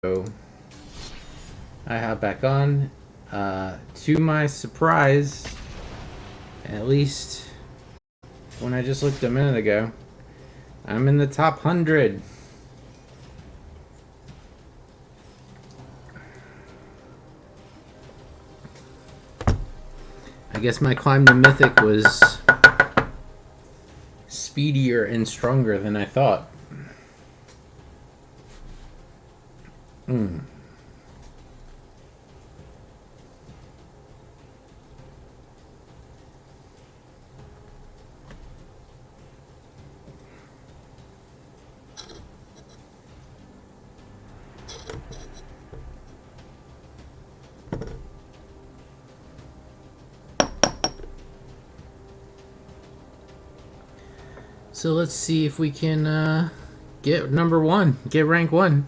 So I hop back on. To my surprise, at least when I just looked a minute ago, I'm in the top 100. I guess my climb to Mythic was speedier and stronger than I thought. So let's see if we can get number 1, get rank 1.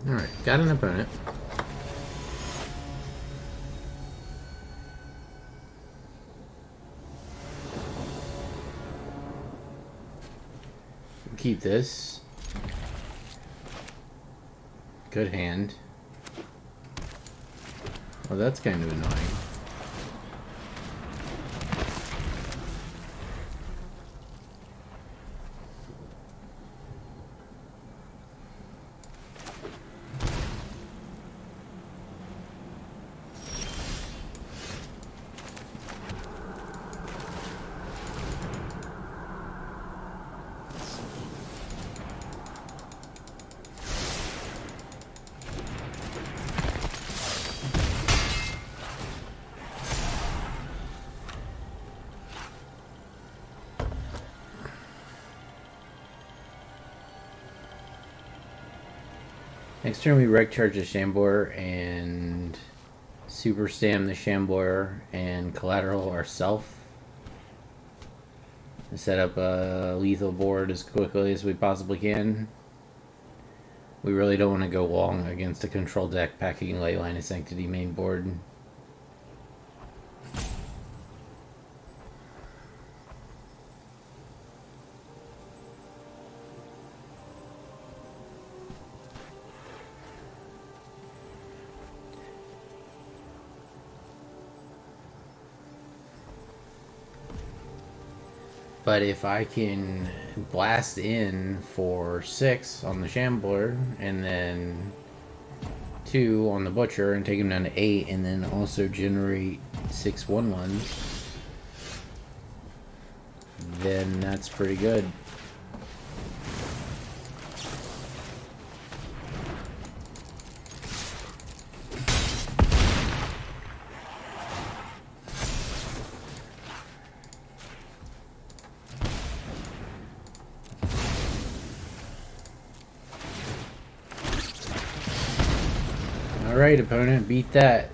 Alright, got an opponent. Keep this. Good hand. Well, that's kind of annoying. Next turn we wreck charge the Shambler and super stam the Shambler and collateral ourselves. Set up a lethal board as quickly as we possibly can. We really don't want to go long against a control deck packing Ley Line of Sanctity main board. But if I can blast in for 6 on the Shambler and then 2 on the Butcher and take him down to 8 and then also generate 6 1/1s, then that's pretty good. Alright, opponent, beat that.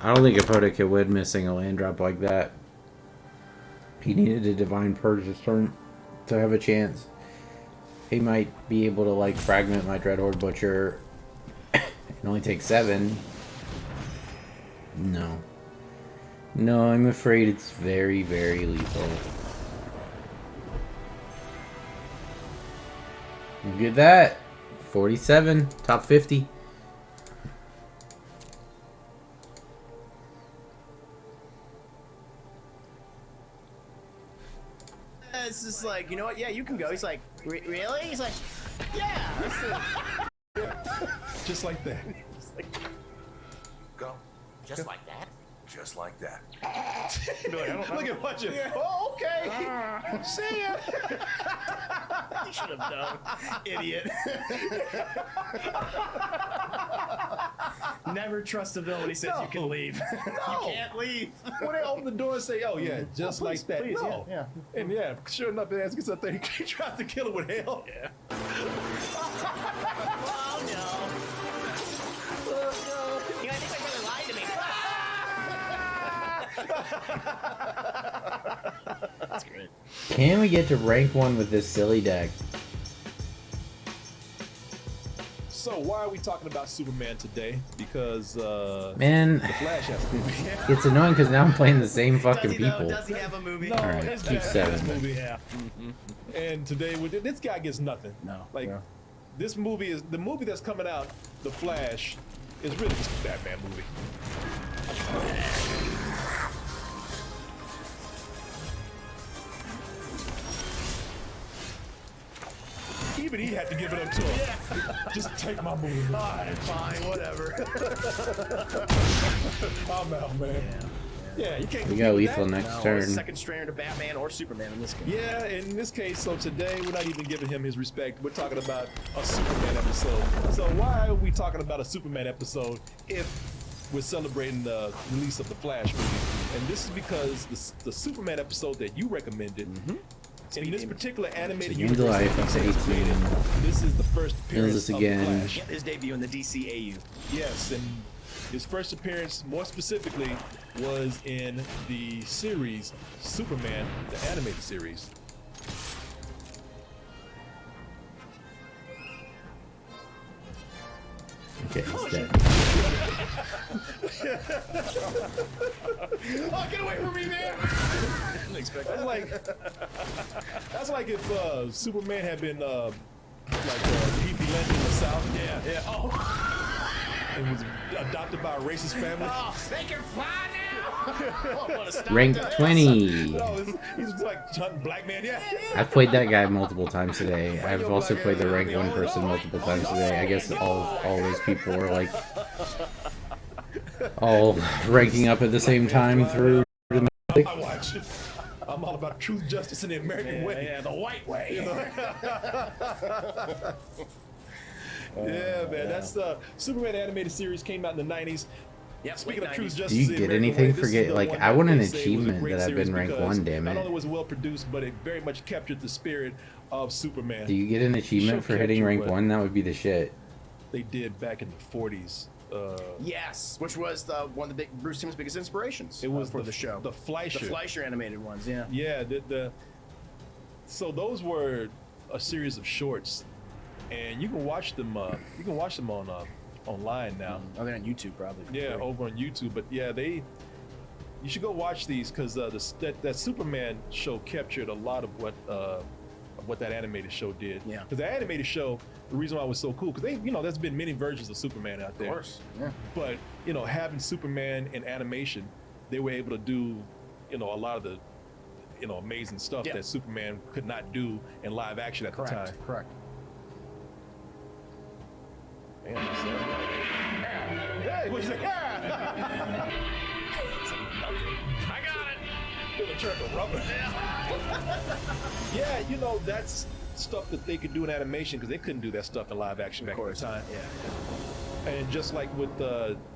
I don't think opponent could win missing a land drop like that. He needed a Divine Purge this turn to have a chance. He might be able to like fragment my Dreadhorde Butcher and only take 7. No. No, I'm afraid it's very, very lethal. Look at that. 47. Top 50. It's just like, you know what? Yeah, you can go. He's like, really? He's like, yeah. Just like that. It's like, Go. Just like that? Just like that. Look at watch it. Oh, okay. See ya. You should have known, idiot. Never trust a villain when he says you can leave. No. You can't leave. When they open the door and say, "Oh yeah, just please, like that." please, No. yeah. And yeah, sure enough, his ass gets up there. He tries to kill him with hell. Yeah. Oh no. You know, I think my brother lied to me. That's great. Can we get to rank 1 with this silly deck? So why are we talking about Superman today? Because Man, the Flash has a movie. it's annoying because now I'm playing the same fucking Does he, though? people. Does he have a movie? No, Alright, his keep dad has seven, a then. movie. Yeah. And today, this guy gets nothing. No. Like, No. this movie is the movie that's coming out. The Flash is really just a Batman movie. Even he had to give it up to him. Just take my movie. Alright, fine, whatever. I'm out, man. Yeah, you can't. We compete got with lethal that. next No, turn. second strainer to Batman or Superman in this case. Yeah, in this case, so today we're not even giving him his respect. We're talking about a Superman episode. So why are we talking about a Superman episode if we're celebrating the release of the Flash movie? And this is because the Superman episode that you recommended, in this particular animated End of universe, life, that up to you 18. created, this is the first appearance us of again. the Flash. Yep, his debut in the DCAU. Yes, and his first appearance, more specifically, was in the series Superman, the animated series. Okay, he's dead. Oh, get away from me, man! Didn't expect that. That's like if Superman had been he'd be landing in the South. Yeah. Oh, And was adopted by a racist family. they can fly now! Oh, what a stop Rank to this. 20. No, he's like hunting black man. Yeah. I've played that guy multiple times today. I've also played the rank 1 person multiple times today. I guess all those people are like all ranking up at the same time through the Mythic. I watch it. I'm all about truth, justice, and the American way. Yeah, the white way. You know? Yeah, man. That's the Superman animated series came out in the 90s. Yep, Speaking late of truth, 90s. justice, Do you and the get American anything way, for this is get the like one I want an they say was a achievement great that I've series been ranked because 1, damn not it. only was it well produced, but it very much captured the spirit of Superman. Do you get an achievement for hitting capture rank what- 1? That would be the shit. They did back in the 40s. Yes, which was one of the Bruce Timm's biggest inspirations. It was for the show. the Fleischer. The Fleischer animated ones, yeah. Yeah, so those were a series of shorts, and you can watch them. You can watch them on online now. Oh, they're on YouTube probably. for Yeah, free. over on YouTube. But yeah, you should go watch these because that Superman show captured a lot of what that animated show did. Yeah. Because the animated show, the reason why it was so cool, because there's been many versions of Superman out there. Of course. Yeah. But having Superman in animation, they were able to do a lot of the amazing stuff Yeah. that Superman could not do in live action at the time. Correct. Man, hey, what's that? I got it. Feel a church of rubber. Yeah, that's stuff that they could do in animation because they couldn't do that stuff in live action back at the time. Yeah. And just like with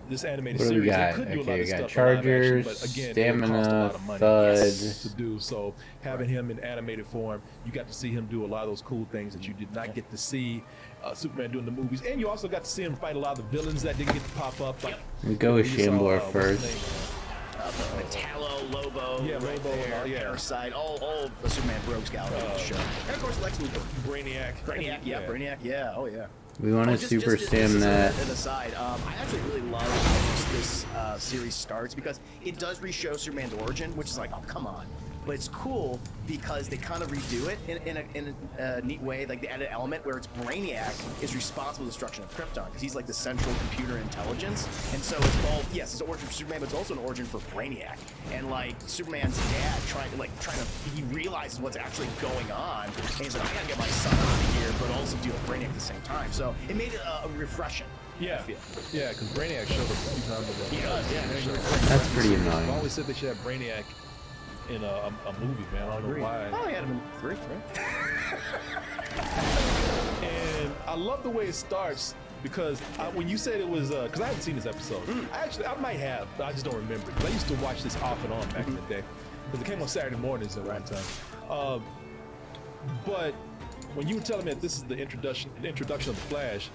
this animated What do we series, got? they could do a lot Okay, of we got stuff in live action, Chargers, but again, it would Stamina, cost a lot of money Thud. to do. So having him in animated form, you got to see him do a lot of those cool things that you did not get to see Superman do in the movies, and you also got to see him fight a lot of the villains that didn't get to pop up. Like, We go with you saw, Shambler what's his first. name? Metallo, Lobo, Yeah, right Lobo, there, yeah. Parasite, all the Superman rogues gallery in the show. And of course Lex Luthor. Brainiac. Brainiac, yeah, oh yeah. We want to super stam that. An aside, I actually really love how this series starts because it does re-show Superman's origin, which is like, oh come on. But it's cool because they kind of redo it in a neat way. Like they add an element where it's Brainiac is responsible for the destruction of Krypton because he's like the central computer intelligence. And so it's both, yes, it's an origin for Superman, but it's also an origin for Brainiac. And like Superman's dad he realizes what's actually going on, and he's like, I gotta get my son out of here, but also deal with Brainiac at the same time. So it made it refreshing. Yeah, yeah, because Brainiac showed up a few times in He does, yeah. That's pretty I've annoying. always said they should have Brainiac in a movie, man. I don't know why. Oh, he had him in 3, right? And I love the way it starts because when you said it was, because I haven't seen this episode. I might have, but I just don't remember. Because I used to watch this off and on back in the day. Because it came on Saturday mornings at one time. But when you were telling me that this is the introduction of the Flash,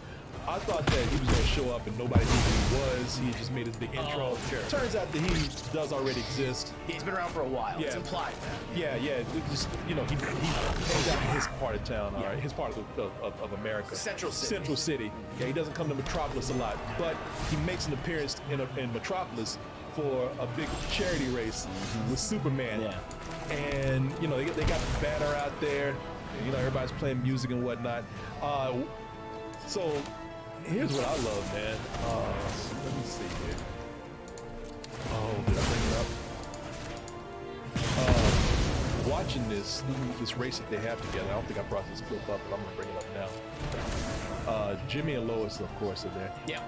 I thought that he was going to show up and nobody knew who he was. He just made his big intro. Sure. Turns out that he does already exist. He's been around for a while. Yeah. It's implied. Yeah. It just, he hangs out in his part of town, all right, his part of America. Central City. Central City. Yeah, he doesn't come to Metropolis a lot, but he makes an appearance in Metropolis for a big charity race with Superman. Yeah. And, they got the banner out there. Everybody's playing music and whatnot. So here's what I love, man. Let me see here. Oh, did I bring it up? Watching this race that they have together. I don't think I brought this clip up, but I'm gonna bring it up now. Jimmy and Lois, of course, are there. Yeah.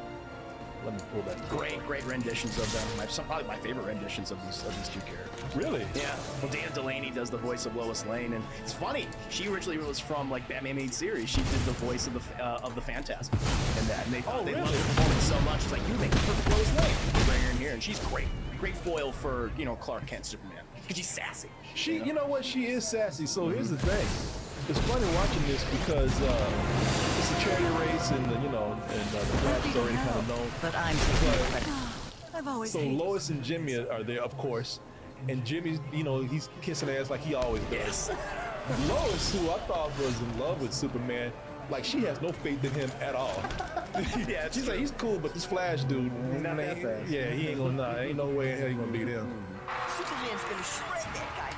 Let me pull that. Great renditions of them. Probably my favorite renditions of these two characters. Really? Yeah. Well, Dana Delaney does the voice of Lois Lane, and it's funny. She originally was from like Batman Made series. She did the voice of the Phantasm and that. And they thought they loved her performance so much. It's like, you make the perfect Lois Lane. You bring her in here, and she's great. Great foil for Clark Kent Superman because she's sassy. You know what? She is sassy. So here's the thing. It's funny watching this because it's a charity race, and the Flash is already kind of known. But I'm taking credit. I've always So hated Lois and Jimmy are there, of course, and Jimmy's, he's kissing ass like he always does. Lois, who I thought was in love with Superman, like she has no faith in him at all. Yeah, She's like, he's cool, but this Flash dude, not that fast. yeah, he ain't gonna, ain't no way in hell he gonna beat him. Superman's gonna shred that guy.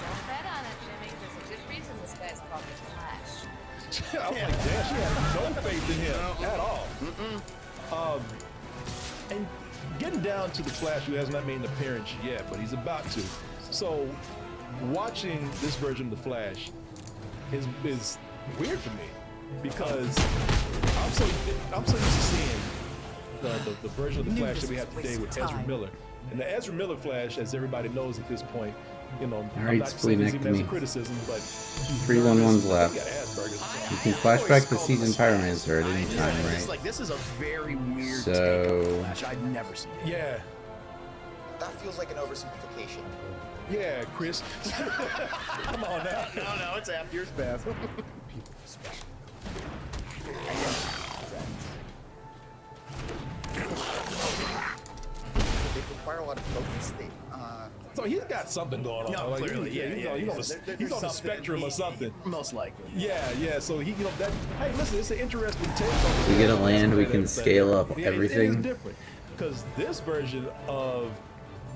Don't bet on it, Jimmy. There's a good reason this guy's called the Flash. I was like, damn, she has no faith in him at all. And getting down to the Flash, who has not made an appearance yet, but he's about to. So, watching this version of the Flash is weird for me because I'm so used to seeing the version of the Flash that we have today with Ezra Miller. And the Ezra Miller Flash, as everybody knows at this point, I'm not saying this even as a criticism, but 311's left. got Asperger's. You can flashback to season Pyromancer at any time, right? This is a very weird So- take on the Flash. I've never seen it. Yeah. That feels like an oversimplification. Yeah, Chris. Come on now. No, it's after years past. They require a lot of focus. So he's got something going on. No, Like, clearly, he's on the something. spectrum or something. Most likely. Yeah. So he, that. Hey, listen, it's an interesting take on. We get a land, we can everything. scale up Yeah, everything. It is different because this version of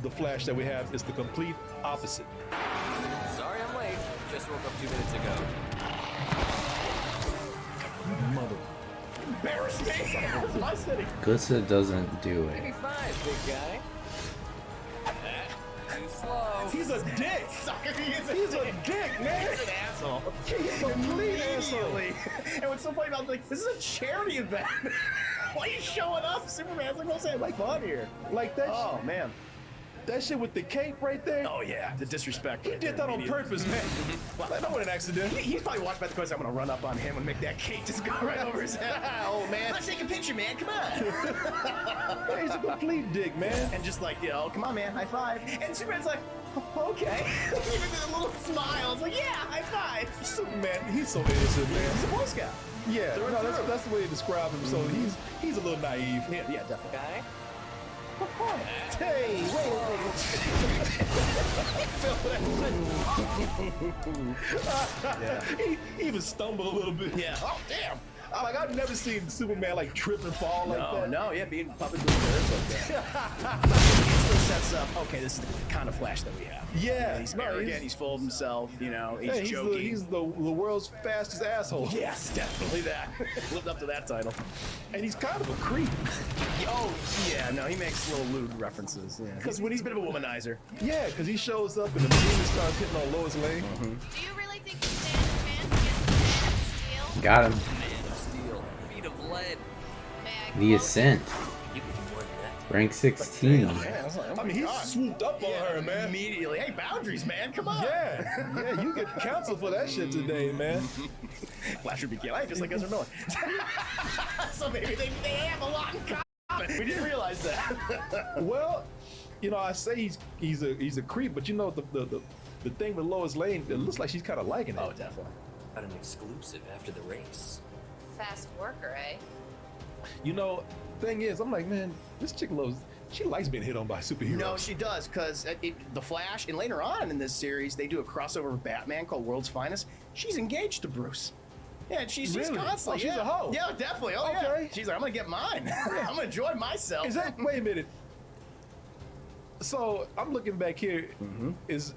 the Flash that we have is the complete opposite. Sorry I'm late. Just woke up 2 minutes ago. Mother. Embarrassing. My city. Glissa doesn't do Give me it. 5, big guy. Too slow. He's a dick. He's a dick, man. He's an asshole. He's a complete asshole. Immediately. And what's so funny about this is a charity event. Why are you showing up? Superman's like, let's have fun here. Like that. Oh man. That shit with the cape right there. Oh yeah, the disrespect. He did that on purpose, man. That wasn't an accident. He's probably watched by the course. I'm gonna run up on him and make that cake just go right over his head. Oh man, let's take a picture, man. Come on. He's a complete dick, man. And just like, come on, man, high five. And Superman's like, okay. Even with a little smile, it's like, yeah, high five. Superman, he's so innocent, man. He's a Boy Scout. Yeah, Through and no, through. that's the way to describe him. So he's a little naive. Yeah, definitely. Guy. Hey, wait. He even stumbled a little bit. Yeah. Oh damn. Like I've never seen Superman like trip and fall like that. No, yeah, being public doing this like that. It still sets up. Okay, this is the kind of Flash that we have. Yeah, He's no, arrogant. He's full of himself. He's Yeah, joking. he's the world's fastest asshole. Yes, definitely that. Lived up to that title. And he's kind of a creep. Oh, yeah, no, he makes little lewd references. Yeah. Because when he's a bit of a womanizer. Yeah, because he shows up and immediately starts hitting on Lois Lane. Do you really think you stand a chance against the Man of Steel? Got him. Man of steel. Feet of lead. The Ascent. You can do more than that. Rank 16. Man, I was like, oh I mean, my he God. swooped up on her, man. Immediately. Hey, boundaries, man. Come on. Yeah, you get canceled for that shit today, man. Flash would be killed. Hey, just like Ezra Miller. So maybe they have a lot in common. We didn't realize that. Well, you know, I say he's a creep, but you know the thing with Lois Lane, it looks like she's kind of liking it. Oh, definitely. Got an exclusive after the race. Fast worker, eh? You know, thing is, I'm like, man, this chick loves. She likes being hit on by superheroes. No, she does, because the Flash, and later on in this series, they do a crossover with Batman called World's Finest. She's engaged to Bruce. Yeah, and she's Really? constantly. Oh, she's yeah. a hoe. Yeah, definitely. Oh, Okay. yeah. She's like, I'm gonna get mine. I'm gonna enjoy myself. Is that? Wait a minute. So I'm looking back here. Is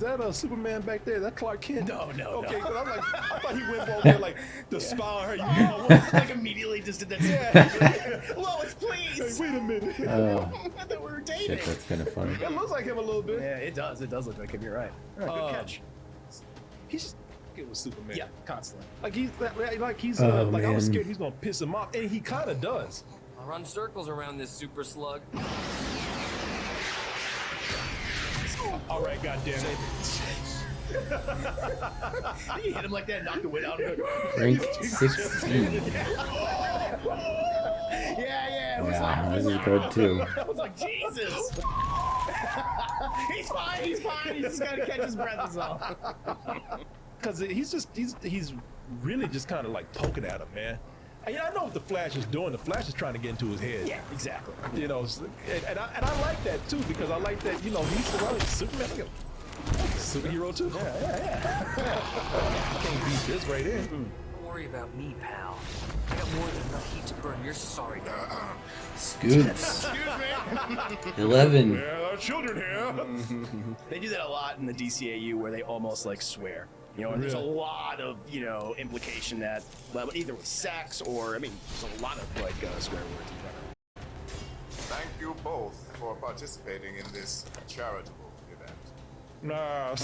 that a Superman back there? Is that Clark Kent? No. Okay, because I'm like, I thought he went over there like to spy on her. You know, like immediately just did that. yeah. Lois, please. Hey, wait a minute. Oh, I thought we were dating. shit, that's kind of funny. It looks like him a little bit. Yeah, it does. It does look like him. You're right. All right, good catch. He's just fucking with Superman. Yeah, constantly. Like he's Oh, like I was man. scared he's gonna piss him off, and he kind of does. I'll run circles around this super slug. All right, goddamn it. You hit him like that, knocked the wind out. Rank 16. Yeah. It was Yeah, like, this is good too. I was like, Jesus. He's fine. He's just gotta catch his breath is all. Because he's really just kind of like poking at him, man. And I know what the Flash is doing. The Flash is trying to get into his head. Yeah, exactly. You know, and I like that too, because I like that, you know, he's Superman. Like a superhero too. Yeah. I can't beat this right here. Don't worry about me, pal. I got more than enough heat to burn your sorry dog. Scoops. Excuse me. 11. There are children here. They do that a lot in the DCAU where they almost like swear. You know, and there's a Really? lot of, you know, implication that, well, either with sex or, I mean, there's a lot of like swear words in general. Thank you both for participating in this charitable event. Nah,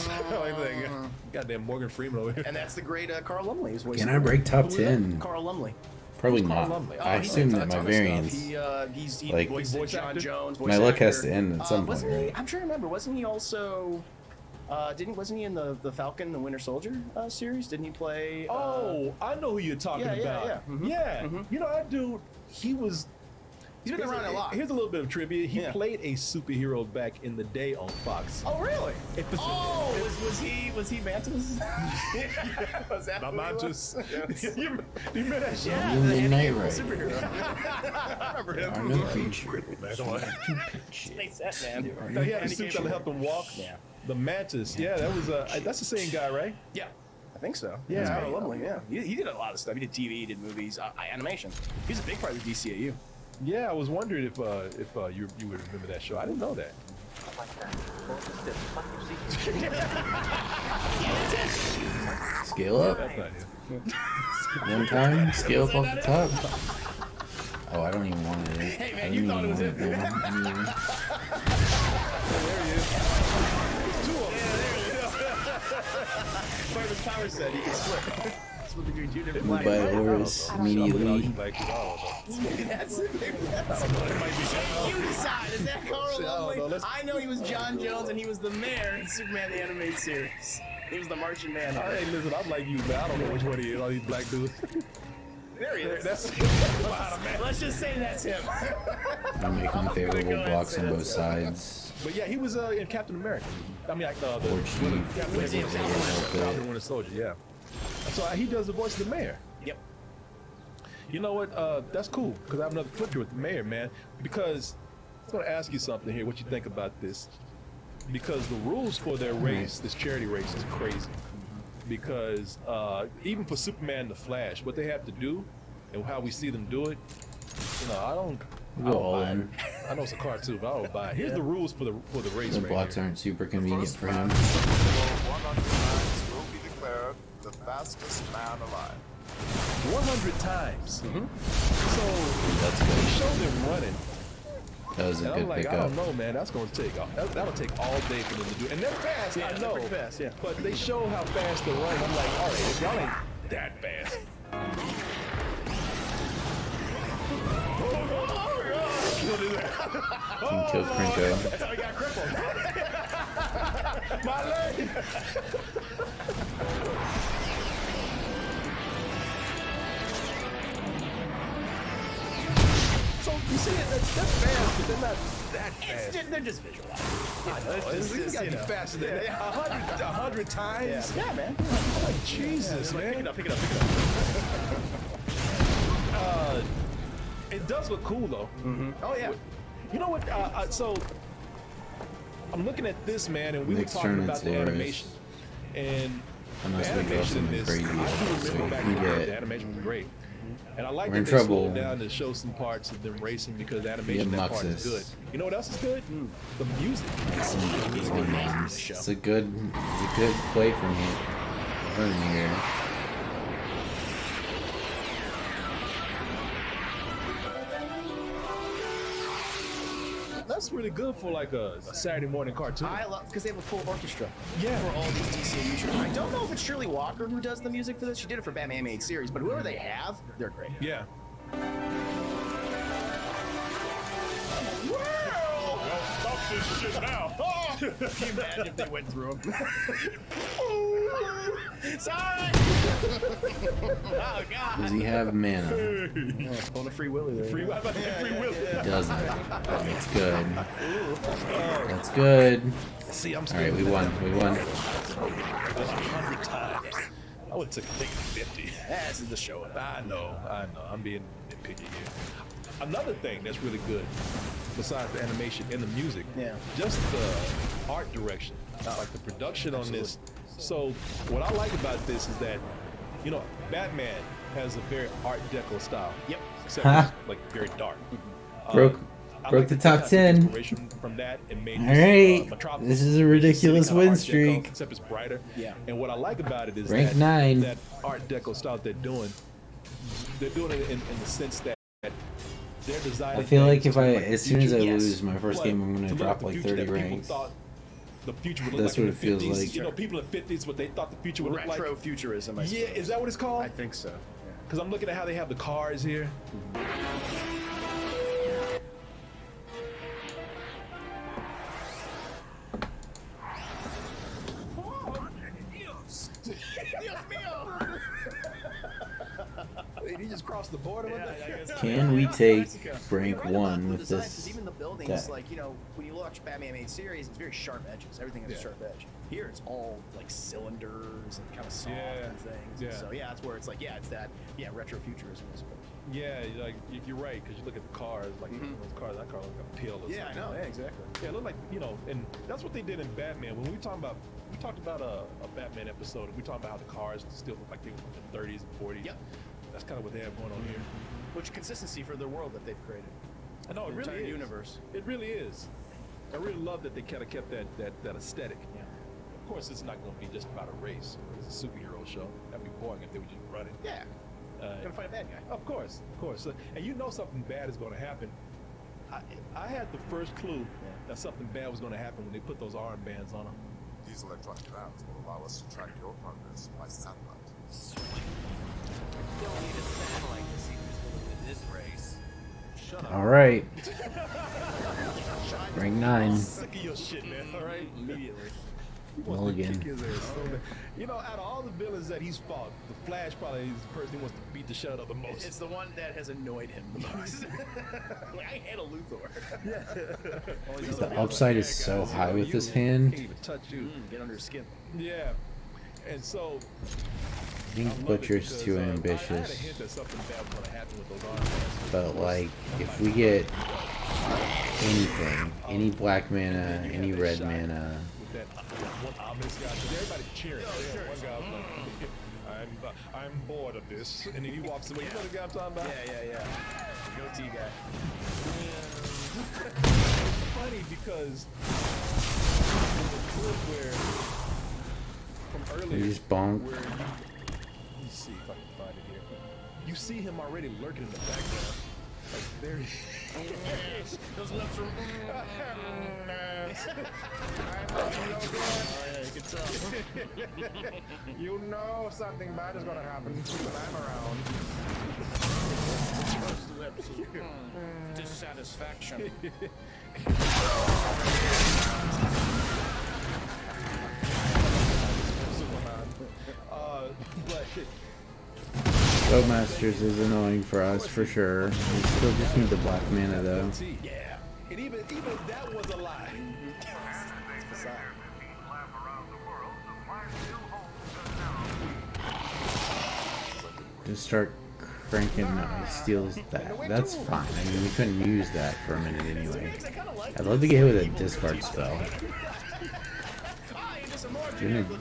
goddamn Morgan Freeman over here. And that's the great Carl Lumley who's voicing. Can I break top 10? Carl Lumley. Probably Carl not. Lumley? I he assume did a that my ton of stuff. variance. He like- voiced Voice John actor? Jones. Voice My luck actor. has to end at some point, Wasn't he? right? I'm trying to remember. Wasn't he also? Wasn't he in the Falcon, the Winter Soldier series? Didn't he play? Oh, I know who you're talking yeah, about. yeah. Mhm. Yeah. You know, that dude, he's been around a lot. Here's a little bit of trivia. He Yeah. played a superhero back in the day on Fox. Oh, really? It was- Oh, was he Mantis? Was that My who he mind was? just. you remember that shit? Yeah, You the mean animal Knight superhero. I remember him. Are no creature. Makes sense, man. No, he had a Andy suit Cage. that helped him walk. Yeah. The Mantis. Yeah, that was that's the same guy, right? Yeah, I think so. Yeah. It's Carl Lumley. Yeah, he did a lot of stuff. He did TV, he did movies, animation. He's a big part of the DCAU. Yeah, I was wondering if you would remember that show. I didn't know that. Scale up. That's not it. One time. Scale up off the top. Oh, I don't even want it. Hey, man, I you don't thought it was even it. want Part of his power set, he can split. Split between two different Move black by and white. Horus I'm looking at all you immediately. black people. I don't know. Maybe that's it. Maybe that's it. You decide. Is that Carl I don't know. Lumley? Let's- I know he was John Jones and he was the mayor in Superman the Animated Series. He was the Martian Man. Hey, listen, I'm like you, man. I don't know which one he is. All these black dudes. There he is. That's Let's just say that's him. I'm making favorable ahead blocks and on say both sides. But yeah, he was in Captain America. I mean, like the Or Chief. Captain Whatever they want to Falcon Winter Soldier. Yeah. So he does the voice of the mayor. Yep. You know what? That's cool because I have another clip here with the mayor, man. Because I was going to ask you something here. What you think about this? Because the rules for their race, this charity race, is crazy. Because even for Superman, the Flash, what they have to do and how we see them do it, you know, I don't Go all buy it. in. I know it's a cartoon, but I don't buy it. Here's the rules for the race. The right blocks here. aren't super convenient for him. 100 times will be declared the fastest man alive. 100 times. So That's they good. show them running. That was a And I'm good like, I pickup. don't know, man. That's going to take that'll take all day for them to do. And they're fast, Yeah, I they're know. pretty fast, yeah. But they show how fast they run. I'm like, all right, if y'all ain't that fast. killed his ass. He killed Krenko. That's how he got crippled. My leg. So you see, that's fast, but they're not that fast. They're just visualized. I know. It's gotta be faster than that. 100 times. Yeah, man. Oh, Jesus, man. Pick it up. It does look cool though. Oh yeah. You know what? So I'm looking at this, man, and we Next were talking turn about it's the Loris. animation. And Unless the we draw animation in something this, crazy, I do so remember we back can in the day, get- the animation was great. And I like We're in that they slowed trouble. down to show some parts of them racing because the animation Yeah, that part is Muxus. good. You know what else is good? The music. It's a good play from here. That's really good for like a Saturday morning cartoon. I love because they have a full orchestra. Yeah. For all these DCAU shows. I don't know if it's Shirley Walker who does the music for this. She did it for Batman animated series, but whoever they have, they're great. Yeah. Stop this shit now! Can you imagine if they went through them? Sorry! Oh god! Does he have mana? Pulling a free willy there. Free will. He doesn't. That's good. That's good. See, I'm All scared. right, we won. 100 times. I would take 50. This is the show. I know. I'm being nitpicky here. Another thing that's really good, besides the animation and the music, just the art direction, like the production on this. So what I like about this is that, you know, Batman has a very Art Deco style. Yep. Except it's like very dark. Broke I the like that top they got 10. Inspiration from that and made All this, right. Metropolis, This is a which ridiculous kinda win Art Deco, streak. except it's brighter. Yeah. And what I like about it is Rank that 9. that Art Deco style they're doing it in the sense that they're designing. I feel like things if to I, look like as soon as I the future. lose my first But game, I'm to gonna look drop the like future 30 that people ranks. thought the future would look That's like in what the it feels 50s. like. You know, people in the 50s, what they thought the future would look like. Retrofuturism, I Yeah, suppose. is that what it's called? I think so. Because I'm looking at how they have the cars here. Did he just crossed the border with that? Can we take rank You're right about 1 the with design, this? 'cause even the buildings, that? like, you know, when you watch Batman animated series, it's very sharp edges. Everything has a sharp edge. Here, it's all like cylinders and kind of soft and things. Yeah. So yeah, that's where it's like, it's that, retrofuturism, I suppose. Yeah, like you're right because you look at the cars, like those cars. That car looks like a pill. Or Yeah, I something. know. Yeah, exactly. Yeah, it looked like and that's what they did in Batman. When we talked about a Batman episode. We talked about how the cars still look like they were from the 30s and 40s. Yep. That's kind of what they have going on here. Which consistency for the world that they've created. I know it The really entire is. universe. It really is. I really love that they kind of kept that aesthetic. Yeah. Of course, it's not going to be just about a race. It's a superhero show. That'd be boring if they were just running. Yeah. Gonna fight a bad guy. Of course. And you know something bad is going to happen. I had the first clue that something bad was going to happen when they put those armbands on them. These electronic bands will allow us to track your progress by satellite. Don't need a satellite to see who's going to win this race. Shut up. All right. Rank 9. Sick of your shit, man. All right? Immediately. He wants to Mulligan. kick his ass so bad. You know, out of all the villains that he's fought, the Flash probably is the person he wants to beat the shit out of the most. It's the one that has annoyed him the most. Like, I handle Luthor. The upside is so high with this hand. Can't even touch you. Get under his skin. Yeah. And so I think I love Butcher's it because, too I had a ambitious. hint that something bad was going to happen with those armbands. But like, if we get anything, any black mana, any red mana, With that one ominous guy, because everybody's cheering. One guy was like, I'm bored of this. And then he walks away. You know the guy I'm talking about? Yeah. Goatee guy. It's funny because there's a clip where from earlier we just bonk. where you see if I can find it here. You see him already lurking in the background. Like there Those lips are. You know something bad is gonna happen when I'm around. Those lips of dissatisfaction. But Bowmasters is annoying for us for sure. We still just need the black mana though. yeah, and even that was a lie. Just start cranking steals that. That's fine. I mean, we couldn't use that for a minute anyway. I'd love to get hit with a discard spell. Do you want to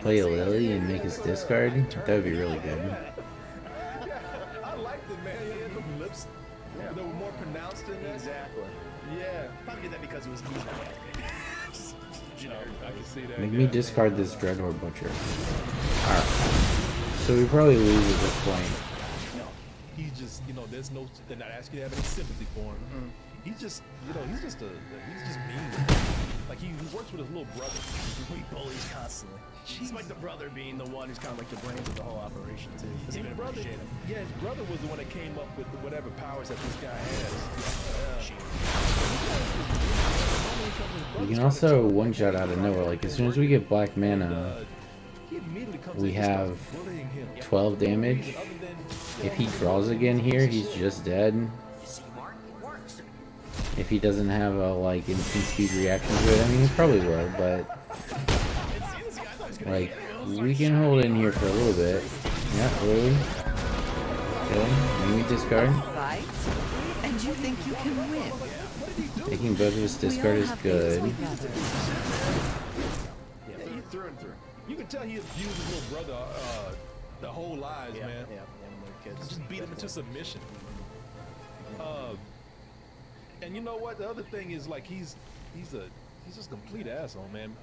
play a Lily and make us discard? That would be really good. I liked it, man. He had them lips that were more pronounced in that. Exactly. Yeah, Probably did that because it was easy. Generic. I can see that. Make me discard this Dreadhorde Butcher. Alright. So we probably lose at this point. No, he's just, there's no, they're not asking you to have any sympathy for him. He's just, he's just mean. Like he works with his little brother. He bullies constantly. He's like the brother being the one who's kind of like the brains of the whole operation too. Doesn't even appreciate him. Yeah, his brother was the one that came up with whatever powers that this guy has. We can also one-shot out of nowhere. Like, as soon as we get black mana, we have 12 damage. If he draws again here, he's just dead. If he doesn't have a, like, instant speed reaction to it, I mean, he probably will, but... Like, we can hold in here for a little bit. Yeah, Lily. Okay, maybe discard. Fight? And you think you can win? Taking both of his discard is good. Yeah, he's through and through. You can tell he abused his little brother the whole lives, man. Just beat him into submission. And you know what? The other thing is, like, he's just a complete asshole, man.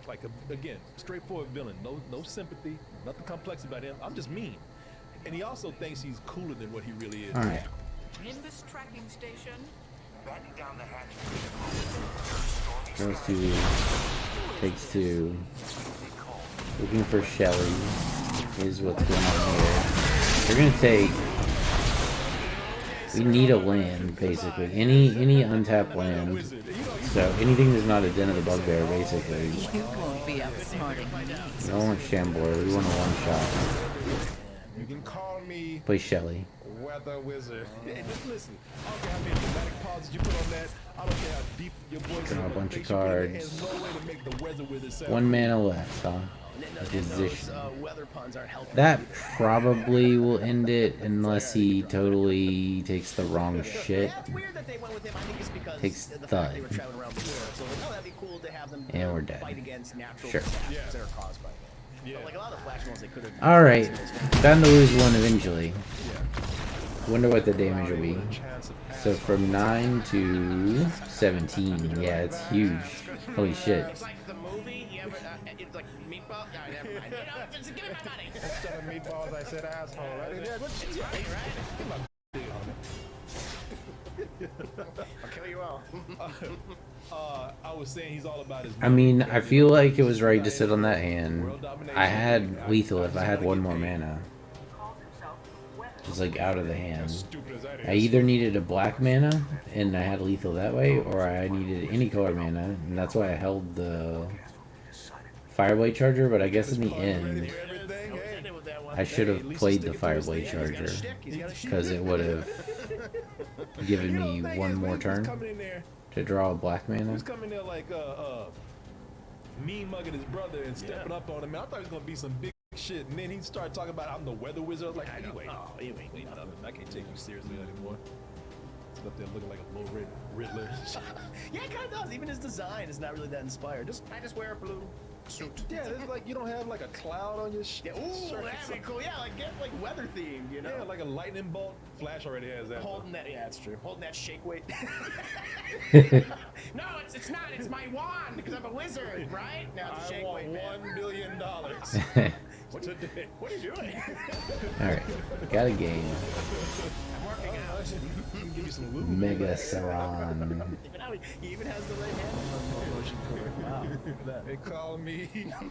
Like, again, straightforward villain. No sympathy, nothing complex about him. I'm just mean. And he also thinks he's cooler than what he really is. All right. Nimbus tracking station. Goes to takes two. Looking for Shelly is what's going on here. We're gonna take. We need a land, basically. Any untapped land. So anything that's not a Den of the Bugbear, basically. You won't be outsmarting me. We don't want Shambler. We want a one-shot. You can call me Play Shelly. Weather Wizard. Hey, just listen. I don't care how many dramatic pauses you put on that. I don't care how deep your voice Draw a is. bunch of There's cards. no way to make the weather wizard sound. 1 mana left, huh? Those Position. weather puns aren't helping. That probably will end it unless he totally takes the wrong shit. Yeah, it's weird that they went with him. I think it's because Takes the fact thud. that they were traveling around the world. So like, oh, that'd be cool to have them And we're dead. fight against natural Sure. disasters that are caused by that. But like a lot of the flash ones, they could have. Alright. Bound to lose one eventually. Wonder what the damage will be. So from 9 to 17. Yeah, it's huge. Holy shit. It's like the movie. You ever? It's like meatball. No, never mind. Just give me my money. Instead of meatballs, I said asshole. It's funny, right? I'll kill you all. I was saying he's all about his. I mean, I feel like it was right to sit on that hand. I had lethal if I had one more mana. Just like out of the hand. I either needed a black mana and I had lethal that way, or I needed any color mana, and that's why I held the Fireblade Charger, but I guess in the end I should have played the Fireblade Charger because it would have given me one more turn to draw a black mana. He's coming there like mean mugging his brother and stepping up on him. Man, I thought it was gonna be some big shit, and then he started talking about I'm the weather wizard. I was like, anyway, you ain't nothing. I can't take you seriously anymore. He's up there looking like a low Riddler. Yeah, it kind of does. Even his design is not really that inspired. I just wear a blue Yeah, it's like you don't have like a cloud on your Yeah, ooh, shirt. that'd be cool. Yeah, like get like weather themed, you know? Yeah, like a lightning bolt. Flash already has that. Holding that, yeah, that's true. Holding that shake weight. No, it's not. It's my wand because I'm a wizard, right? No, it's a I shake want weight, man. $1 billion today. What are you doing? All right, got a game. I'm working out. Give you some lube. Mega Saran. Even how he even has the right hand motion for it. Wow. Look at that. They call me. You gonna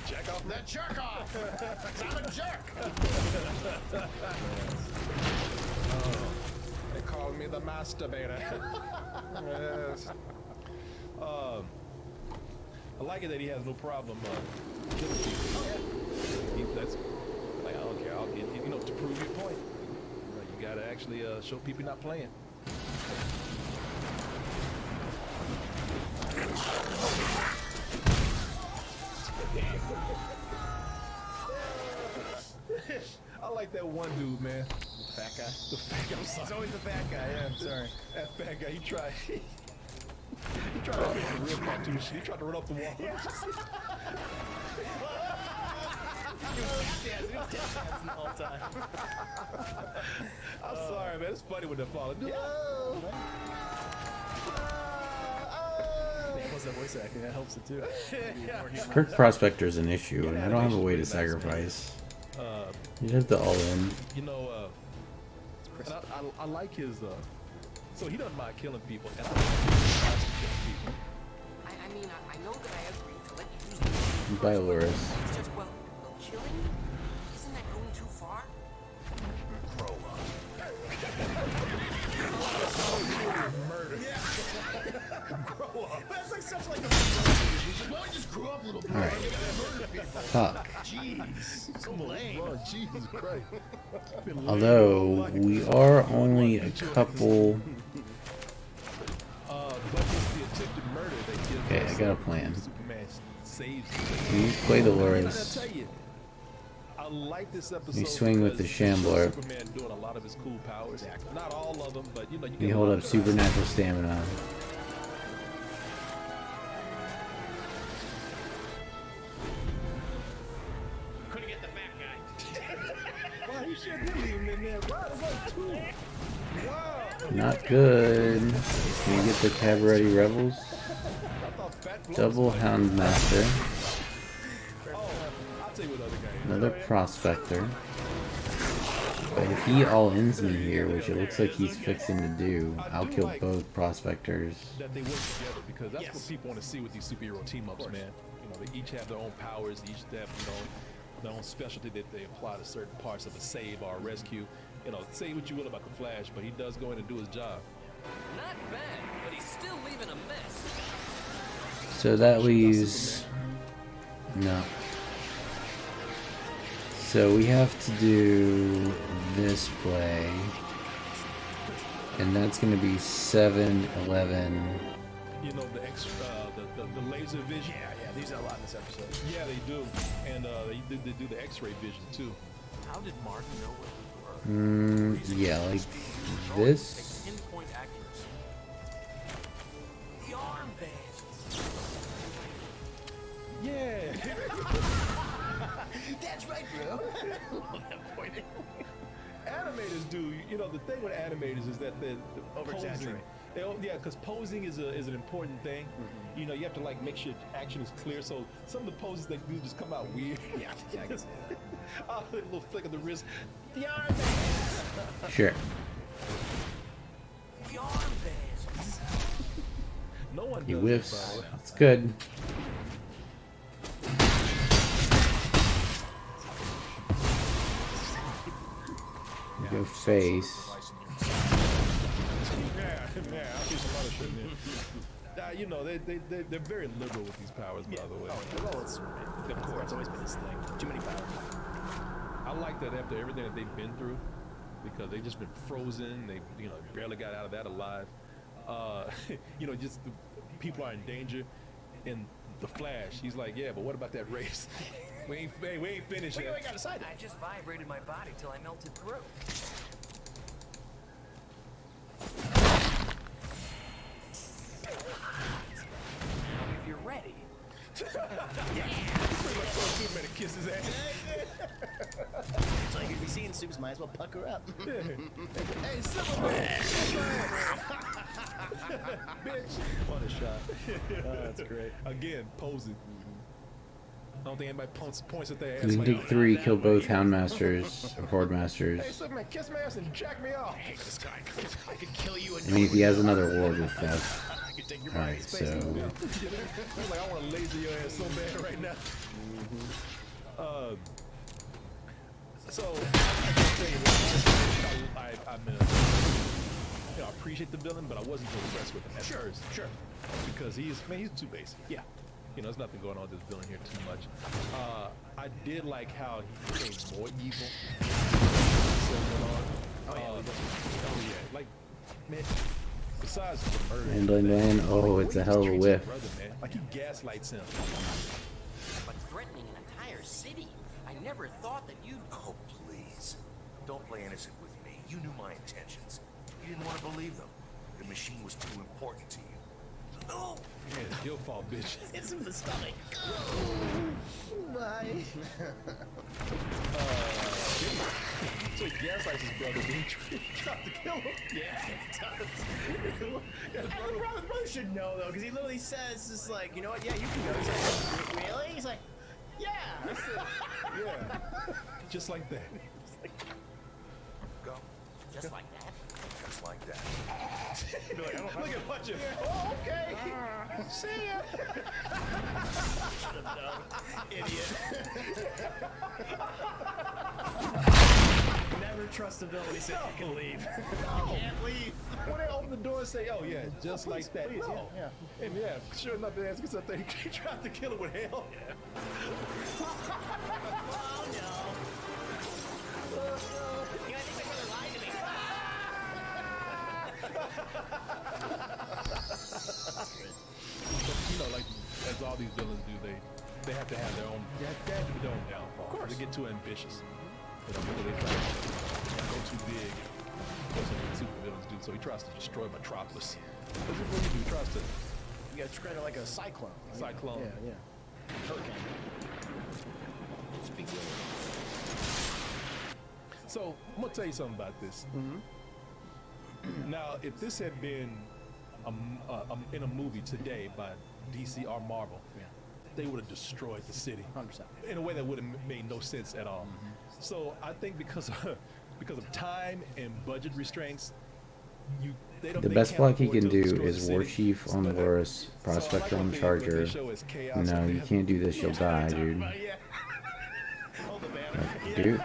jack off? The jerk off! 'Cause I'm a jerk! They call me the masturbator. Yes. I like it that he has no problem killing people. That's like I don't care. I'll get you know to prove your point. You gotta actually show people you're not playing. I like that one dude, man. The fat guy. The fat guy. I'm sorry. It's always the fat guy, yeah, I'm sorry. That fat guy, he tried to make a real cartoon shit. He tried to run up the wall. He was tap dancing the whole time. I'm sorry, man. It's funny when they're falling. Plus that voice acting, that helps it too. Perk Prospector's an issue, and I don't have a way to sacrifice. You'd have to all in. You know, and I like his, so he doesn't mind killing people, and I like his killing people. I mean, I know that I agreed to let you use the By Loris. It's just, well, killing? Isn't that going too far? Grow up. Murder. Grow up. That's like such like a boy just grew up a little bit. All right. Fuck. Jeez. So lame. Oh, Jesus Christ. Although we are only a couple. But it's the attempted murder that gives Okay, I us, got a plan. Superman saves You play the I Loris. tell you, I like this episode. You swing with the because Shambler. Superman doing a lot of his cool powers. Not all of them, but you know, you You get hold a lot up of supernatural stamina. Couldn't get the fat guy. Wow, you should have leave him in there. Wow, there's like two. Wow. Not good. Can you get the Cabaret Rebels? I thought Fat Flo Double was like, Houndmaster. oh, I'll tell you what other guy is. Another Prospector. But if he all ends me here, which it looks like he's fixing to do, I'll kill both Prospectors. That they work together because that's what people want to see with these superhero team ups, man. You know, they each have their own powers, each have, you know, their own specialty that they apply to certain parts of a save or a rescue. You know, say what you will about the Flash, but he does go in and do his job. Not bad, but he's still leaving a mess. So that leaves... No. So we have to do this play. And that's going to be 7, 11... You know, the laser vision. Yeah, these are a lot in this episode. Yeah, they do, and they do the X-ray vision too. How did Martin know what we were? Yeah, like this. Pinpoint accuracy. The armbands. Yeah. That's right, bro. Love that pointing. Animators do. You know, the thing with animators is that they're Over-exaggerate. Yeah, because posing is an important thing. You know, you have to like make sure action is clear. So some of the poses they do just come out weird. Yeah, I can see that. A little flick of the wrist. The armbands. Sure. The armbands. No one He does whiffs. that, by the way. That's good. You go face. Yeah, I'll do some other shit in there. You know, they're very liberal with these powers, by the way. Well, it's of course, it's always been this thing. Too many powers. I like that after everything that they've been through, because they've just been frozen. They, you know, barely got out of that alive. You know, just the people are in danger. And the Flash, he's like, yeah, but what about that race? we ain't finished We yet. got decided. I just vibrated my body till I melted through. Now, if you're ready, kiss his ass. So if you're seeing Supes, might as well pucker up. Hey, Superman! Bitch! What a shot. Oh, that's great. Again, posing. I don't think anybody points at their ass. You can like, take 3, kill both Houndmasters or Horde Masters. Hey, Superman, kiss my ass and jack me off. I hate this guy. I could kill you and I mean, if he has another ward with that. I could take your body Alright, space. so He's like, I want to laser your ass so bad right now. So I can tell you what, I appreciate the villain, but I wasn't too impressed with him at first. Sure. Because he's too basic. Yeah. You know, there's nothing going on with this villain here too much. I did like how he became more evil. Oh yeah, like man. Besides the murder, Handling man, oh, it's a hell of a treats his whiff. brother, man. Like he gaslights him. But threatening an entire city? I never thought that you'd... Oh, please. Don't play innocent with me. You knew my intentions. You didn't want to believe them. The machine was too important to you. Oh! Man, it's your fault, bitch. Hits him in the stomach. Bye. So he gaslights his brother, then he tried to kill him. Yeah, it does. And the brother should know though, because he literally says, "Just like, you know what? Yeah, you can go." He's like, "Really?" He's like, "Yeah." Yeah. Just like that. Go. Just like that? Just like that. Look at punching. Oh, okay. See ya. Idiot. Never trust a villain. He said you can leave. You can't leave. When they open the door and say, "Oh yeah, just like that," Please, no. yeah. And yeah, sure enough, the ass gets up there. He tried to kill him with hell. Yeah. Oh no. You guys think my brother lied to me? But, you know, like as all these villains do, they have to have their own. They have to have their own downfall. Of course. They get too ambitious. You know, they try to go too big. That's what the super villains do. So he tries to destroy Metropolis. That's what he do. He tries to. You gotta treat it like a cyclone. Cyclone. Yeah. Hurricane. Speaking of... So I'm gonna tell you something about this. Now, if this had been in a movie today by DC or Marvel, they would have destroyed the city 100%. in a way that would have made no sense at all. So I think because of time and budget restraints, they The best block he can do is War Chief on Loris, Prospector on Charger. No, you can't do this, you'll die, dude. Hold the banner. Dude.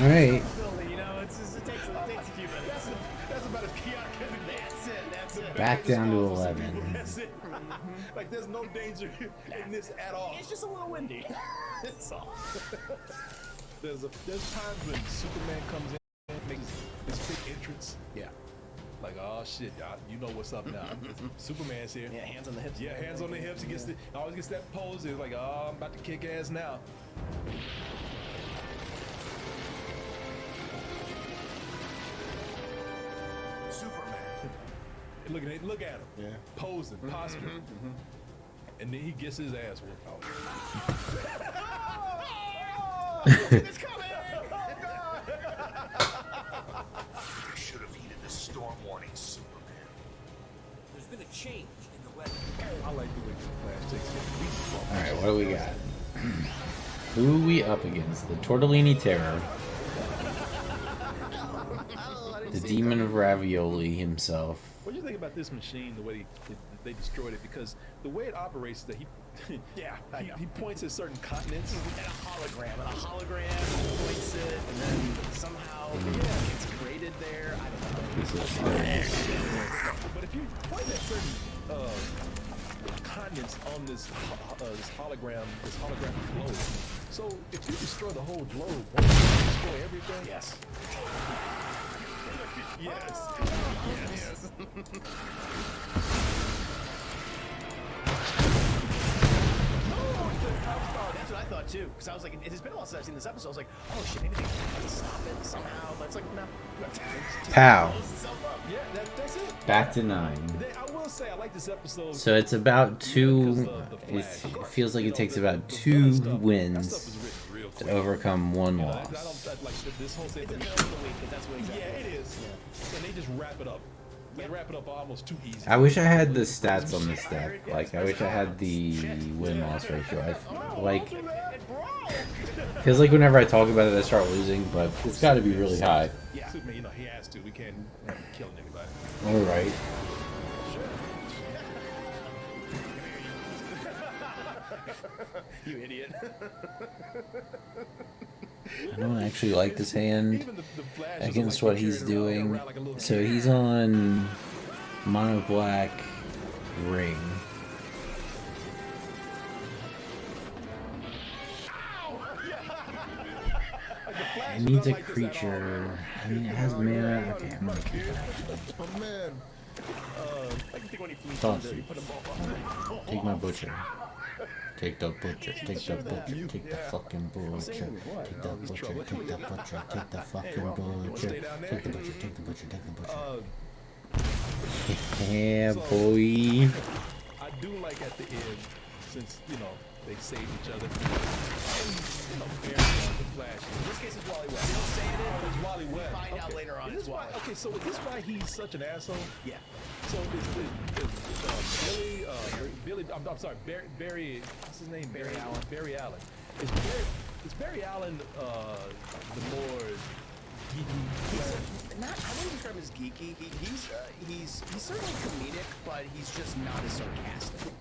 Alright. You know, it takes a few minutes. That's about as chaotic as it That's it. Back down to 11. That's it. Like there's no danger in this at all. It's just a little windy. That's all. There's times when Superman comes in and makes this big entrance. Yeah. Like, oh shit, you know what's up now. Superman's here. Yeah, hands on the hips. Yeah, hands on the hips. He gets always gets that pose. It's like, oh, I'm about to kick ass now. Superman. Look at him. Yeah. Posing, posturing. And then he gets his ass whooped. It's coming! You should have heeded the storm warning, Superman. There's been a change in the weather. I like the way the Flash takes it. Alright, what do we got? Who are we up against? The Tortellini Terror. The Demon of Ravioli himself. What do you think about this machine, the way they destroyed it? Because the way it operates is that he points at certain continents. And a hologram points it, and then somehow it's created there. I don't know. But if you point at certain continents on this holographic globe, so if you destroy the whole globe, won't you destroy everything? Yes. Yes. That's what I thought thought too, because I was like, it has been a while since I've seen this episode. I was like, oh shit, maybe they can stop it somehow. But it's like, no. Pow. Yeah, that's it. Back to 9. I will say I like this episode. So it's about because 2. of the It Flash. feels like You it know, takes the about Bella 2 stuff, that stuff wins was written real to quick. overcome 1 You know, loss. like this whole thing. It's in the middle of the week, but that's what exactly. Yeah, it is. And they just wrap it up. They wrap it up almost too easy. I wish I had the stats on this deck. Like, I wish I had the win-loss ratio. Feels like whenever I talk about it, I start losing, but it's got to be really high. Yeah, Superman, you know, he has to. We can't have him killing anybody. All right. You idiot. I don't actually like this hand Even the Flash is against like what he's carrying around doing. like a little So kid. he's on mono black ring. It needs a creature. I mean, it has mana. Okay, I'm gonna keep it actually. Oh man. I think when he flew Thought thunder, he so. put a ball. Take my butcher. Take the butcher. Take the butcher. Take the fucking butcher. Take the butcher. Take the butcher. Take the fucking butcher. Take the butcher. Take the butcher. Take the butcher. Yeah, boy. I do like at the end, since, you know, they saved each other. You know, the Flash. In this case, it's Wally West. They don't say it, Oh, it's Wally we West. find out Okay. later on Is it's this why, Wally. okay, so is this why he's such an asshole? Yeah. So is Billy, I'm sorry, Barry, what's his name? Barry Allen. Barry Allen. Is Barry Allen the more geeky? Not, I wouldn't describe him as geeky. He's certainly comedic, but he's just not as sarcastic.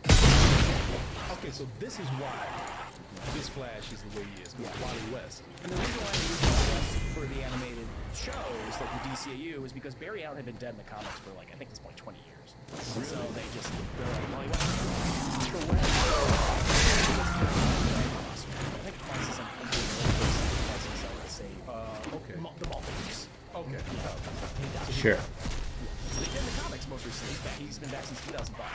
Okay, so this is why this Flash is the way he is. Wally West. And the reason why he was Wally West for the animated shows, like the DCAU, is because Barry Allen had been dead in the comics for like, I think at this point 20 years. Really? So they're like, Wally West. For when? I think Crisis on Okay. the multiverse. Okay. Sure. So they did in the comics most recently. He's been back since 2005.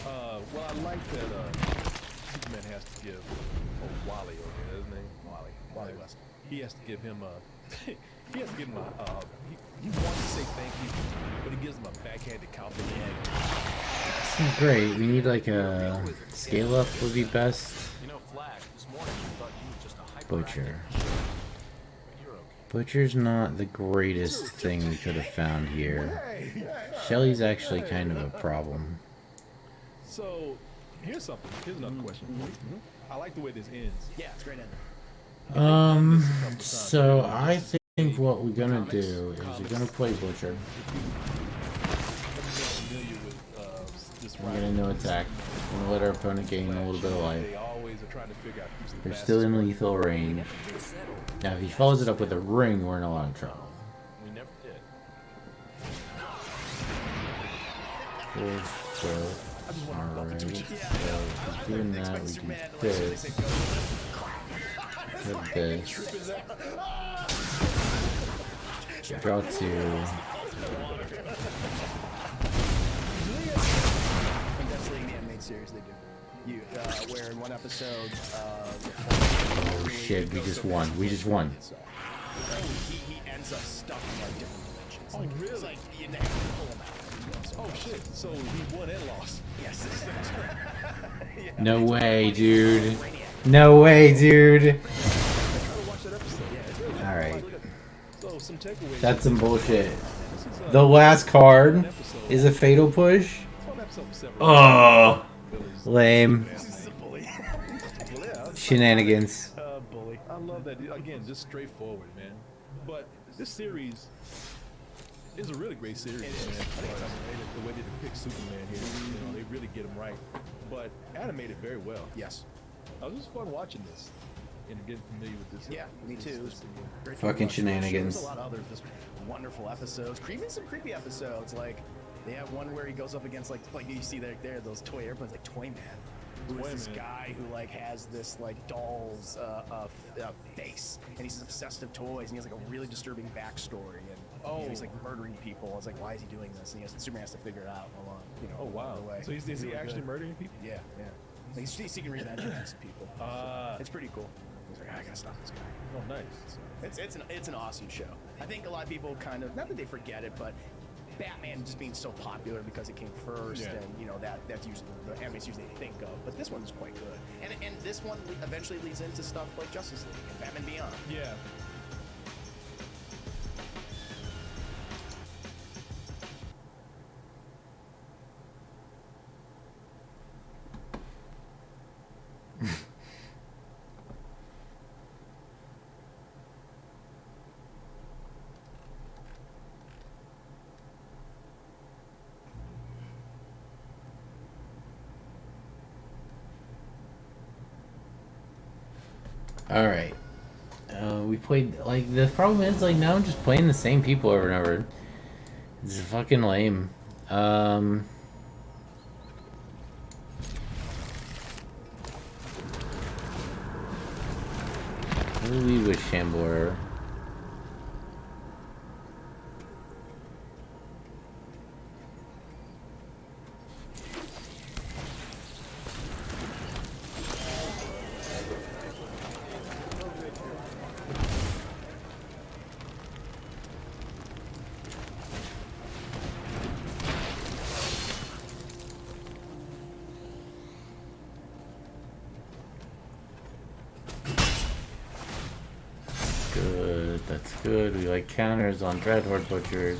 Well, I like that Superman has to give Wally, okay, his name? Wally West. He has to give him he has to give him he wants to say thank you, but he gives him a backhanded compliment. It's not great. We need like a scale up would be best. You know, Flash, this morning I thought you were just a hyperactive Butcher. but you're okay. Butcher's not the greatest thing we could have found here. Shelly's actually kind of a problem. So, here's something. Here's another question for you. I like the way this ends. Yeah, it's a great ending. So I think what we're gonna do is we're gonna play Butcher. Familiar with this We're gonna no attack. We're gonna let our opponent gain a little bit of life. They always are trying to figure out who's the They're best. still in lethal range. Now if he follows it up with a ring, we're in a lot of trouble. We never did. Alright, so if he's doing that, we do this. With this. Draw 2. I think that's the animated series they do. Where in one episode, Oh shit, we just won. We just won. he ends up stuck in like different dimensions. Oh, Like, really? It's like you never pull him out. Oh shit! So he won and lost. Yes. Yeah. No way, dude. No way, dude. Try to watch that episode. Alright. So some takeaways. That's some bullshit. This is, The last card is a fatal push? it's one episode with several Oh, villains. lame. This is a bully. Shenanigans. Bully. I love that. Again, just straightforward, man. But this series is a really great series, man. The way they depict Superman here, you know, they really get him right. But animated very well. Yes. It was just fun watching this and getting familiar with this. Yeah, me too. It was great to Fucking watch. shenanigans. There's a lot of other just wonderful episodes. Even some creepy episodes. Like they have one where he goes up against like you see there those toy airplanes like Toy Man. Who is this Toyman. guy who like has this like doll's face and he's obsessed with toys and he has like a really disturbing backstory and you know, he's like murdering people. It's like why is he doing this? And Superman has to figure it out along. You know, Oh wow. along the way. So is he Really actually good. murdering people? Yeah, yeah. He's seeking revenge against people. It's pretty cool. He's like, I gotta stop this guy. Oh, nice. It's an awesome show. I think a lot of people kind of, not that they forget it, but Batman just being so popular because it came first, Yeah. and you know that's usually the animes usually think of. But this one's quite good, and this one eventually leads into stuff like Justice League and Batman Beyond. Yeah. All right. We played, like, the problem is, like, now I'm just playing the same people over and over. It's fucking lame. What do we with Shambler? Good, that's good. We like counters on Dreadhorde Butchers.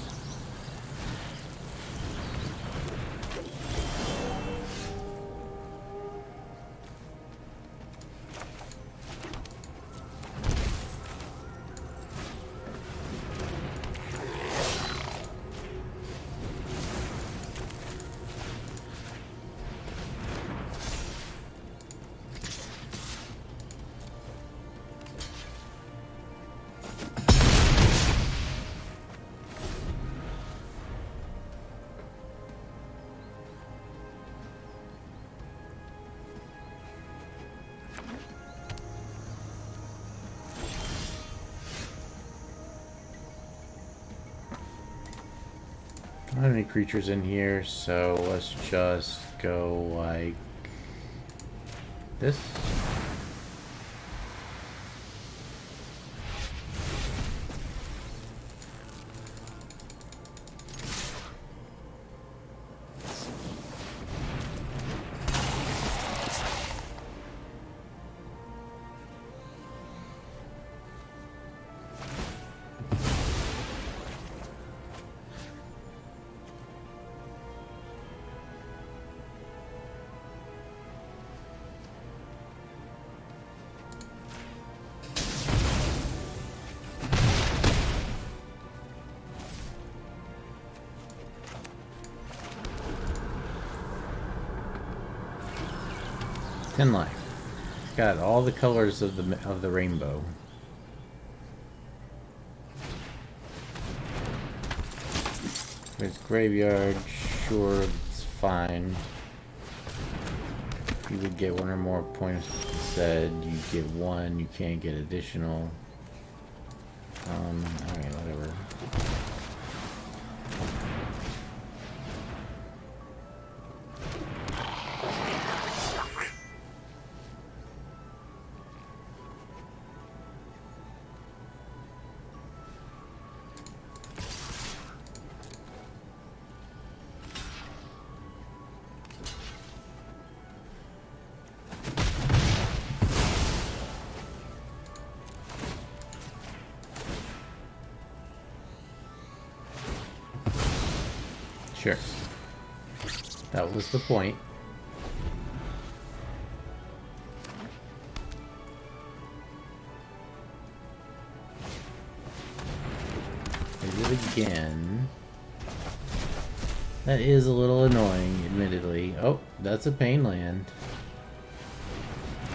I don't have any creatures in here, so let's just go like this. Ten life. Got all the colors of the rainbow. There's graveyard. Sure, it's fine. You would get one or more points said. You get one. You can't get additional. Alright, whatever. Sure. That was the point. Is it again? That is a little annoying, admittedly. Oh, that's a pain land.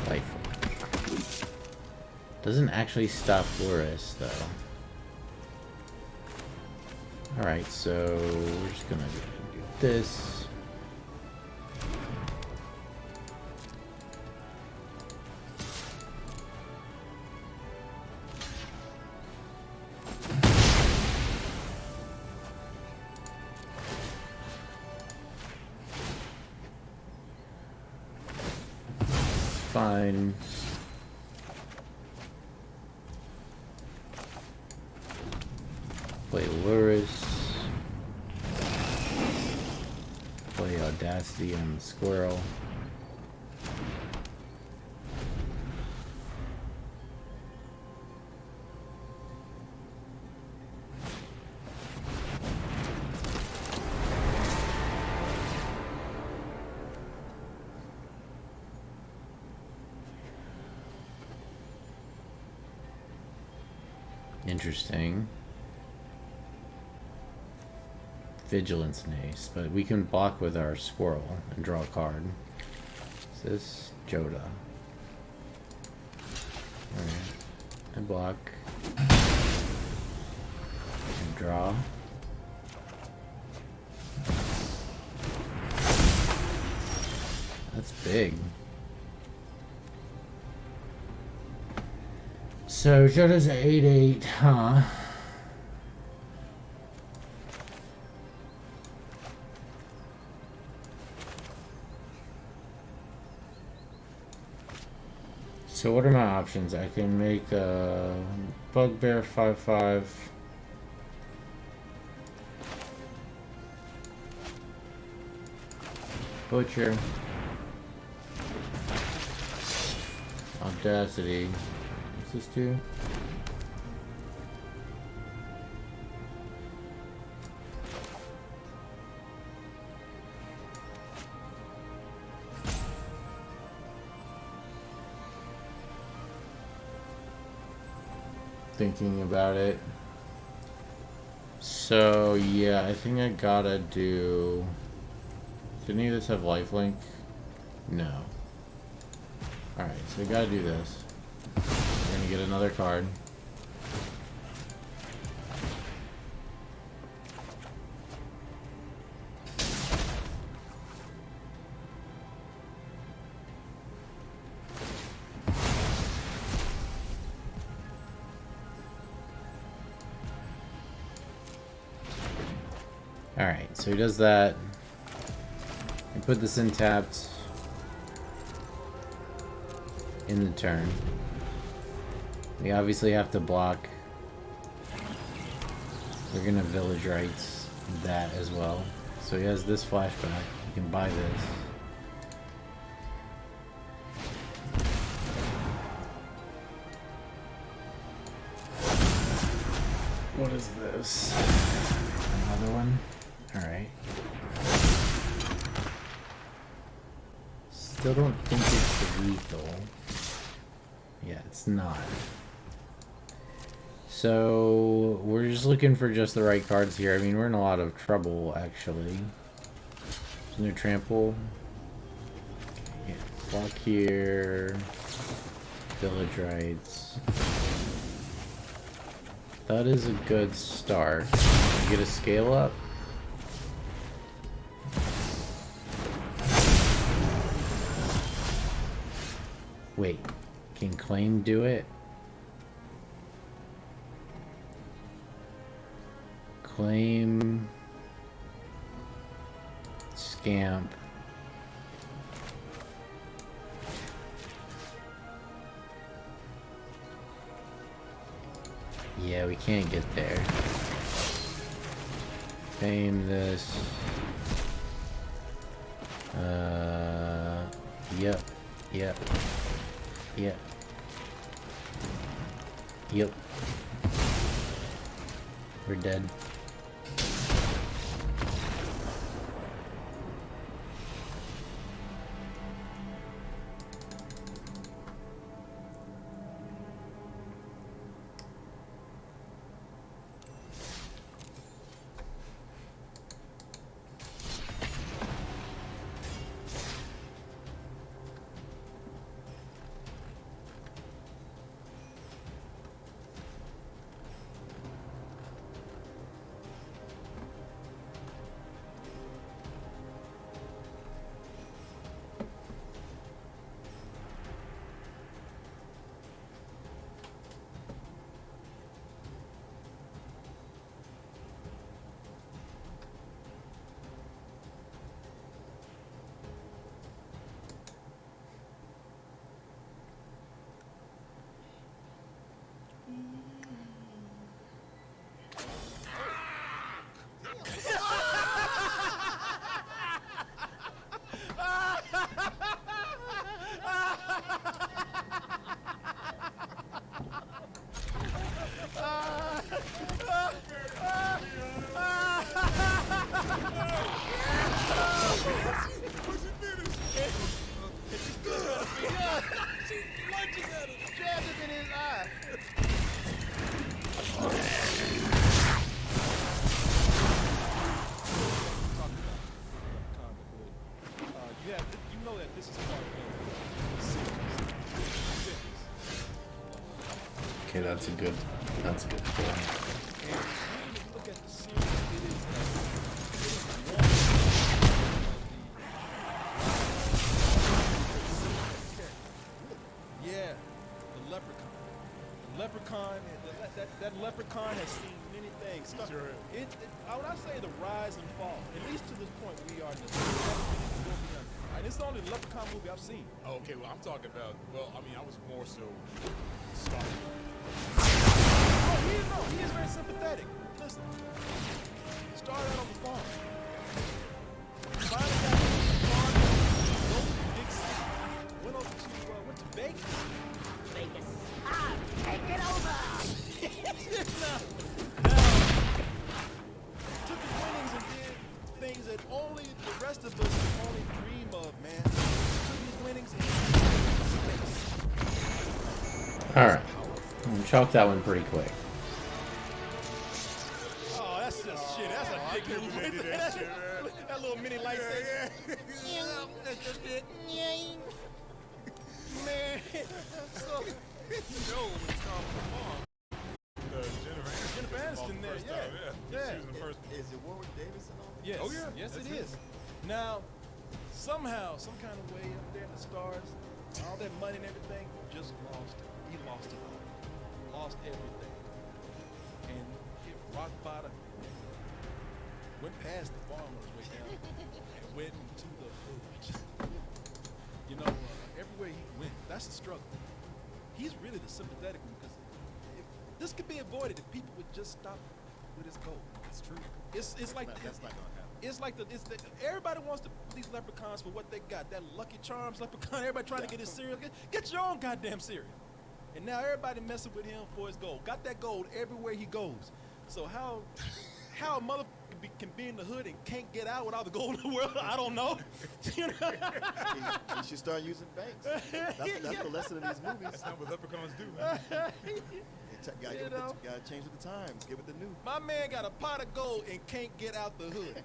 Life. Doesn't actually stop Florist, though. Alright, so we're just gonna do this. fine. Play Lurus. Play Audacity on the Squirrel. Interesting. Vigilance and Ace, but we can block with our Squirrel and draw a card. Is this Joda? Alright. I block. And draw. That's big. So Joda's at 8/8, huh? So what are my options? I can make a Bugbear 5/5. Butcher. Audacity. What's this do? Thinking about it. So yeah, I think I gotta do. Does any of this have lifelink? No. Alright, so we gotta do this. We're gonna get another card. Alright, so he does that. And put this in tapped. In the turn. We obviously have to block. We're gonna Village Rites that as well. So he has this flashback. You can buy this. What is this? Another one? Alright. Still don't think it's lethal. Yeah, it's not. So, we're just looking for just the right cards here. I mean, we're in a lot of trouble, actually. There's no trample. Yeah, block here. Village Rites. That is a good start. Get a scale up. Wait, can Claim do it? Claim. Scamp. Yeah, we can't get there. Fame this. Yep. Yep. Yep. Yep. We're dead. Okay, that's a good point. Yeah, the leprechaun. The leprechaun, that leprechaun has seen many things. Sure. I would say the rise and fall. At least to this point, we are in the and it's the only leprechaun movie I've seen. Oh, okay, well, I'm talking about, well, I mean, I was more so Star. Oh, he is very sympathetic. Listen, started out on the farm. Finally got to the farm, go to the big city, went to Vegas. Vegas. Ah, take it over! Now, took his winnings and did things that only the rest of us can only dream of, man. Took his winnings and Alright. Chalk that one pretty quick. oh, that's just shit. That's a dick move. That little mini lightsaber. That's just it. Man. So, No, when it's time for the farm. Jennifer Aniston there, yeah. She was the first one. Is it Warwick Davis and all? Yes. Oh, yeah. Yes, That's it is. Now, somehow, some kind of way up there in the stars, all that money and everything, just lost it. He lost it all. Lost everything. And hit rock bottom. Went past the farm on his way down and went into the hood. You know, everywhere he went, that's the struggle. He's really the sympathetic one because this could be avoided if people would just stop with his goal. It's true. It's like That's not gonna happen. it's like everybody wants these leprechauns for what they got. That Lucky Charms leprechaun. Everybody trying to get his cereal. Get your own goddamn cereal. And now everybody messing with him for his gold. Got that gold everywhere he goes. So how a mother can be in the hood and can't get out with all the gold in the world? I don't know. You know? You should start using banks. That's the lesson of these movies. That's not what leprechauns do. Gotta change with the times. Give it the new. My man got a pot of gold and can't get out the hood.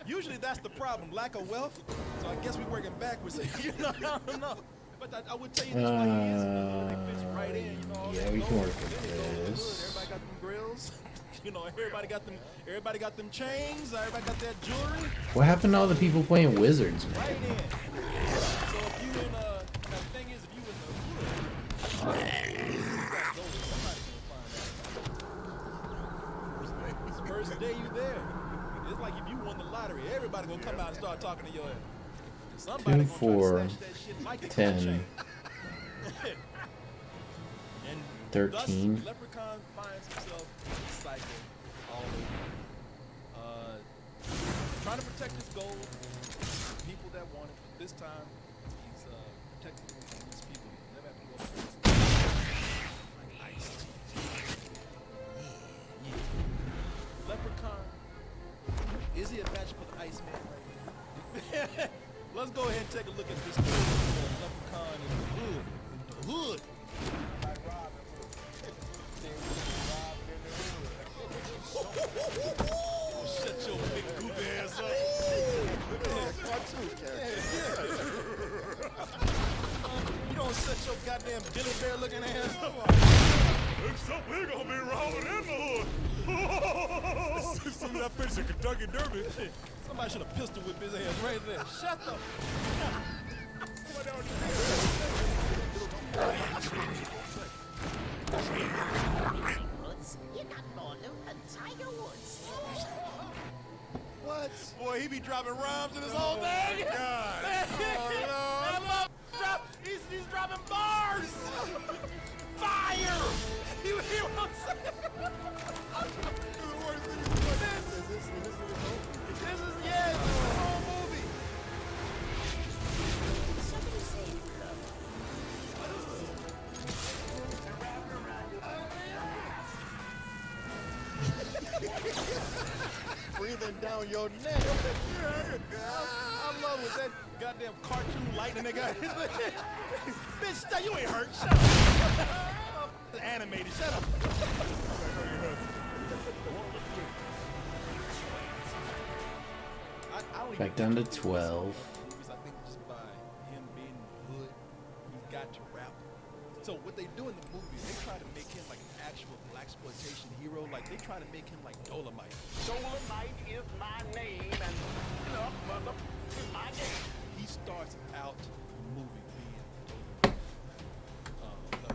Usually that's the problem, lack of wealth. So I guess we're working backwards. You know, I don't know. But I would tell you this why he is. He fits right in. You know, Yeah, we can work with this. Everybody got them grills. You know, everybody got them chains. Everybody got that jewelry. What happened to all the people playing Wizards, man? Right in. So if you in the thing is, if you in the hood, first day you there. It's like if you won the lottery, everybody gonna come out and start talking to your ass. Somebody 2, 4, 10, and 13. thus, Leprechaun finds himself cycle all over. Trying to protect his gold, people that want it. But this time, he's protecting his people. Never have to go like ice. Yeah. Leprechaun. Is he a match for the Iceman right here? Let's go ahead and take a look at this leprechaun in the hood. The hood. Shut your big goofy ass up. You don't shut your goddamn dilly bear looking ass up. Looks so we're gonna be rolling in the hood. Some of that fish in Kentucky Derby. Somebody should have pistol whipped his ass right there. Shut the. You got more loot than Tiger Woods. What? Boy, he be dropping rhymes in his whole thing. God. He's dropping bars. Fire. This is the whole movie. Breathing down your neck. I love with that goddamn cartoon lightning they got. Bitch, you ain't hurt. Shut up. Animated. Shut up. Back down to 12. I think just by him being in the hood, he's got to rap. So what they do in the movies, they try to make him like an blaxploitation hero. Like they try to make him like Dolomite. Dolomite is my name, and mother is my name. He starts out the movie being Leprechaun the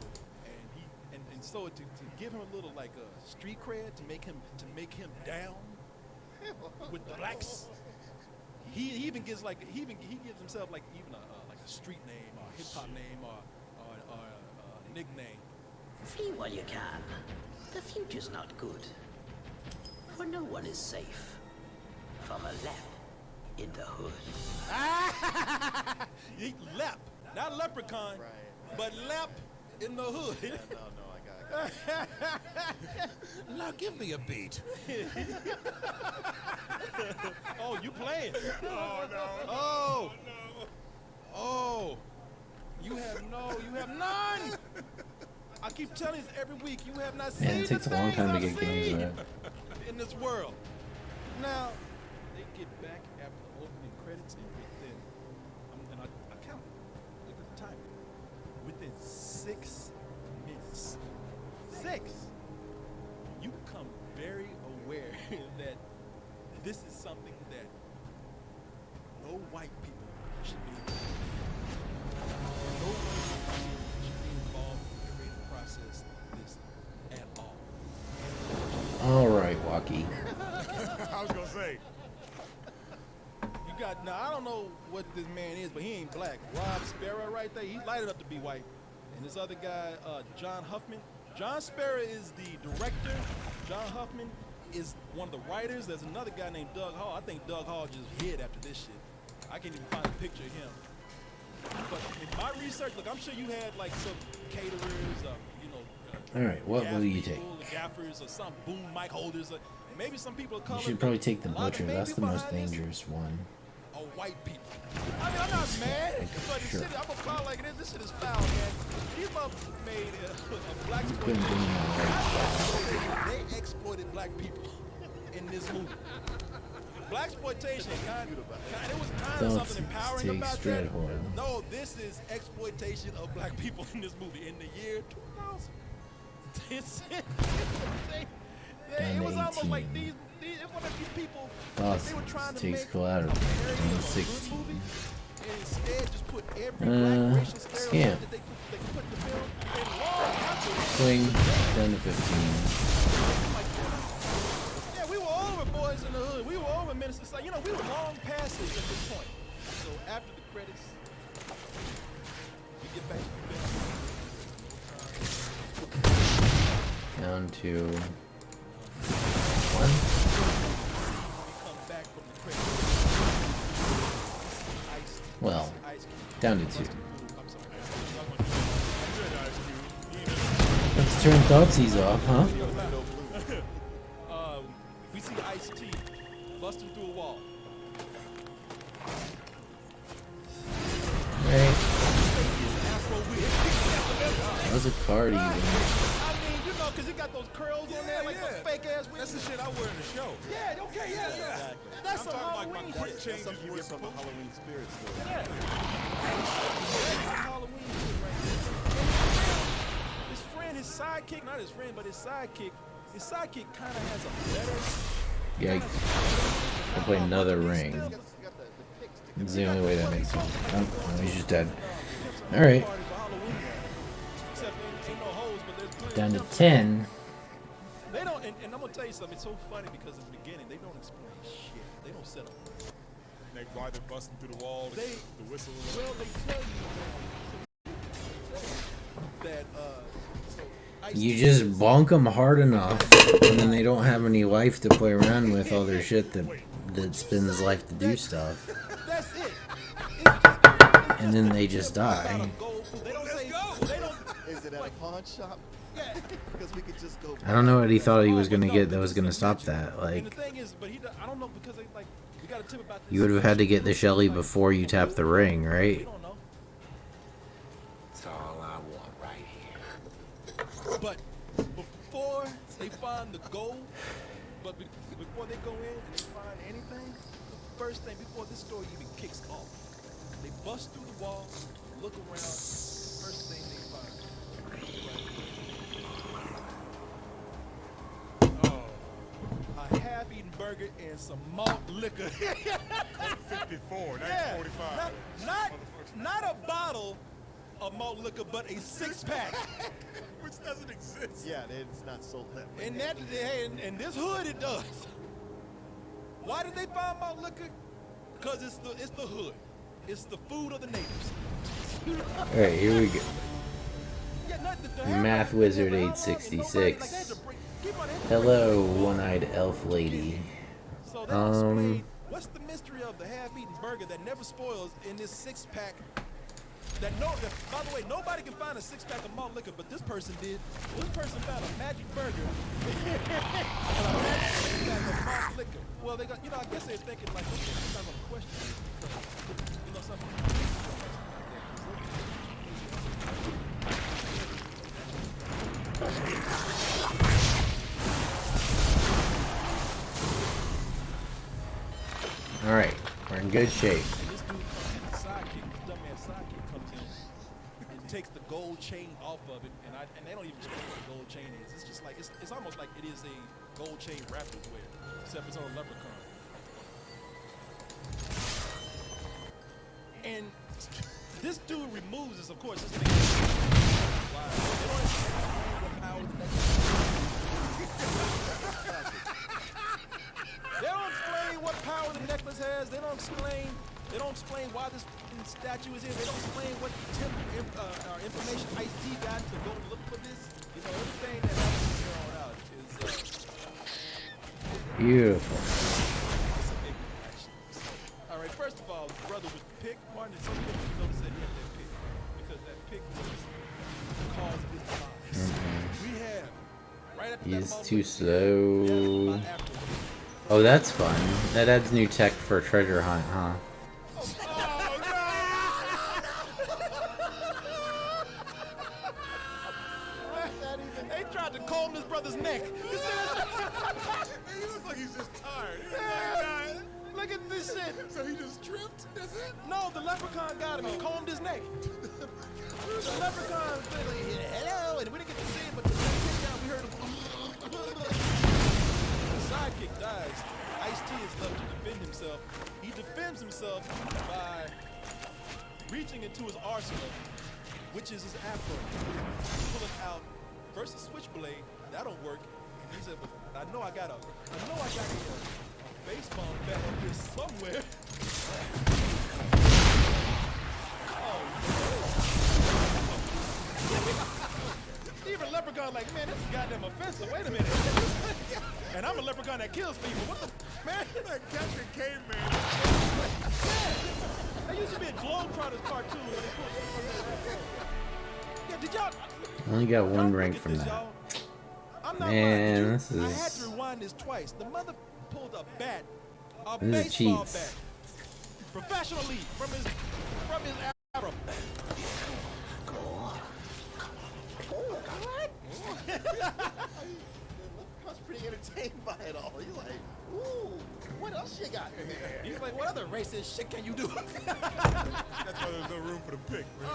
Hood, and so to give him a little like a street cred, to make him down with the blacks. He even gives like he gives himself like even a street name or hip hop name or nickname. See while you can. The future's not good. For no one is safe from a lep in the hood. Lep, not leprechaun, but lep in the hood. Yeah, no, I got it. Now give me a beat. Oh, you playing? Oh, no. Oh. Oh. You have none. I keep telling you every week, you have not seen Man, it takes a long time to get games right. in this world. Now, they get back after the opening credits and within, and I counted, look at the time, within 6 minutes, you become very aware that this is something that no white people should be involved in. No white people should be involved in the creative process of this at all. All right, Waukee. I was gonna say. You got, now I don't know what this man is, but he ain't black. Rob Sparrow right there, he lighted up to be white. And this other guy, John Huffman. John Sparrow is the director. John Huffman is one of the writers. There's another guy named Doug Hall. I think Doug Hall just hid after this shit. I can't even find a picture of him. But in my research, look, I'm sure you had like some caterers, All right, what will you take? gaffers or some boom mic holders, or maybe some people of color. You should probably take the A lot of butcher. main That's the people most behind this dangerous one. are white people. I mean, I'm not mad, but Sure. I'm gonna call like this. This shit is foul, man. These motherfuckers made a black Couldn't do They exploited black people in this movie. Blaxploitation, it was kind of Don't something empowering take about straight that. horror. No, this is exploitation of black people in this movie in the year 2000. It was almost like these people, they were trying to takes make collateral. a good 16. movie, and instead just put every black racial Scam. stereotype that they put in the film and long after Swing down to 15. yeah, we were over Boys in the Hood. We were over Minister Slade. You know, we were long past this at this point. So after the credits, we get back to the film. Down to 1. We come back from the credits. Well, down to 2. Let's turn Thoughtseize off, huh? We see Ice-T busting through a wall. Right. That was a card even. I mean, you know, because he got those curls on there, like those fake ass wigs. That's the shit I wear in the show. Yeah, okay, yeah. That's some Halloween shit. That's something you get from the Halloween spirit store. Yeah. Halloween shit right there. His friend, his sidekick, not his friend, but his sidekick kind of has a better. Yikes. I'll play another ring. It's the only way that makes sense. Oh, no, he's just dead. Alright. Down to 10. They don't, and I'm gonna tell you something. It's so funny because in the beginning they don't explain shit. They don't set up. They why they're busting through the wall, the whistle. Well, they tell you that You just bonk them hard enough, and then they don't have any life to play around with all their shit that spends life to do stuff. That's it. And then they just die. Is it at a pawn shop? Because we could just go. I don't know what he thought he was gonna get that was gonna stop that. And the Like, thing is, but he, I don't know because they, like we got a tip about this. you would have had to get the Shelly before you tap the ring, right? don't know. It's all I want right here. But before they find the gold, before they go in and they find anything, the first thing before this story even kicks off, they bust through the wall, look around. First thing they find. half-eaten burger and some malt liquor. 54, Yeah, 1945. not a bottle of malt liquor, but a 6-pack. Which doesn't exist. Yeah, it's not sold that way. And that, hey, in this hood, it does. Why did they find malt liquor? Because it's the hood. It's the food of the neighbors. Alright, here we go. Yeah, Math Wizard 866. Hello, one-eyed elf lady. So they explain what's the mystery of the half-eaten burger that never spoils in this 6-pack. That by the way, nobody can find a 6-pack of malt liquor, but this person did. This person found a magic burger and a magic 6-pack of malt liquor. Well, they got, I guess they're thinking like, okay, I'm not gonna question it. Something. All right, we're in good shape. This dumbass sidekick comes in and takes the gold chain off of it, and they don't even explain what the gold chain is. It's just like it's almost like it is a gold chain Raptors wear, except it's on a leprechaun. And this dude removes this, of course. This thing. Wow. They don't explain what power the necklace They don't explain what power the necklace has. They don't explain why this statue is here. They don't explain what information Ice-T got to go look for this. Everything that happens from here on out is Beautiful. all right, first of all, brother with the pick, Martin, it's so good that you notice that he had that pick. Because that pick was the cause of his demise. We have, right after He's that too slow. Oh, that's fun. That adds new tech for treasure hunt, huh? They tried to comb his brother's neck. He looks like he's just tired. Look at this shit. So he just tripped? That's it? No, the leprechaun got him and combed his neck. The leprechaun said, hello, and we didn't get to see it, but the sidekick down, we heard him. The sidekick dies. Ice-T is left to defend himself. He defends himself by reaching into his arsenal, which is his afro, pulling out first a switchblade. That don't work. And he said, I know I got a baseball bat up here somewhere. Even Leprechaun like, man, this is goddamn offensive. Wait a minute. And I'm a leprechaun that kills people. What the man? Like Captain Caveman. There used to be a Globetrotters cartoon when they pulled yeah, did y'all Only got one rank from that. Man, this I had is to rewind this twice. The mother pulled a bat, a this is baseball cheats. bat, professionally from his arrow. I was pretty entertained by it all. He's like, ooh, what else you got in there? He's like, what other racist shit can you do? That's why there's no room for the pick, man.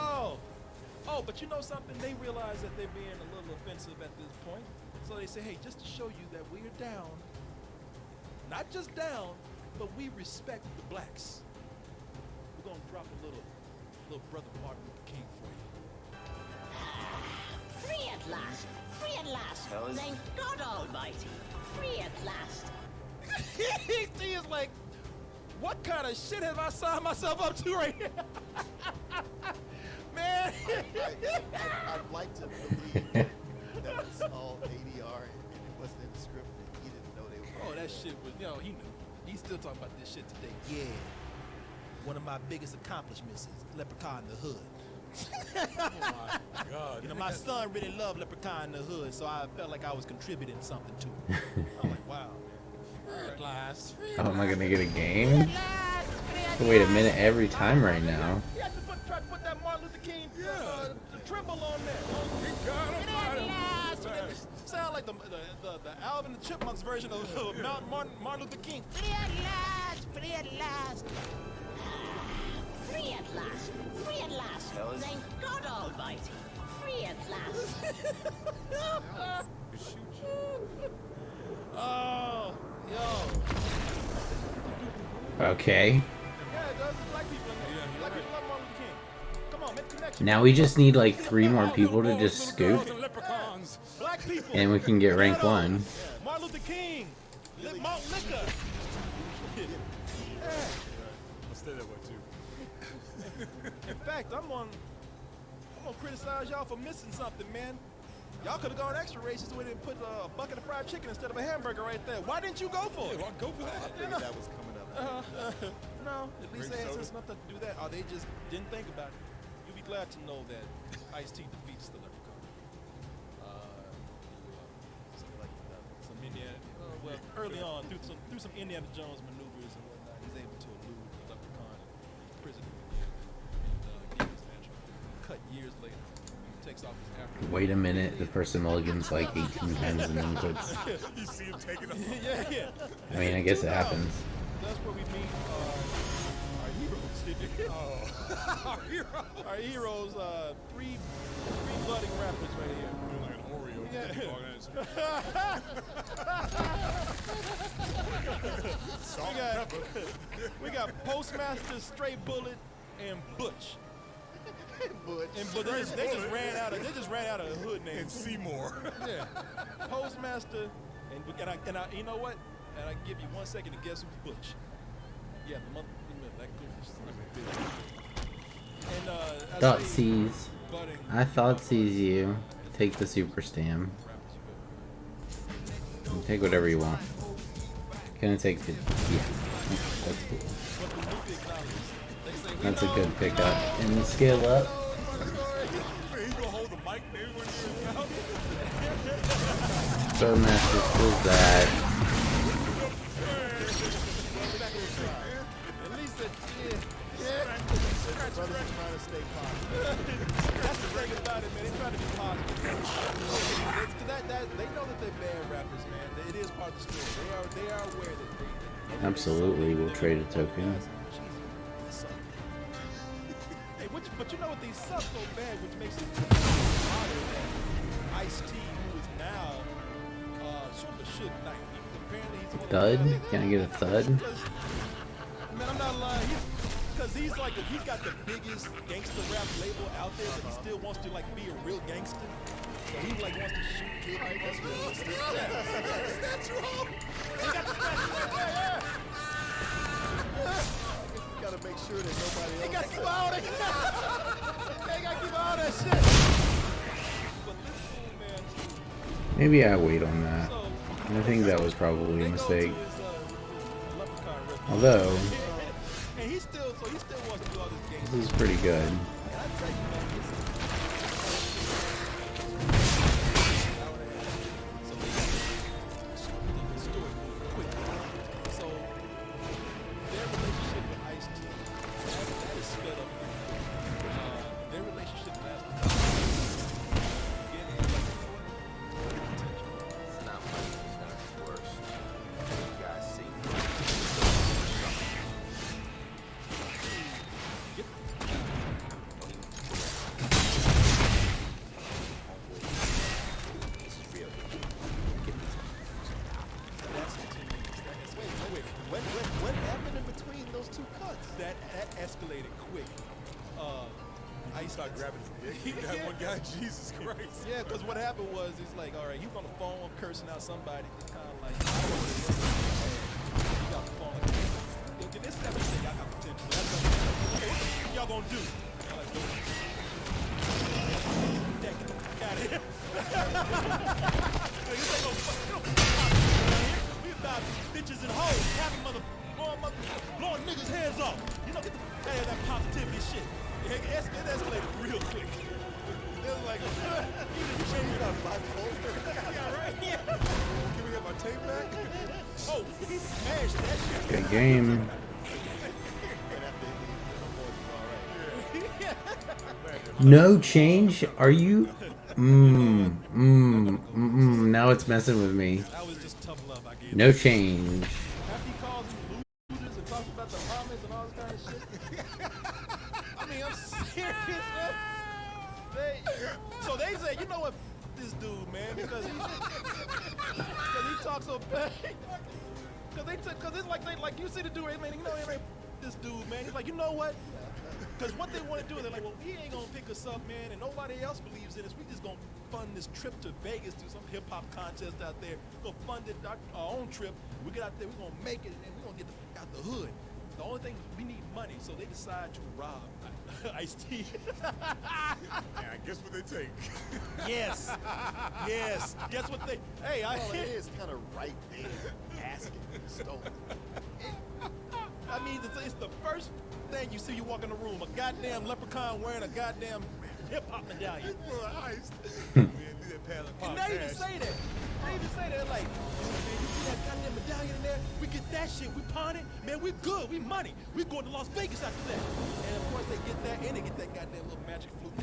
Oh, but you know something? They realize that they're being a little offensive at this point. So they say, hey, just to show you that we are down, not just down, but we respect the blacks. We're gonna drop a little brother Martin Luther King for you. Free at last! Free at last! Thank God Almighty! Free at last! He is like, what kind of shit have I signed myself up to right here? Man! I'd like to believe that it's all ADR and it wasn't in the script and he didn't know they were. Oh, that shit was, he knew. He's still talking about this shit today. Yeah. One of my biggest accomplishments is Leprechaun in the Hood. Oh my God. My son really loved Leprechaun in the Hood, so I felt like I was contributing something to it. I'm like, wow, man. At last. Oh, am I gonna get a game? Wait a minute every time right now. You have to try to put that Martin Luther King tremble on there. Sound like the Alvin and the Chipmunks version of Martin Luther King. Free at last! Free at last! Free at last! Free at last! Thank God Almighty! Free at last! Oh, Okay. Yeah, it does. Black people in there. Black people love Martin Luther King. Come on, make a connection. Now we just need like 3 more people to just scoop, Black people. and we can get rank 1. Martin Luther King. Malt liquor. I'll stay that way too. In fact, I'm gonna criticize y'all for missing something, man. Y'all could have gone extra racist with it and put a bucket of fried chicken instead of a hamburger right there. Why didn't you go for it? Go for that. I figured that was coming up. No, at least they had soda? sense enough to do that. Or they just didn't think about it. You'll be glad to know that Ice-T defeats the leprechaun. Some Indiana, well, early on, through some Indiana Jones maneuvers and whatnot, he's able to elude the leprechaun and prison him and get his natural cut years later. He takes off his African. Wait a minute, the person mulligans like 18 times and then puts. You see him taking off. Yeah. I mean, I guess it happens. That's where we meet our heroes. Our hero. Our heroes, three budding rappers right here. You're like an Oreo. Yeah. we got Postmaster, Straight Bullet, and Butch. But they just ran out of the hood names. And Seymour. Yeah. Postmaster, and I, you know what? And I give you 1 second to guess who's Butch. Yeah, the month in the middle, that goofy. And Thought sees. I thought sees you. Take the super stam. Take whatever you want. Gonna take the. Yeah. That's cool. That's a good pickup. And scale up. Sword Master kills that. At least brothers trying to stay positive. That's the thing about it, man. They try to be positive. They know that they're bad rappers, man. It is part of the story. They are aware that they Absolutely, we'll trade a token. Hey, but you know what? They suck so bad, which makes it harder that Ice-T, who is now Super Shook Knight. Apparently he's one Thud? of the Can I get a thud? Man, I'm not lying. Because he's got the biggest gangster rap label out there, but he still wants to like be a real gangster. So he like wants to shoot, kill people. That's realistic. Is that true? He got the statue right there, yeah. You gotta make sure that nobody else. He got to keep all that. They gotta keep all that shit. But this fool, man. Maybe I wait on that. I think that was probably a mistake. Although, And he still wants to do all this game. this is pretty good. So their relationship with Ice-T, that is sped up. Their relationship lasts. It's not funny, it's gonna be worse. You guys see. What happened in between those two cuts? That escalated quick. I started grabbing his dick. That one guy, Jesus Christ. Yeah, because what happened was, it's like, all right, he was on the phone cursing out somebody. It's kind of like, he got the phone. Like, okay, this is everything. Y'all got potential. That's okay, what y'all gonna do? I'm like, got it. This ain't no we about bitches and hoes, having blowing niggas' heads off. You know, get the that positivity shit. It escalated real quick. It was like, you just changed up bipolar. Yeah, right? Yeah. Can we have our tape back? Oh, he smashed that shit. Good game. No change? Are you? Now it's messing with me. That was just tough love, I gave. No change. After he calls them losers and talks about the promise and all this kind of shit. I mean, I'm serious, man. So they say, you know what, this dude, man, because he talks so bad. Cause it's like you see the dude, man, you know, man, this dude, man, he's like, you know what? Because what they want to do, they're like, well, he ain't gonna pick us up, man, and nobody else believes in us. We just gonna fund this trip to Vegas, do some hip hop contest out there. Go fund it, our own trip. We get out there, we're gonna make it, and then we're gonna get the fuck out the hood. The only thing we need money, so they decide to rob Ice-T. Yeah, I guess what they take. Yes, yes. Guess what they? Hey, Well, it is kind of right there, asking to be stolen. I mean, it's the first thing you see you walk in the room. A goddamn leprechaun wearing a goddamn hip hop medallion. And they even say that. They even say that, like, man, you see that goddamn medallion in there? We get that shit. We pawn it. Man, we good. We money. We going to Las Vegas after that. And of course, they get that, and they get that goddamn little magic flute.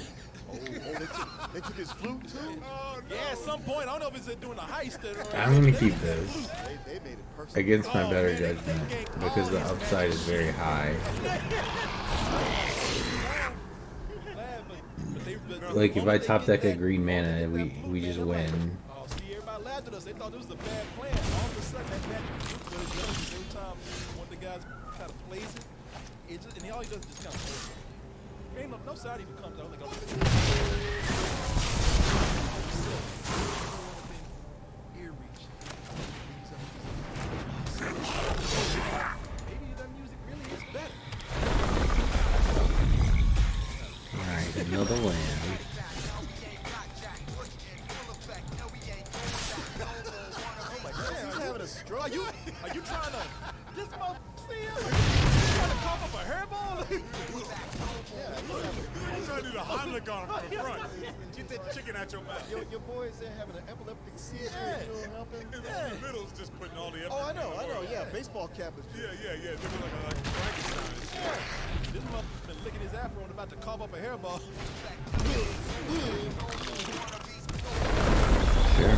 They took his flute too? Oh, no. Yeah, at some point, I don't know if it's doing a heist or I'm gonna keep this They made it personal. against my better judgment because the upside is very high. Like if I top deck a green mana, we just win. Oh, see, everybody laughed at us. They thought this was a bad plan. All of a sudden, that magic flute really goes. Every time one of the guys kind of plays it, and all he does is just kind of plays it. Ain't no side even comes out. Like, maybe that music really is better. Alright, another land. He's having a stroke. Are you trying to this mother see him? You trying to cough up a hairball? I'm trying to do the Heimlich on him from the front. Get that chicken out your mouth. Your boy is there having an epileptic seizure. You know, helping. The middle's just putting all the effort. Oh, I know. Yeah, baseball cap is. Yeah. Looking like a Frankenstein. This mother's been licking his afro and about to cough up a hairball. Sure.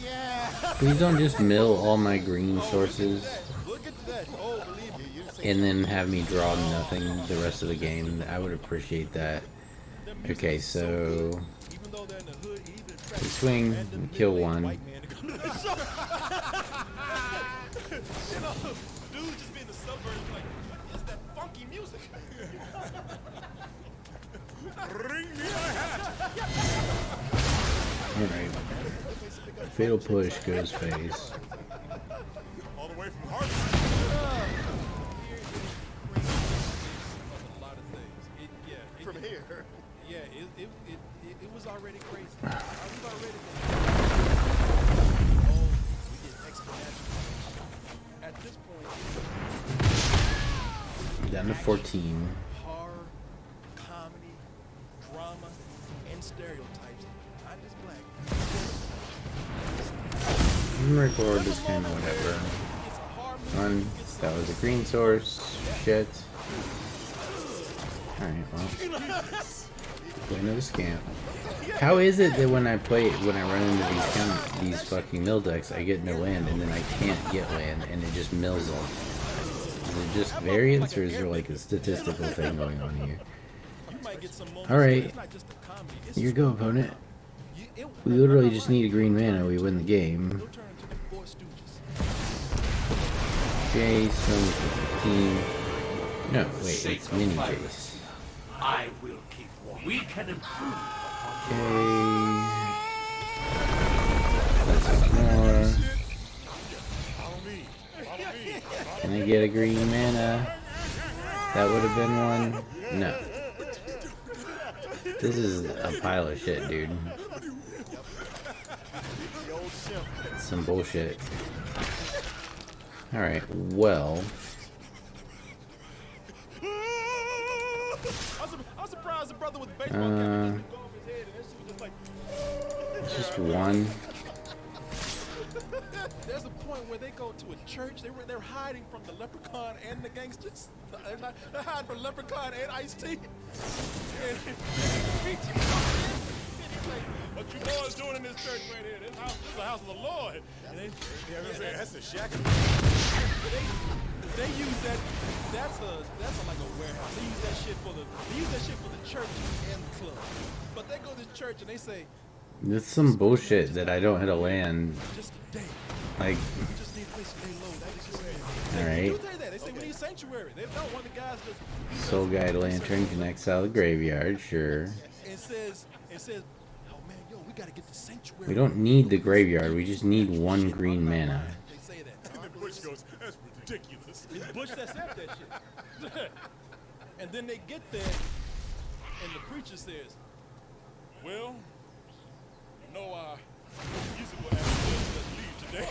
Yeah. Please don't just mill all my green sources Look at that. Oh, believe me. and then have me draw nothing the rest of the game. I would appreciate that. Okay, so Even though they're in the hood, either we swing, we kill one. you know, dudes just be in the suburbs like, what is that funky music? Bring me my hat. Alright. Fatal push goes face. All the way from Harvard. From here. Yeah, it was already crazy. I was already we get exponential. At this point, Down to 14. horror, comedy, drama, and stereotypes. Not just black. Record this kind of whatever. One, that was a green source. Shit. Alright, well. Play another scamp. How is it that when I run into these fucking mill decks, I get no land and then I can't get land and it just mills all? Is it just variance or is there like a statistical thing going on here? Alright. Here you go, opponent. We literally just need a green mana, we win the game. Jace, team. No, wait, it's mini Jace. I will keep warm. We can improve. Okay. That's more. Can I get a green mana? That would have been one. No. This is a pile of shit, dude. Some bullshit. Alright, well. I'm surprised the brother with the baseball cap didn't go off his head and that shit was just like. Just one. There's a point where they go to a church. They're hiding from the leprechaun and the gangsters. They're hiding from leprechaun and Ice-T. What you boys doing in this church right here? This is the house of the Lord. And That's a shack. They use that. That's like a warehouse. They use that shit for the church and the club. But they go to this church and they say, That's some bullshit that I don't hit a land. just a day. Like, We just need They Alright. say that. They say we need sanctuary. They don't want the guys just. Soul Guide Lantern connects out of the graveyard, sure. It says, oh man, yo, we gotta get the sanctuary. We don't need the graveyard, we just need 1 green mana. They say that. And then Bush goes, that's ridiculous. It's Bush that said that shit. And then they get there, and the preacher says, well, no, music will have to leave today.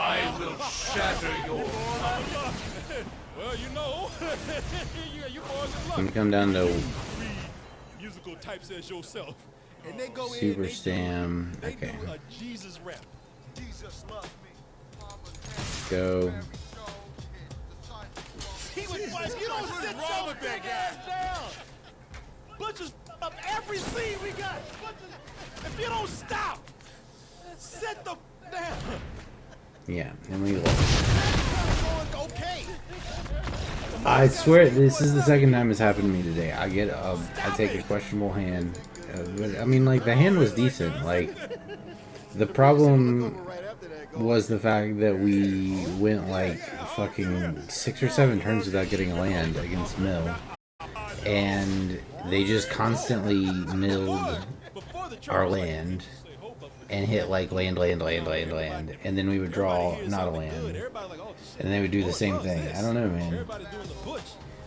I will shatter your Well, you know, you boys in luck. Can we come down to Musical types as yourself. And they go Super in, Stam? they Okay. do a Jesus rap. Jesus loves me. Go. He was like, you don't sit your big ass down. Butchers up every scene we got. Butchers, if you don't stop, sit the down. Yeah, and we Okay. I swear this is the second time it's happened to me today. I get I take a questionable hand. But, I mean, like, the hand was decent. Like, the problem was the fact that we went like fucking 6 or 7 turns without getting a land against Mill. And they just constantly milled our land and hit like land, and then we would draw not a land, and they would do the same thing. I don't know, man.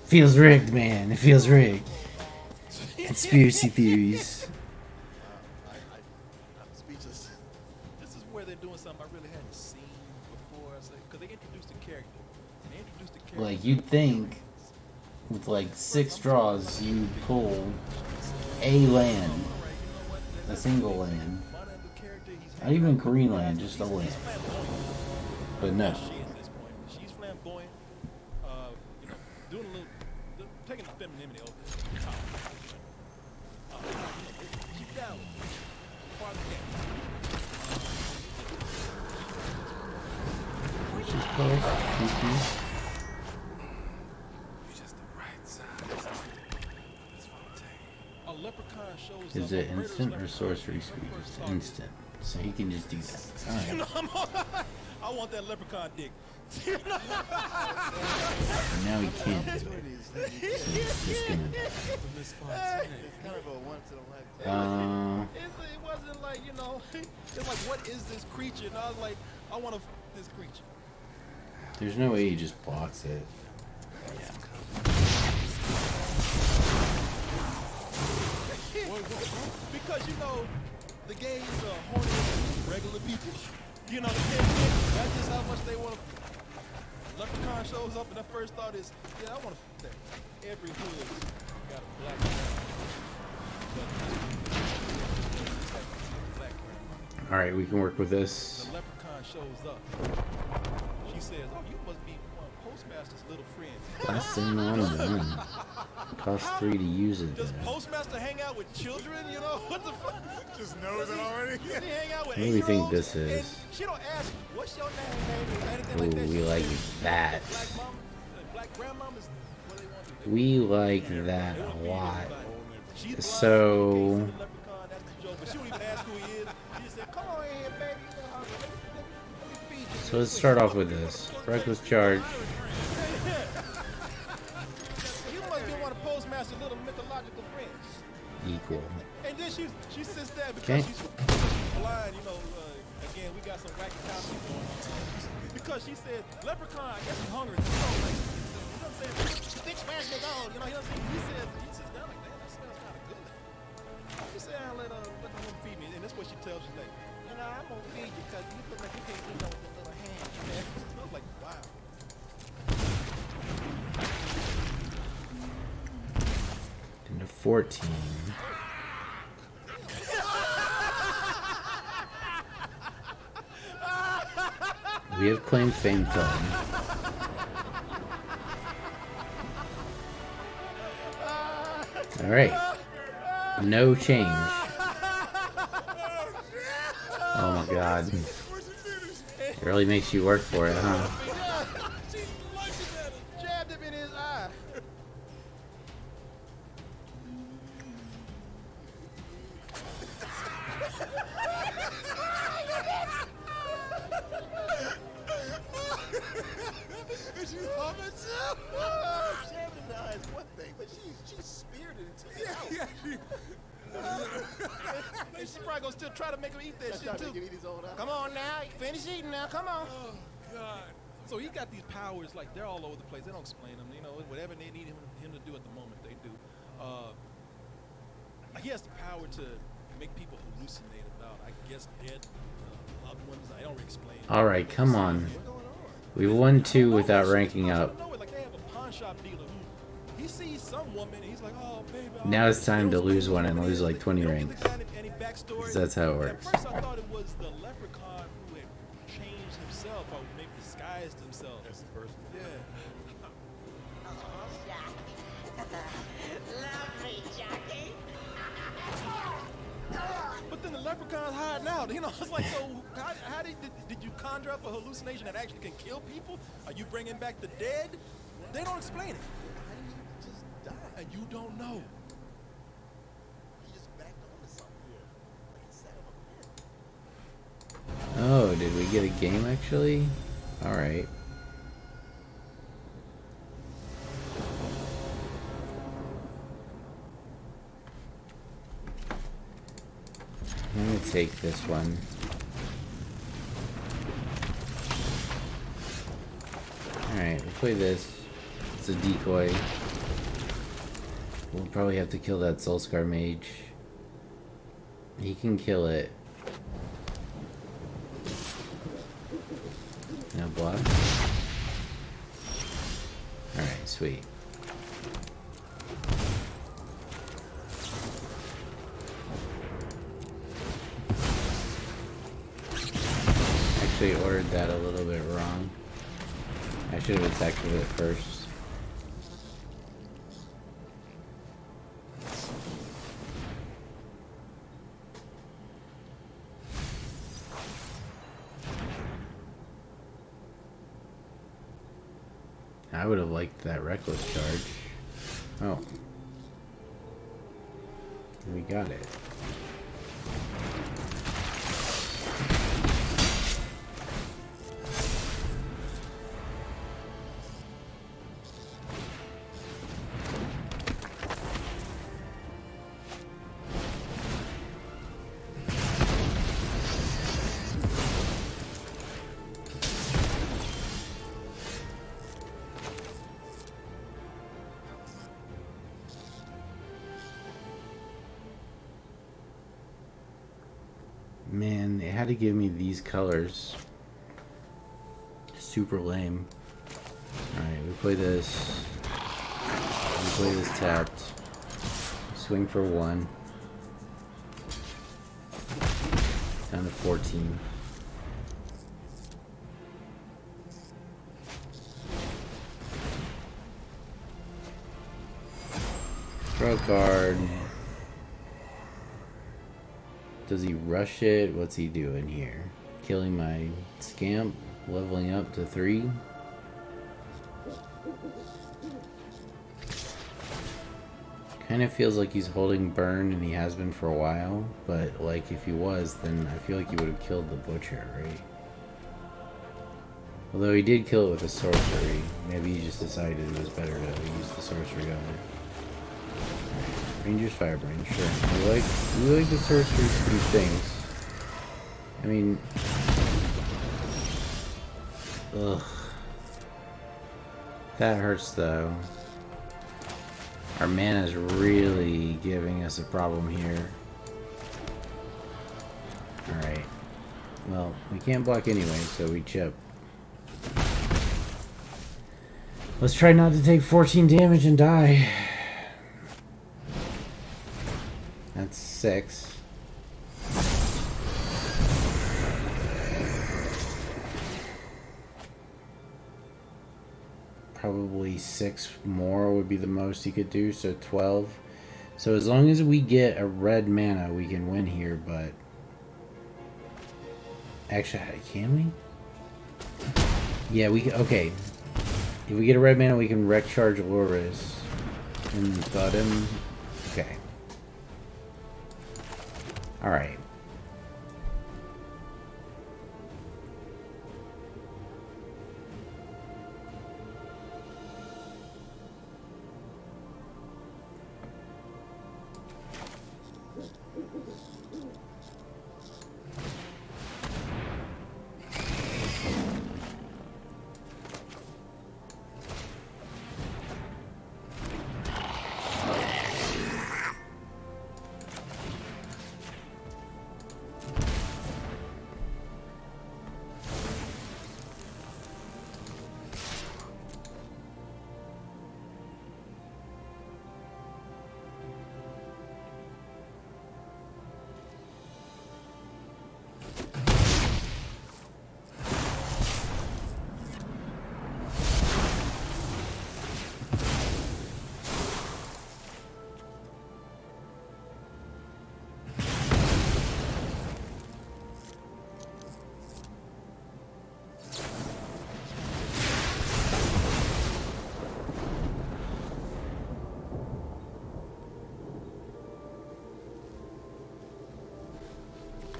Feels rigged, man. It feels rigged. Conspiracy theories. I'm speechless. This is where they're doing something I really hadn't seen before. Because they introduced the character. Like, you'd think with like 6 draws, you pull a land, a single land. Not even green land, just a land. But no. She's flamboyant, you know, doing a little, taking the femininity over the top. Keep down. Part of the game. Just the right size. A leprechaun shows Is it instant or sorcery speed? It's instant. So he can just do that. Alright. I want that leprechaun dick. Now he can't do it. So he's just gonna. It's kind of a once in a lifetime. It wasn't like, you know, it's like, what is this creature? And I was like, I want to this creature. There's no way he just blocks it. Yeah. Because, you know, the gays are horny than regular people. You know, that's just how much they want to. Leprechaun shows up, and the first thought is, yeah, I want to that. Every hood got a black man. Alright, we can work with this. The leprechaun shows up. She says, oh, you must be one of Postmaster's little friends. Last thing on one. Costs 3 to use it. Does Postmaster hang out with children? You know, what the fuck? Just knows it already. Does he hang out with What do we think 8-year-olds? this is? And she don't ask, what's your name, or anything Ooh, like that. we She like says, that. Black mom, black grandmama's what they want to do. We like that a lot. She's blind, So she's a leprechaun, that's the joke. But she don't even ask who he is. She just said, come on in, baby. Let me feed you. So let's start off with this. Reckless charge. You must be one of Postmaster's little mythological friends. Equal. And then she sits there because Okay. she's blind, you know. Again, we got some wacky costumes going on. Because she said, leprechaun, I guess he's hungry. You know, like, you know what I'm saying? Big smash big old, you know, he sits down like, damn, that smells kind of good. She said, let them feed me. And that's what she tells you, like, you know, I'm going to feed you because you look like you can't do that with your little hands. I was like, wow. Into 14. We have claimed fame film. Alright. No change. Oh my god. It really makes you work for it, huh? She looked at him, jabbed him in his eye. She's humming too. Gemini is one thing, but she's spirited into the house. Yeah, she probably gonna still try to make him eat that shit too. Come on now, finish eating now. Come on. Oh God. So he got these powers, like they're all over the place. They don't explain them. You know, whatever they need him to do at the moment, they do. He has the power to make people hallucinate about, I guess, dead loved ones. I don't explain. All right, come on. We won 2 without ranking up. Like they have a pawn shop dealer who he sees some woman and he's like, oh baby. Now it's time to lose one and lose like 20 ranks. 'Cause that's how it works. At first I thought it was the leprechaun who had changed himself or maybe disguised himself. That's the person. Yeah. But then the leprechaun's hiding out. You know, it's like, so how did you conjure up a hallucination that actually can kill people? Are you bringing back the dead? They don't explain it. How did you just die? And you don't know. He just backed onto something. Like a set of a pen. Oh, did we get a game actually? All right. I'm gonna take this one. Alright, we'll play this. It's a decoy. We'll probably have to kill that Soulscar mage. He can kill it. Now block. Alright, sweet. Actually ordered that a little bit wrong. I should have attacked with it first. I would have liked that reckless charge. Oh. We got it. Man, they had to give me these colors. Super lame. Alright, we play this. We play this tapped. Swing for 1. Down to 14. Draw a card. Does he rush it? What's he doing here? Killing my scamp, leveling up to 3. Kind of feels like he's holding burn, and he has been for a while, but like if he was, then I feel like he would have killed the butcher, right? Although he did kill it with a sorcery. Maybe he just decided it was better to use the sorcery on it. Ranger's Firebrand, sure. We like the sorcerers to do things. I mean, ugh. That hurts though. Our mana's really giving us a problem here. Alright. Well, we can't block anyway, so we chip. Let's try not to take 14 damage and die. That's 6. Probably 6 more would be the most he could do, so 12. So as long as we get a red mana, we can win here, but... Actually, can we? Yeah, we can... Okay. If we get a red mana, we can wreck charge Loris and thud him. Okay. Alright.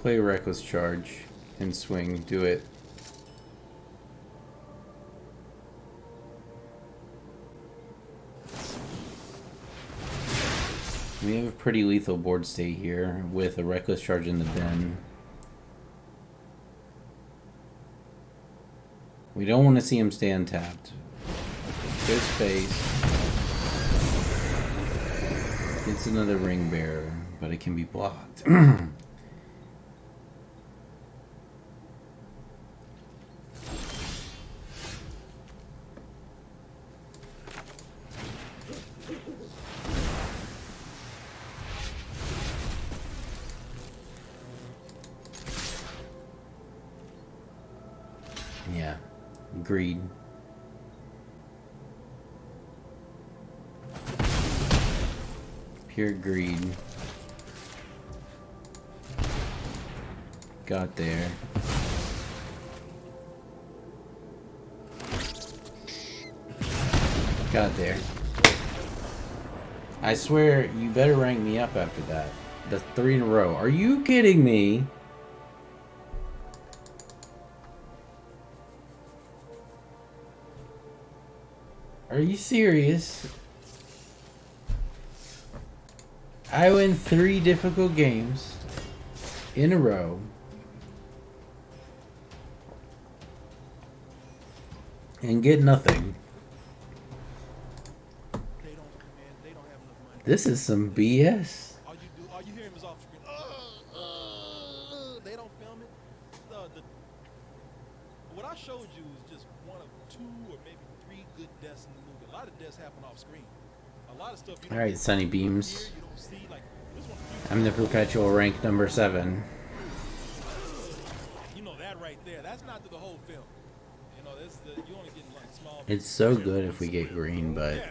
Play reckless charge and swing. Do it. We have a pretty lethal board state here with a reckless charge in the bin. We don't want to see him stand tapped. Good space. It's another ring bearer, but it can be blocked. Yeah, greed. Pure greed. Got there. Got there. I swear, you better rank me up after that. That's 3 in a row. Are you kidding me? Are you serious? I win 3 difficult games in a row. And get nothing. This is some BS. All you hear him is off screen. They don't film it. What I showed you is just one of 2 or maybe 3 good deaths in the movie. A lot of deaths happen off screen. A lot of stuff you don't Alright, Sunny Beams. hear, you don't see. Like this one. I'm the perpetual rank number 7. You know that right there. That's not through the whole film. You know, you only getting like small. It's so good if we get green, but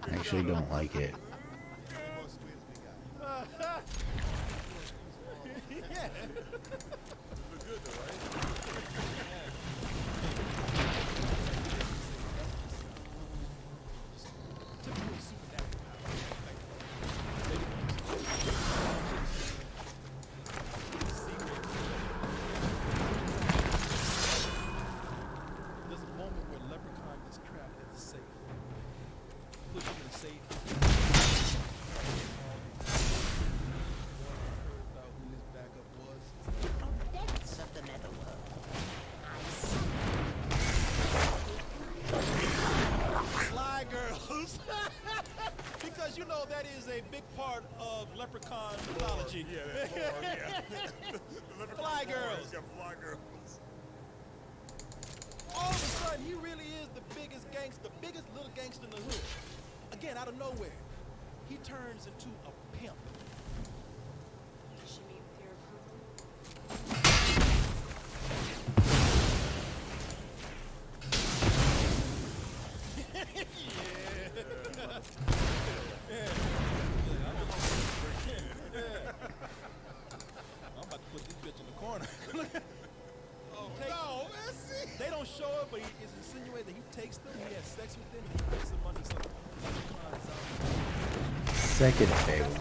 I actually don't like it. There's a moment where Leprechaun gets trapped at the safe. Push him in the safe. Heard about who his backup was. Depths of the netherworld. Fly girls. Because you know that is a big part of Leprechaun mythology. Fly girls. Fly girls. All of a sudden, he really is the biggest gangster, the biggest little gangster in the hood. Again, out of nowhere, he turns into a pimp. Does she meet with your I'm about to put this bitch in the corner. They don't show it, but he is insinuating that he takes them, he has sex with them, he puts them under some Second fable.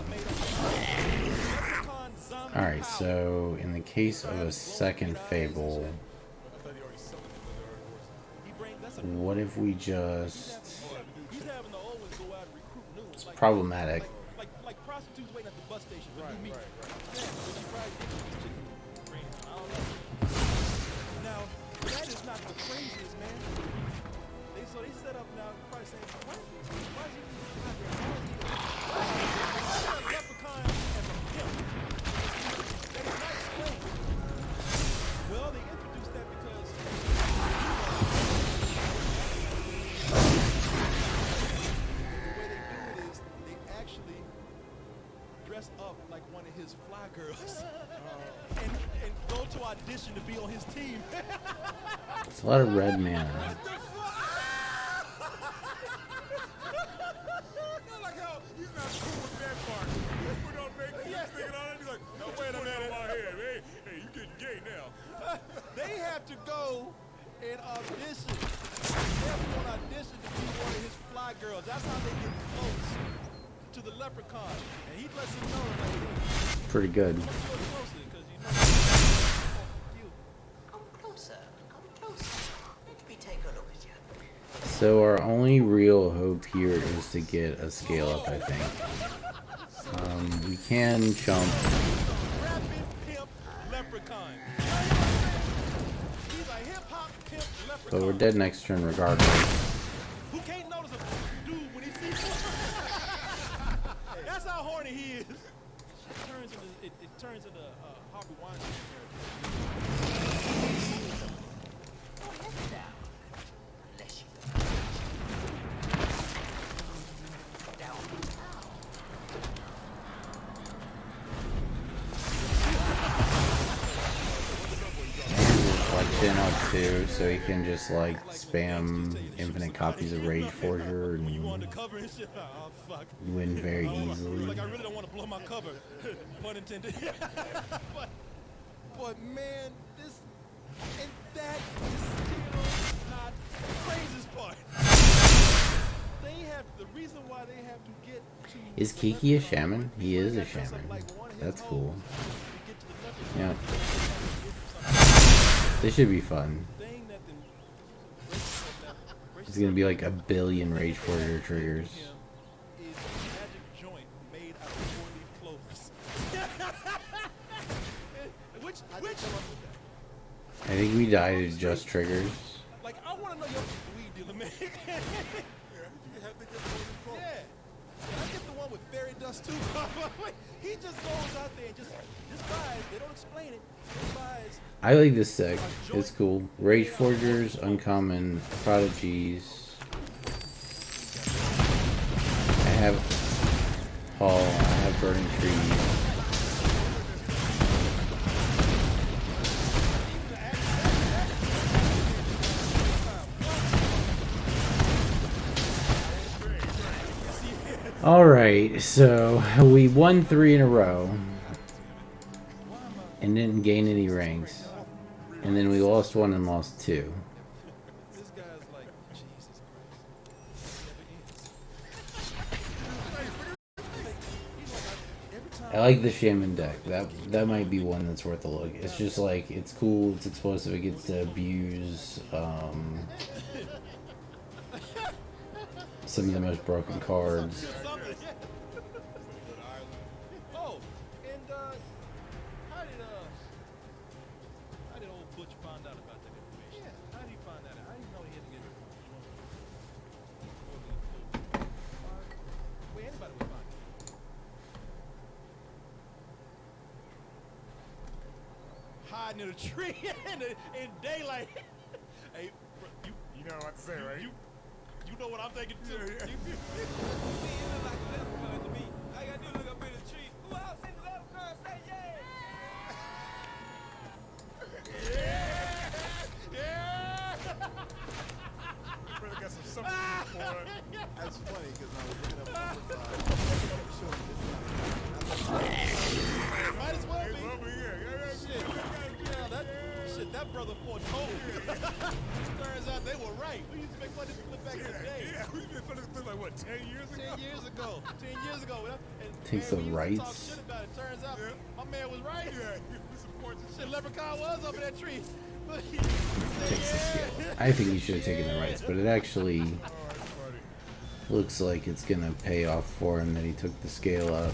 Alright, so in the case of a second fable, what if we just... It's problematic. Like prostitutes waiting at the bus station for new meat. Now, that is not the craziest, man. So they set up now, probably saying, why is he out there? Why is he a leprechaun as a pimp? That is not explained. Well, they introduced that because the way they do it is they actually dress up like one of his fly girls and go to audition to be on his team. It's a lot of red mana. I like how he's not cool with that part. We don't make it. He's thinking all that. He's like, no, wait a minute. Hey, you getting gay now. They have to go and audition. They have to go and audition to be one of his fly girls. That's how they get close to to the leprechaun, and he lets him know like, Pretty good. come closer, because you know. Come closer. Come closer. Let me take a look at you. So our only real hope here is to get a scale up, I think. We can jump. Rapping pimp leprechaun. He's a hip-hop pimp leprechaun. But we're dead next turn regardless. Who can't notice a dude when he sees him? That's how horny he is. It turns into Harvey Weinstein Collection up too, so he can just like spam infinite copies of Rage Forger and win very easily. Like I really don't want to blow my cover, pun intended. but man, this and that is still not the craziest part. They have the reason why they have to get to. Is Kiki a shaman? He is a shaman. That's cool. Yeah. This should be fun. It's gonna be like a billion Rage Forger triggers. I think we died to just triggers. Like I want to know your weed dealer, man. Yeah. I get the one with fairy dust too. He just goes out there and just buys. They don't explain it. Just buys. I like this deck. It's cool. Rage Forgers, Uncommon, Prodigies. I have Hall. I have Burning Trees. Alright, so we won 3 in a row and didn't gain any ranks. And then we lost 1 and lost 2. I like the Shaman deck. That might be one that's worth a look. It's just like, it's cool, it's explosive, it gets to abuse some of the most broken cards. Oh, and how did old Butch find out about that information? Yeah. How did he find that out? How did he know he had to get it? Wait, anybody would find it. Hiding in a tree in daylight. Hey, bro, you know what to say, right? You know what I'm thinking too. Yeah. You look like this to me. All you gotta do is look up in the tree. Who else in the love girl say yeah? Yeah! You better get some something for it. That's funny because I was looking up Might as well be. Shit, that brother foretold. Turns out they were right. We used to make fun of this clip back in the day. Yeah, we used to make fun of this clip like what, 10 years ago? 10 years ago. 10 years ago. And Takes man, the we used to rights. talk shit about it. Turns out my man was right. Yeah, we support this shit. Leprechaun was up in that tree. But he Takes the scale. I think he should have taken the rights, but it actually looks like it's gonna pay off for him that he took the scale up.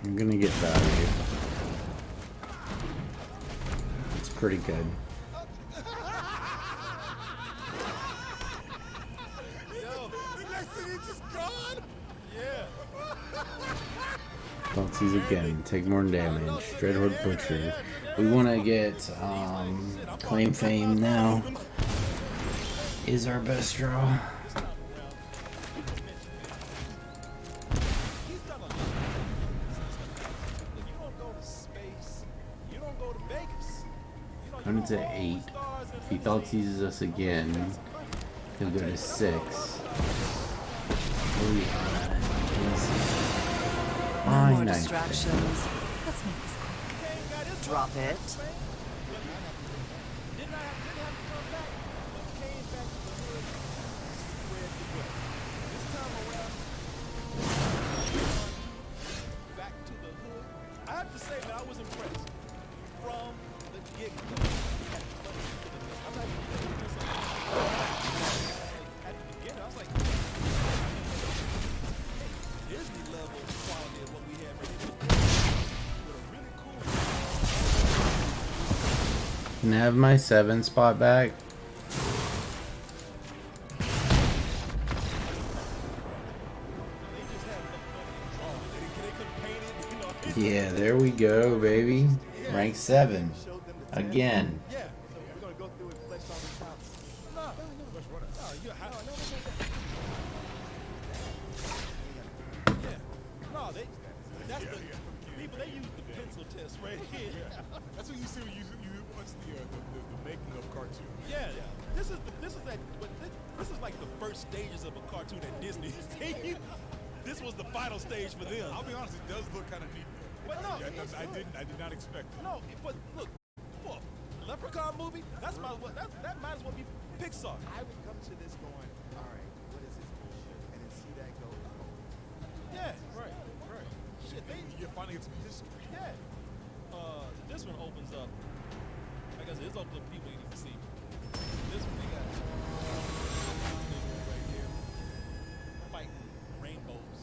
I'm gonna get value. It's pretty good. Bounces again, take more damage. Dreadhorde Butcher. We want to get Claim Fame now. Is our best draw. I'm to 8. If he thought seizes us again, he'll go to 6. No more Nice. distractions. Let's make this quick. drop it. Didn't have to come back, but came back to the hood, spread the wealth. This time around, back to the hood. I have to say, man, I was impressed from the get-go. I'm not even thinking this at the beginning. I was like, Disney level quality of what we have right here. With a really cool. Can I have my 7 spot back? Yeah, there we go, baby. Rank 7. Again. Yeah. So we're gonna go through and flesh all this out. No. No, that's the people, they use the pencil test right here. That's what you see when you watch the making of cartoon. Yeah. This is like the first stages of a cartoon at Disney. This was the final stage for them. I'll be honest, it does look kind of neat. But no, I did not expect it. No, but look, for a Leprechaun movie, that might as well be Pixar. I would come to this going, all right, what is this bullshit? And then see that go, Yeah, right. Shit, You're finding it's history. yeah. This one opens up. Like I said, this opens up people you need to see. This one they got right here, fighting rainbows.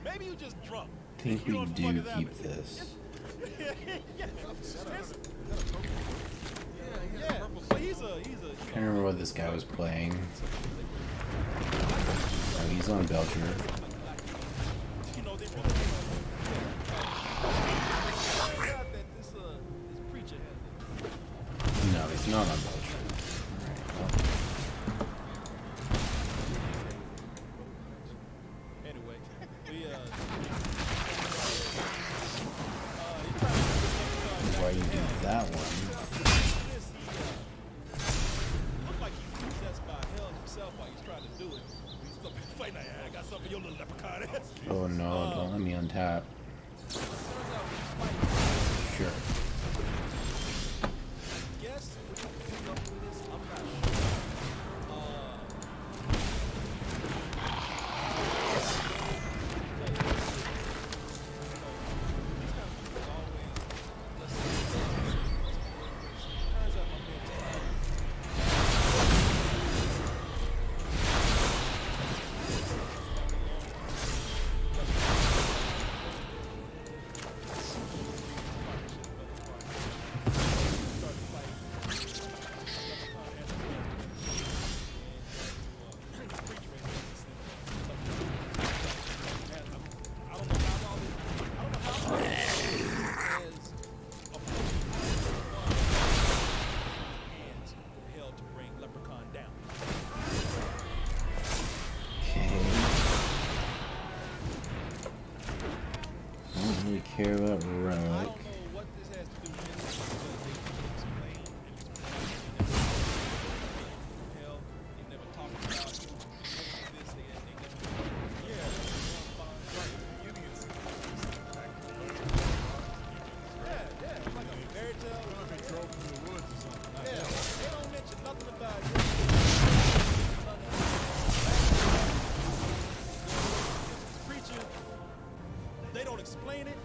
Maybe you just drunk. I think You we know what the do fuck is keep happening? this. Yeah, but he's a Can't remember what this guy was playing. Oh, he's on Belcher. you know, they really that this preacher has No, he's not on Belcher. Alright, well. anyway. Why you do that one? Looked like he's possessed by hell himself while he's trying to do it. He's up fighting. I got something for your little leprechaun ass. Oh no, don't let me untap. Sure. Guess what you pick up with this? I'm not Care about relic. They don't explain it.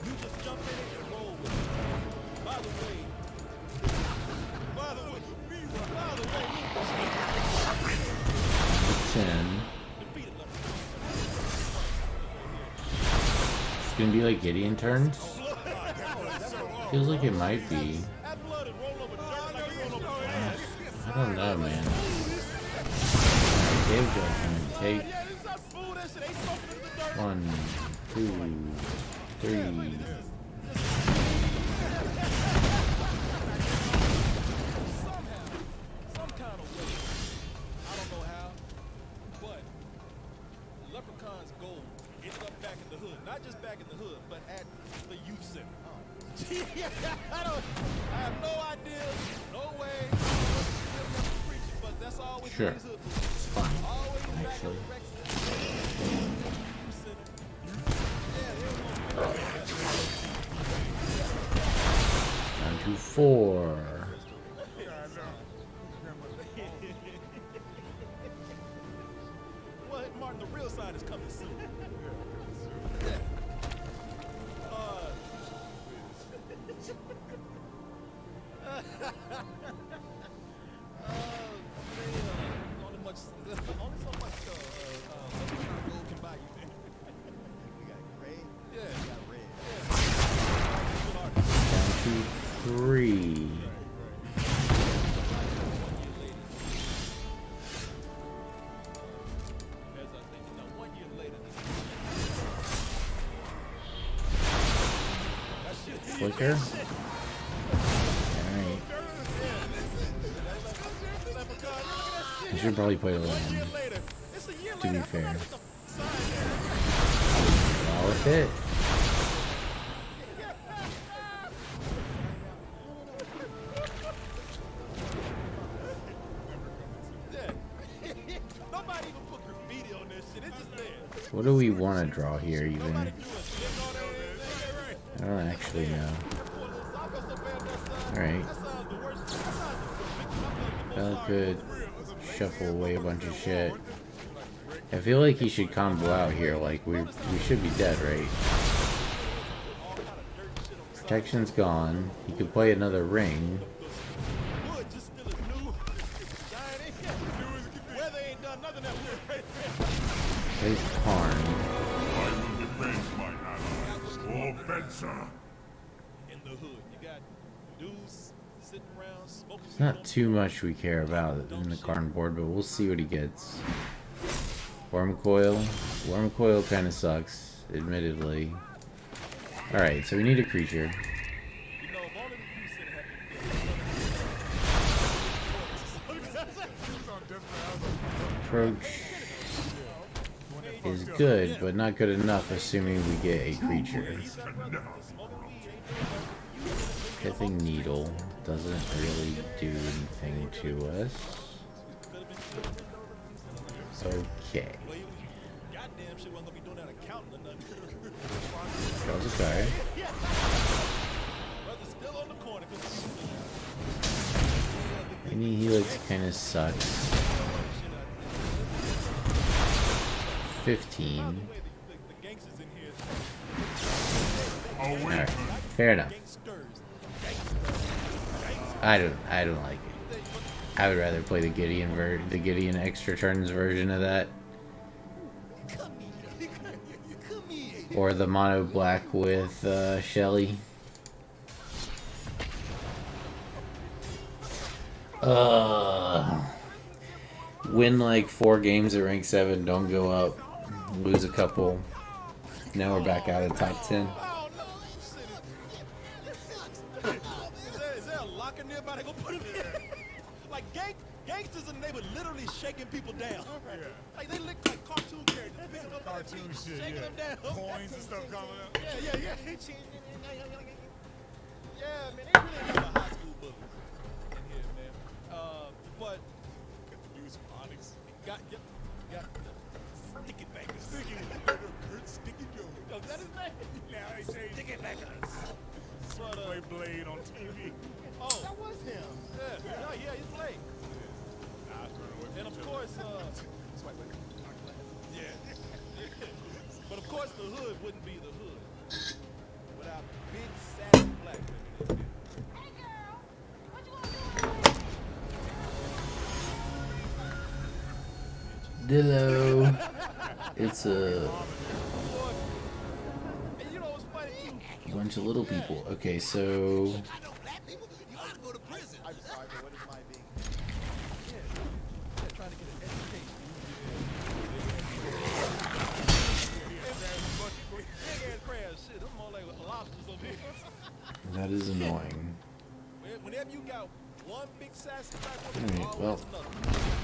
You just jump in it and roll with it. By the way, It's gonna be like Gideon turns. Feels like it might be. I don't know, man. Dave Judgment, take 1, 2, 3. some kind of way, I don't know how, but Leprechaun's gold ended up back in the hood. Not just this back in the hood, but at the youth center. I have no idea, no way. But that's always Sure. these hood It's fine, always back at actually. the rec center. Youth center. Down to 4. Well, Martin, the real side is coming soon. Only so much gold can buy you, man. We got gray. Yeah. We got red. Down to 3. Flicker. Alright. I should probably play the land, to be fair. All with it. Nobody even put graffiti on this shit. It's just there. What do we want to draw here, even? I don't actually know. Alright. That could shuffle away a bunch of shit. I feel like he should combo out here. Like, we should be dead, right? Protection's gone. He could play another ring. Plays Karn. There's not too much we care about in the Karn board, but we'll see what he gets. Worm Coil. Worm Coil kind of sucks, admittedly. Alright, so we need a creature. Approach is good, but not good enough, assuming we get a creature. Pithing Needle doesn't really do anything to us. Okay. Draws a card. Any Helix kind of sucks. 15. Alright, fair enough. I don't like it. I would rather play the Gideon extra turns version of that. Or the mono black with Shelly. Win like 4 games at rank 7, don't go up, lose a couple. Now we're back out of top 10. Is there a locker nearby that go put him in? Like gangsters and they were literally shaking people down. Like they look like cartoon characters. Cartoon shit, shaking them down. Coins and stuff coming up. Yeah. Yeah, man, they really have a high school bullies in here, man. But Use Onyx. got sticky fingers. Sticky Joe. Yo, is that his name? Now they say Sticky fingers. But play Blade on TV. oh, that was him. Yeah, he's Blade. And of course, yeah. But of course, the hood wouldn't be the hood without big, sassy black women in there. Hey girl, what you want to do? Dillo. It's a bunch of little people. Okay, so that is annoying. Whenever you got one big sassy black Alright, well,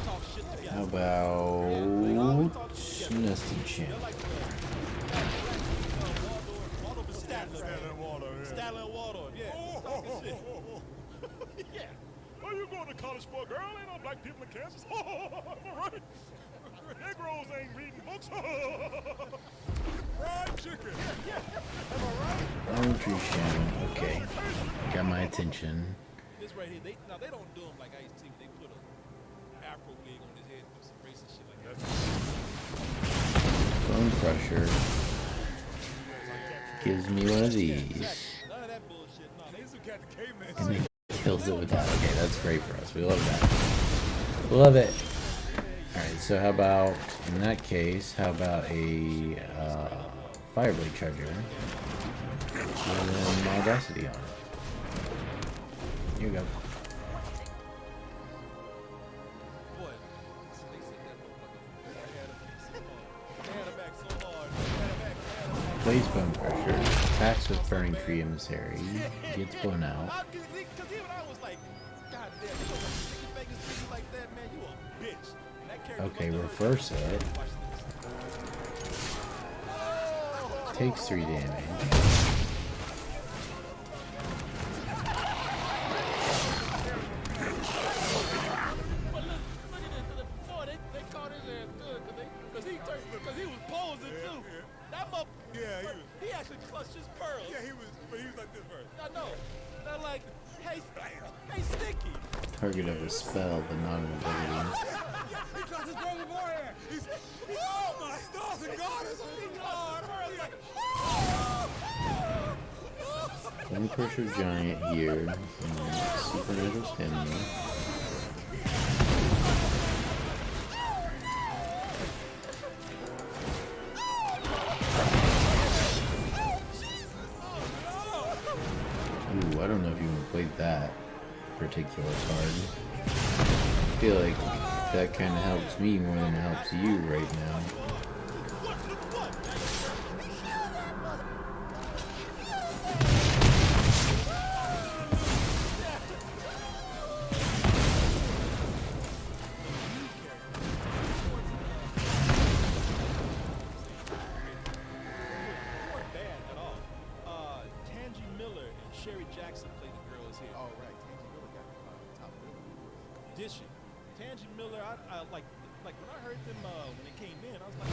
talk shit together. how about Nested Champ? Stanley Waldorf. Stanley Waldorf, yeah. Talking shit. Yeah. Where you going to college for, girl? Ain't no black people in Kansas. Am I right? Negroes ain't reading books. Fried chicken. Am I right? Poetry channel. Okay. Got my attention. This right here, now they don't do them like I used to. They put a Afro wig on his head and do some racist shit like that. Bone Crusher gives me one of these. None of that bullshit. No, they used to catch the caveman. And then kills it with that. Okay, that's great for us. We love that. Love it. Alright, so how about, in that case, how about a Fireblade Charger and then Audacity on it. Here you go. Plays Bone Crusher, attacks with Burning Tree Emissary, gets blown out. Because even I was like, God damn, you don't make Vegas like that, man. You a bitch. And that character Okay, reverse it. Takes 3 damage. They caught his ass good because he was posing too. That mother, he actually clutched his pearls. Yeah, but he was like this first. I know. They're like, hey, Sticky. Target of a spell, but not an ability. He dropped his brother beforehand. He's, oh my stars and garters. Bone Crusher Giant here, and Supernatural Stamina. Ooh, I don't know if you want to play that particular card. I feel like that kind of helps me more than it helps you right now. Did she? Tangy Miller, I like when I heard them when they came in, I was like,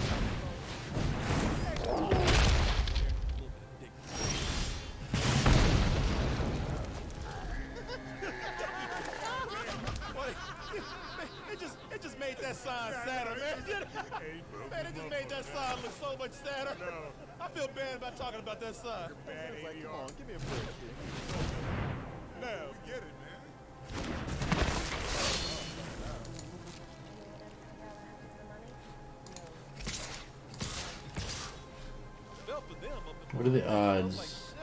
it just made that sign sadder, man. Man, it just made that sign look so much sadder. I feel bad about talking about that sign. Like, come on, give me a break. Now, we get it, man. What are the odds?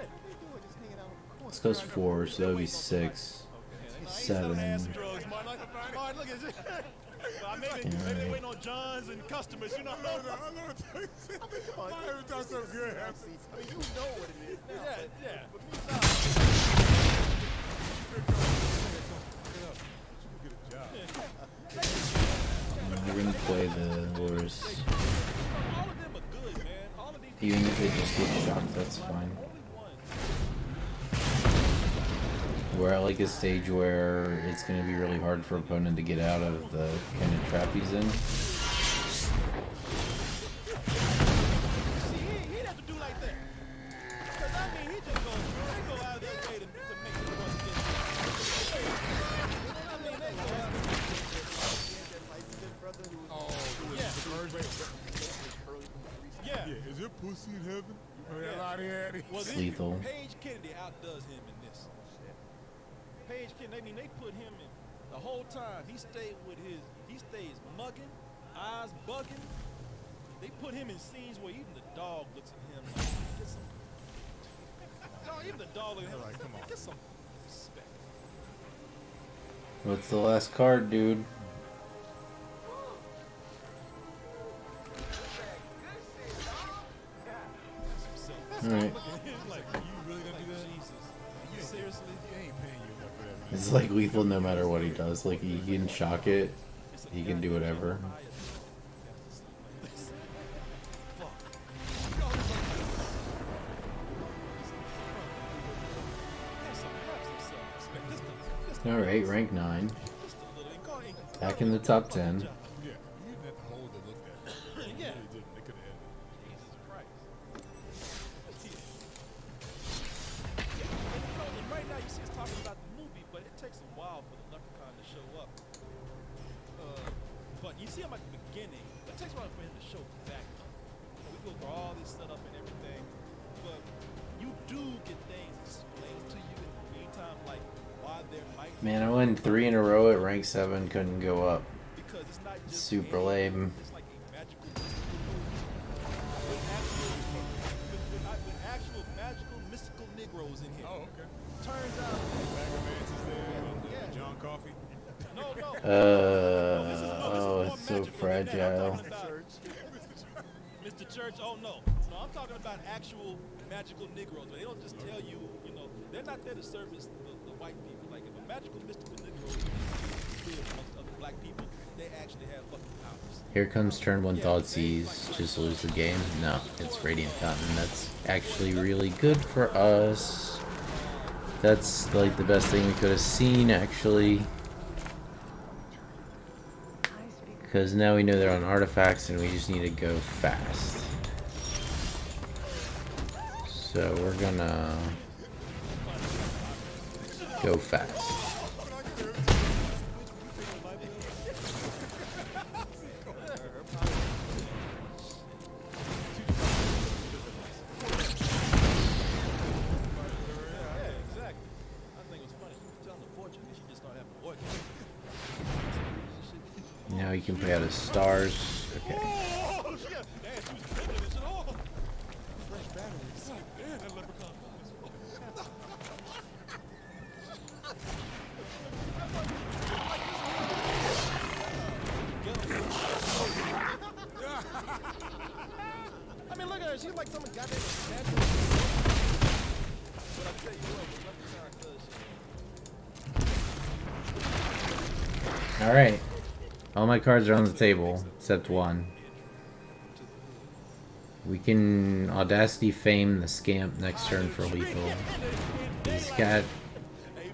This goes 4, so that would be 6, 7. Maybe they waiting on Johns and customers, you know. Come on, every time something good happens. I mean, you know what it is now. Yeah. But me, We're gonna play the horse. Even if they just get shocked, that's fine. We're at like a stage where it's going to be really hard for opponent to get out of the kind of trap he's in. Is it pussy in heaven? Well, lethal. Paige Kennedy outdoes him in this. Paige Kennedy, they put him in the whole time. He stays mugging, eyes bugging. They put him in scenes where even the dog looks at him like, get some. No, even the dog looks at him like, come on, get some respect. What's the last card, dude? Alright. It's like lethal no matter what he does. Like, he can shock it. He can do whatever. Alright, rank 9. Back in the top 10. Yeah, you didn't have to hold to look at it. Yeah. They didn't. They could have ended it. Jesus Christ. And right now you see us talking about the movie, but it takes a while for the leprechaun to show up. But you see him at the beginning. It takes a while for him to show back up. We go through all this setup and everything, but you do get things explained to you in the meantime, like why there might Man, I went 3 in a row at rank 7, couldn't go up. because it's not just Super lame. it's like a magical with actual magical mystical Negroes in here. Oh, okay. Turns out Vagabonds is there. Yeah. John Coffey. no. Oh, it's so fragile. Mr. Church, oh no. No, I'm talking about actual magical Negroes. They don't just tell you, they're not there to service the white people. Like if a magical mystical Negro is good amongst other black people, they actually have fucking powers. Here comes turn 1 Thoughtseize. Just lose the game? No, it's Radiant Fountain. That's actually really good for us. That's like the best thing we could have seen, actually. Because now we know they're on artifacts and we just need to go fast. So we're gonna go fast. Now you can play out of stars. Okay. I mean, look at her. She's like someone goddamn magic. But I tell you what, leprechaun does shit. Alright. All my cards are on the table, except one. We can Audacity Fame the Scamp next turn for lethal. He's got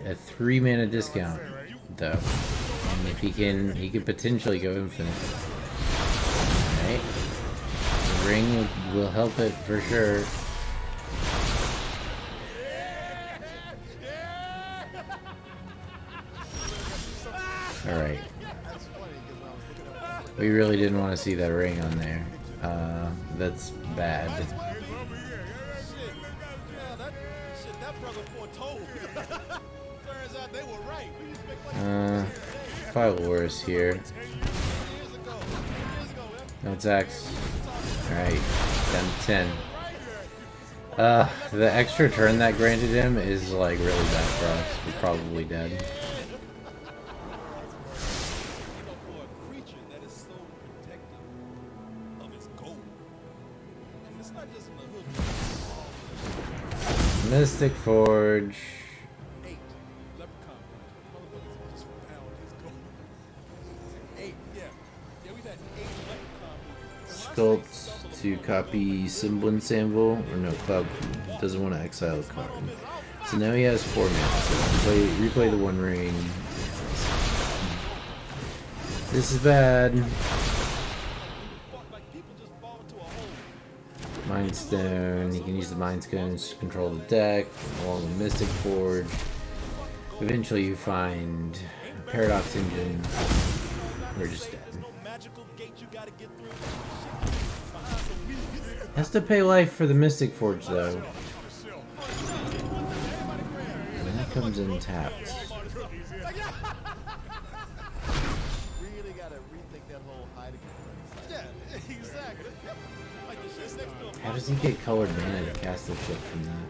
a 3-mana discount, though. And if he can potentially go infinite. Alright. The ring will help it for sure. Alright. We really didn't want to see that ring on there. That's bad. Phylorus here. No attacks. Alright, down to 10. The extra turn that granted him is like really bad for us. We're probably dead. Mystic Forge. Sculpt to copy Semblance Anvil. Or no, Club doesn't want to exile a card. So now he has 4 mana. So replay the One Ring. This is bad. Mind Stone, he can use the Mind Stones to control the deck, along with Mystic Forge. Eventually you find Paradox Engine. We're just dead. Has to pay life for the Mystic Forge though. And that comes in tapped. Really gotta rethink that whole hiding. Yeah, exactly. Like the shit's next to a How does he get colored mana to cast the shit from that? And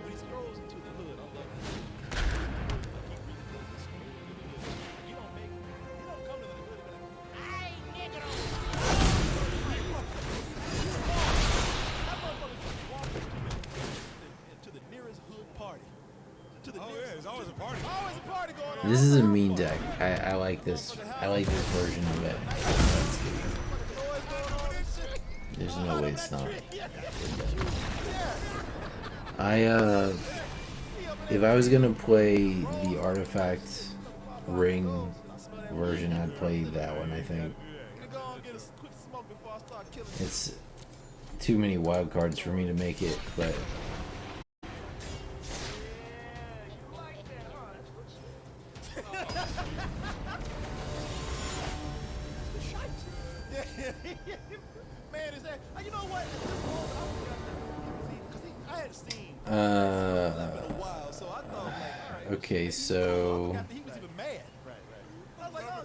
when he scrolls into the hood, I love it. You don't come to the hood and be like, hey, nigga. That motherfucker just walks into the nearest hood party. To the nearest, There's always a party. always a party going on. This is a mean deck. I like this. I like this version of it. There's no way it's not. If I was gonna play the artifact ring version, I'd play that one. I think it's too many wild cards for me to make it, but Man, is that? You know what? I had seen. A while, so I thought, like, all right. okay, so He was even mad. Right. I was like, oh.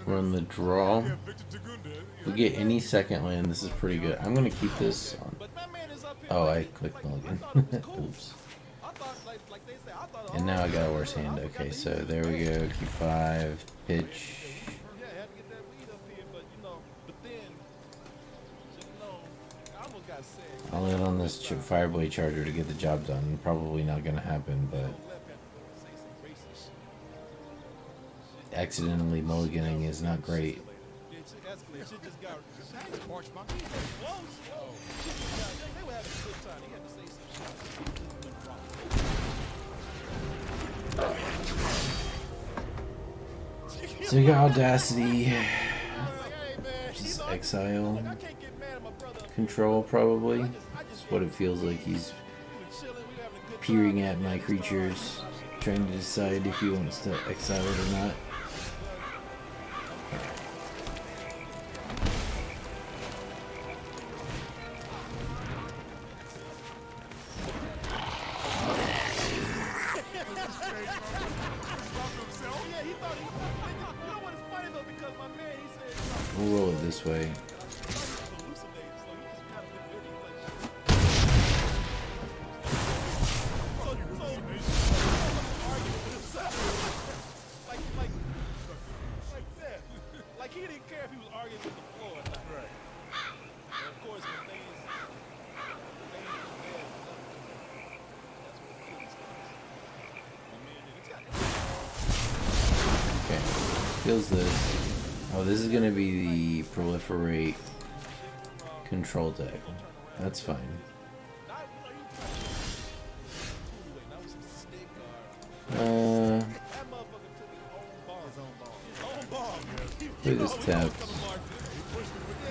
we're on the draw. If we get any second land, this is pretty good. I'm gonna keep this on. Oh, I clicked mulligan. Oops. And now I got a worse hand. Okay, so there we go. Q5, pitch. I'll land on this Fireblade Charger to get the job done. Probably not gonna happen, but accidentally mulliganing is not great. So we got Audacity, just exile, control probably. That's what it feels like. He's peering at my creatures, trying to decide if he wants to exile it or not. We'll roll it this way. Like he didn't care if he was arguing with the floor or not. Right. And of course, when things Okay, feels this. Oh, this is gonna be the proliferate control deck. That's fine. Look at this tap.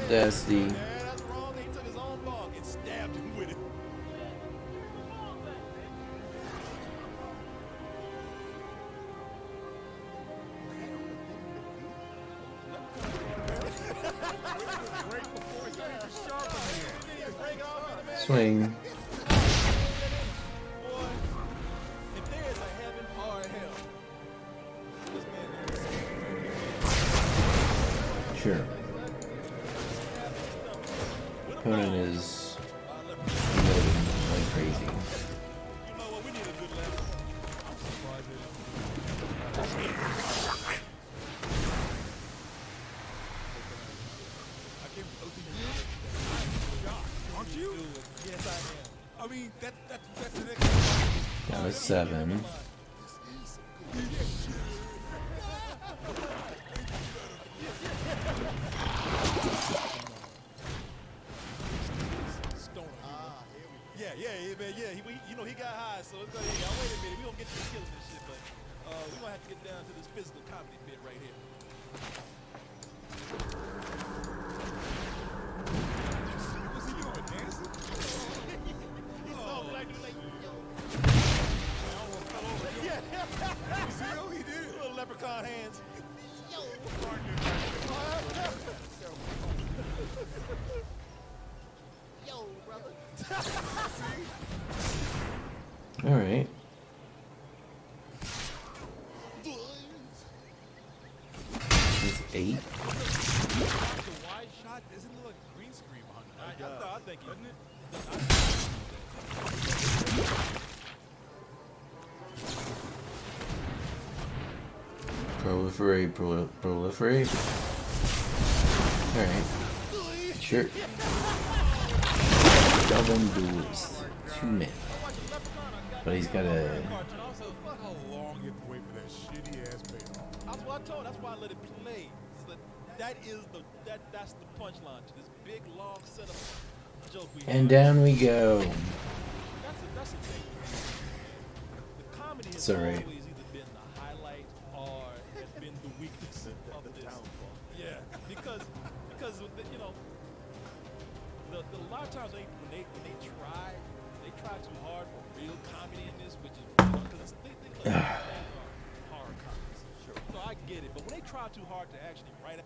Dusty. Swing. Sure. Opponent is loading like crazy. Aren't you? Yes, I am. I mean, that's the next. That was 7. Yeah, he got high, so it's like, hey, wait a minute, we don't get to the killing this shit, but we're gonna have to get down to this physical comedy bit right here. Was he doing dancing? He saw black dude like, yo. I almost fell over. Yeah. You see how he did? Little leprechaun hands. Yo. Yo, brother. All right. This is 8. Wide shot doesn't look like a green screen behind it. I think he doesn't it? Proliferate. Alright. Sure. Double duelist. 2 men. But he's got a. How long you have to wait for that shitty ass payoff? That's what I told. That's why I let it play. So that's the punchline to this big long setup joke we And down we go. That's a thing. That's alright. always either been the highlight or has been the weakness of this. Yeah, because you know, the a lot of times when they try too hard for real comedy in this, which is because they are horror comedies. Sure. So I get it, but when they try too hard to actually write.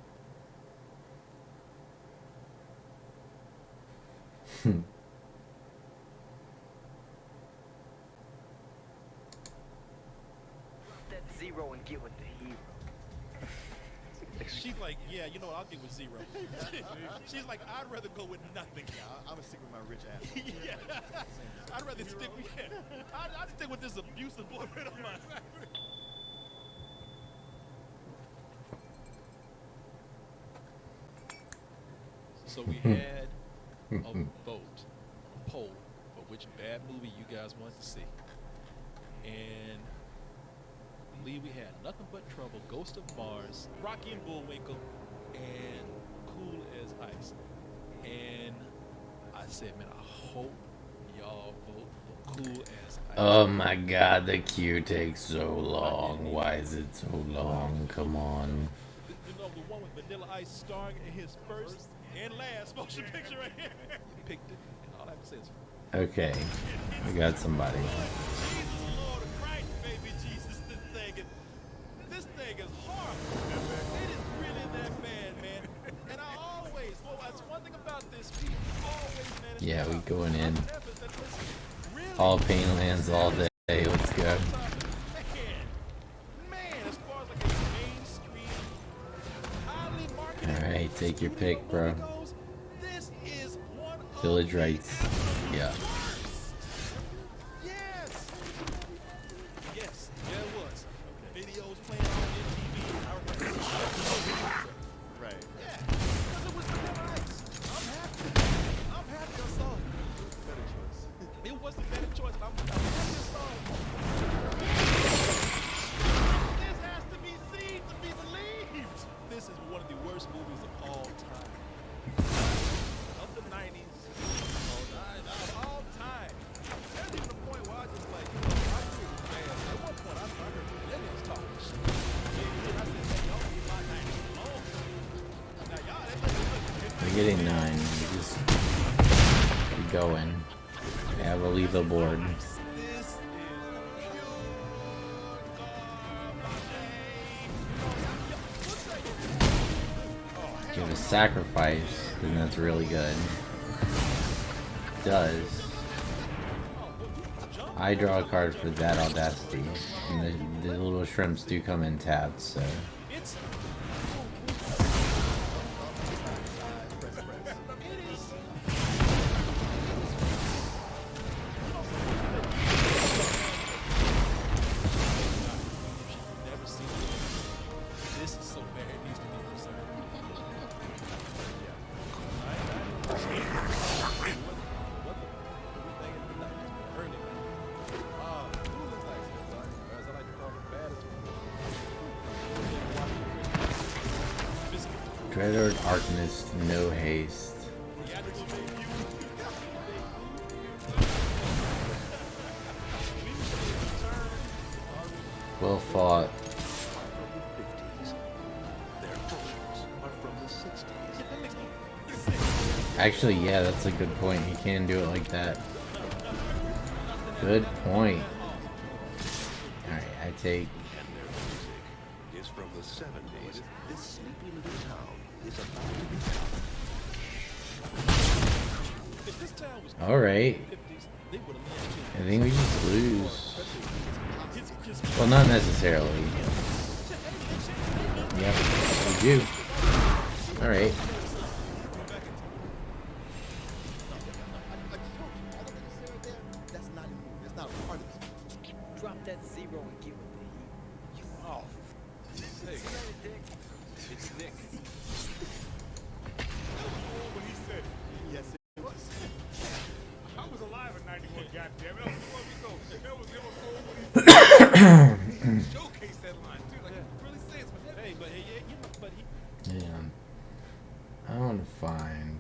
That zero and get with the hero. She's like, yeah, you know what, I'll get with zero. She's like, I'd rather go with nothing. Yeah, I'm gonna stick with my rich ass. Yeah. I'd rather stick with I'd stick with this abusive boyfriend of mine. So we had a vote, a poll for which bad movie you guys want to see. And I believe we had Nothing But Trouble, Ghost of Mars, Rocky and Bullwinkle, and Cool as Ice. And I said, man, I hope y'all vote for Cool as Ice. Oh my god, the queue takes so long. Why is it so long? Come on. You know, the one with Vanilla Ice starring in his first and last motion picture right here. He picked it, and all I have to say is, Okay, I got somebody. Lord Christ, baby Jesus, this thing is horrible. It is really that bad, man. And I always, well, that's one thing about this, we always manage. Yeah, we going in. All pain lands all day. Let's go. Alright, take your pick, bro. Village Rights. Yeah. Yes, yeah, it was. Videos playing on MTV. Right. Yeah, because it was Vanilla Ice. I'm happy I saw it. Better choice. It was the better choice. I'm happy I saw it. This has to be seen to be believed. This is one of the worst movies of all time. Of the 90s. Of all time. There's even a point where I just like, you know, I knew it was bad. At one point, I heard millennials talking shit. And I said, hey, y'all leave my 90s alone. Now, y'all, We're getting 9. We just keep going. We have a leave the board. Give a sacrifice, then that's really good. Does. I draw a card for that audacity. And the little shrimps do come in tapped, so. This is so bad, it needs to be preserved. Dreaded Arcanist, no haste. Well fought. Actually, yeah, that's a good point. He can do it like that. Good point. Alright, I take. Is from the 70s. This sleepy little town is about to be. Alright. I think we just lose. Well, not necessarily. Yep, we do. Alright. Drop that zero and get with the heat. Oh. Hey, Dick. It's Nick. What he said. Yes, it was. I was alive in 91, goddammit. That was Liverpool. Showcase that line, too. Like, really say it's for Hey, but yeah, you know, but he. Yeah. I want to find.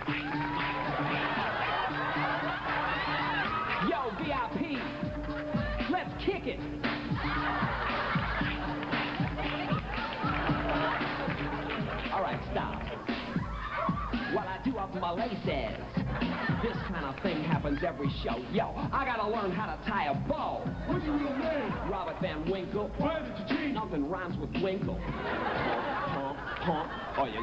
Yo, VIP, let's kick it. All right, stop. While I do up my laces, this kind of thing happens every show. Yo, I gotta learn how to tie a bow. What's your real name? Robert Van Winkle. Why did you cheat? Nothing rhymes with Winkle. Oh, yeah.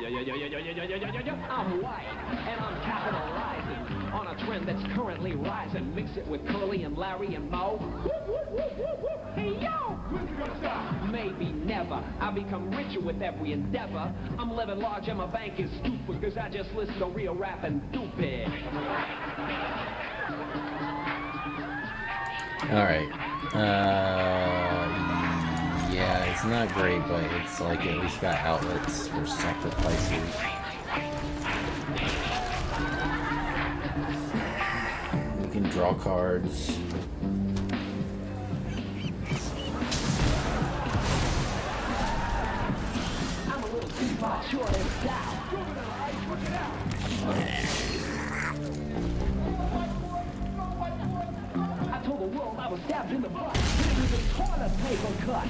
I'm white, and I'm capitalizing on a trend that's currently rising. Mix it with Curly and Larry and Moe. Hey, yo! When's it gonna stop? Maybe never. I become richer with every endeavor. I'm living large and my bank is stupid, because I just listen to real rap and stupid. Alright. Yeah, it's not great, but it's like at least got outlets for sacrifices. You can draw cards. I'm a little too far short and stout. I told the world I was stabbed in the butt. This is a toilet paper cut.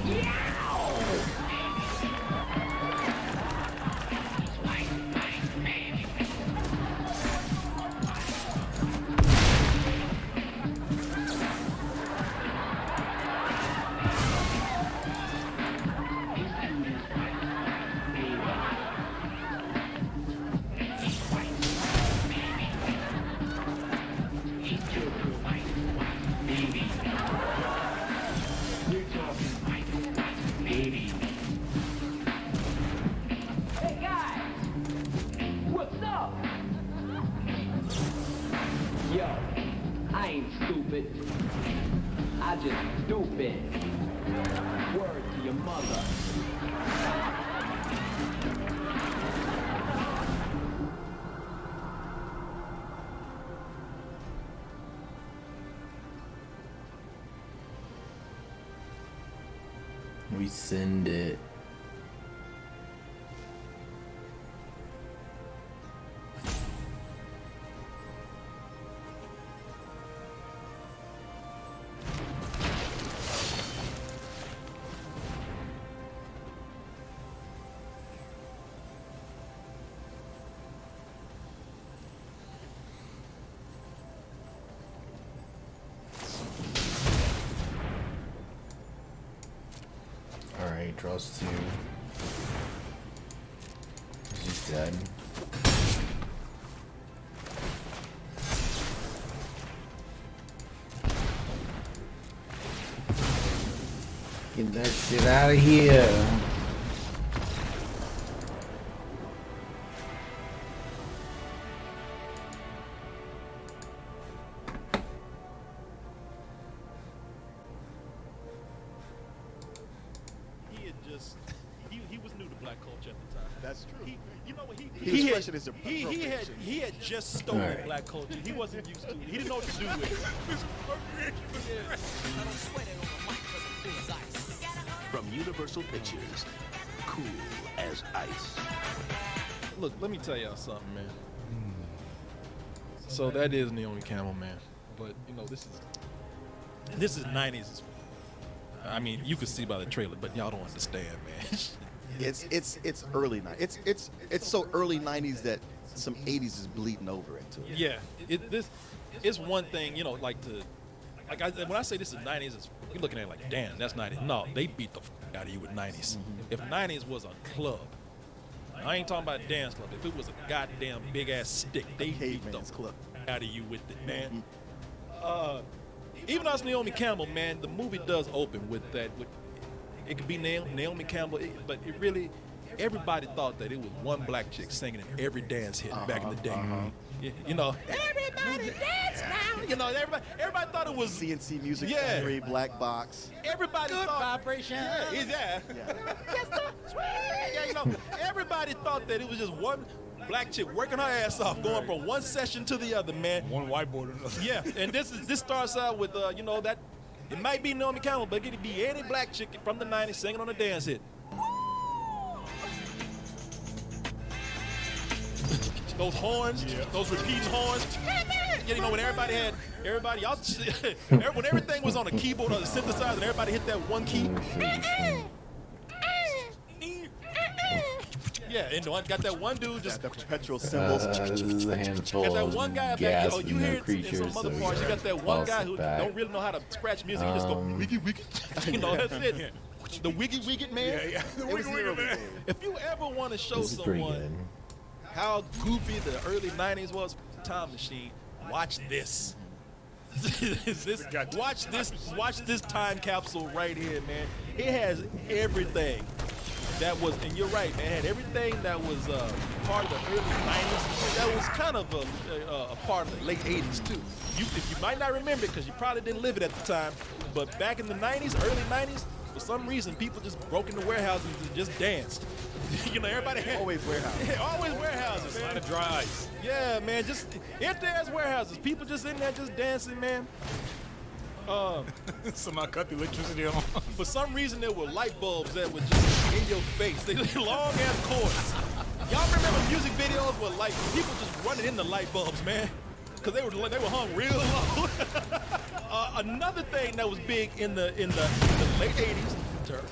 Hey guys, what's up? Yo, I ain't stupid. I just stupid. Word to your mother. We send it. Alright, draws 2. He's dead. Get that shit out of here. He was new to black culture at the time. That's true. You know what? He was fresh in his appropriation. He had just stolen Alright. black culture. He wasn't used to it. He didn't know what to do with it. From Universal Pictures, cool as ice. Look, let me tell y'all something, man. So that is Naomi Campbell, man. But you know, this is 90s. I mean, you can see by the trailer, but y'all don't understand, man. It's early 90s. It's so early 90s that some 80s is bleeding over into it. Yeah, it's one thing, you know, when I say this is 90s, it's, you're looking at it like, damn, that's 90s. No, they beat the out of you with 90s. If 90s was a club, I ain't talking about a dance club. If it was a goddamn big ass stick, they beat the club out of you with it, man. Even though it's Naomi Campbell, man, the movie does open with that. It could be Naomi Campbell, but it really, everybody thought that it was one black chick singing in every dance hit back in the day. You know, everybody dance now. You know, everybody thought it was CNC Music Factory, Black Box. Everybody thought vibration. Yeah. You know, everybody thought that it was just one black chick working her ass off, going from one session to the other, man. One whiteboard. Yeah, and this starts out with you know, that it might be Naomi Campbell, but it could be any black chick from the 90s singing on a dance hit. those horns, those repeating horns. You know, when y'all, when everything was on a keyboard or the synthesizer, and everybody hit that one key. Yeah, and got that one dude just the perpetual symbols. A handful got that one guy of back gas here. Oh, you and hear no it creatures, in some other so parts. You got that one guy who back. don't really know how to scratch music. He just go wiggy wiggy. You know, that's it. The wiggy wiggy man. Yeah, the wiggy wiggy man. If you ever want to show This is pretty someone good. how goofy the early '90s was, Time Machine, watch this. Watch this time capsule right here, man. It has everything that was, and you're right, man. It had everything that was part of the early '90s. That was kind of a part of the late '80s too. You might not remember it because you probably didn't live it at the time, but back in the '90s, early '90s, for some reason, people just broke into warehouses and just danced. You know, everybody had Always warehouses. Yeah, always warehouses. A lot of dry ice. Yeah, man, just empty ass warehouses. People just in there just dancing, man. Somebody cut the electricity on. For some reason, there were light bulbs that were just in your face. They long ass cords. Y'all remember music videos where like people just running into light bulbs, man, because they were hung real low. Another thing that was big in the late '80s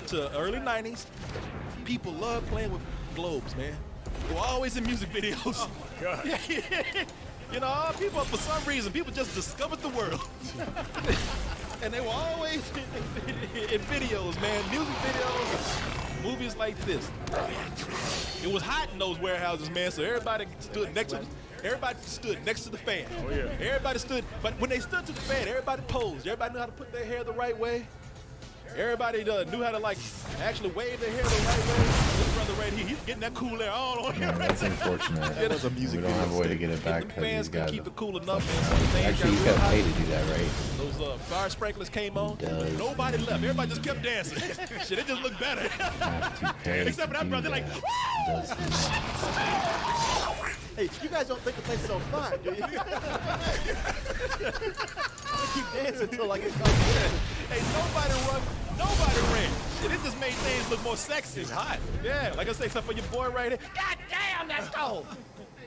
to early '90s, people loved playing with globes, man. They were always in music videos. Oh, God. You know, people, for some reason, people just discovered the world. And they were always in videos, man. Music videos, movies like this. It was hot in those warehouses, man, so everybody stood next to the fan. Oh, yeah. Everybody stood, but when they stood to the fan, everybody posed. Everybody knew how to put their hair the right way. Everybody knew how to like actually wave their hair the right way. This brother right here, he's getting that cool air all on here. Yeah, that's unfortunate. That was a music We don't have a way to video. get it back The because fans he's can got. keep it cool enough, man. So things Actually, he's real got hot. pay to do that, right? Those fire sprinklers came on. does. Nobody left. Everybody just kept dancing. Shit, it just looked better. Have to pay Except for to that brother, do like, that. Does he? Hey, you guys don't think the place is on fire, do you? I keep dancing until I get caught. Hey, nobody ran. Shit, it just made things look more sexy. It's hot. Yeah, like I say, except for your boy right here. God damn, that's cold.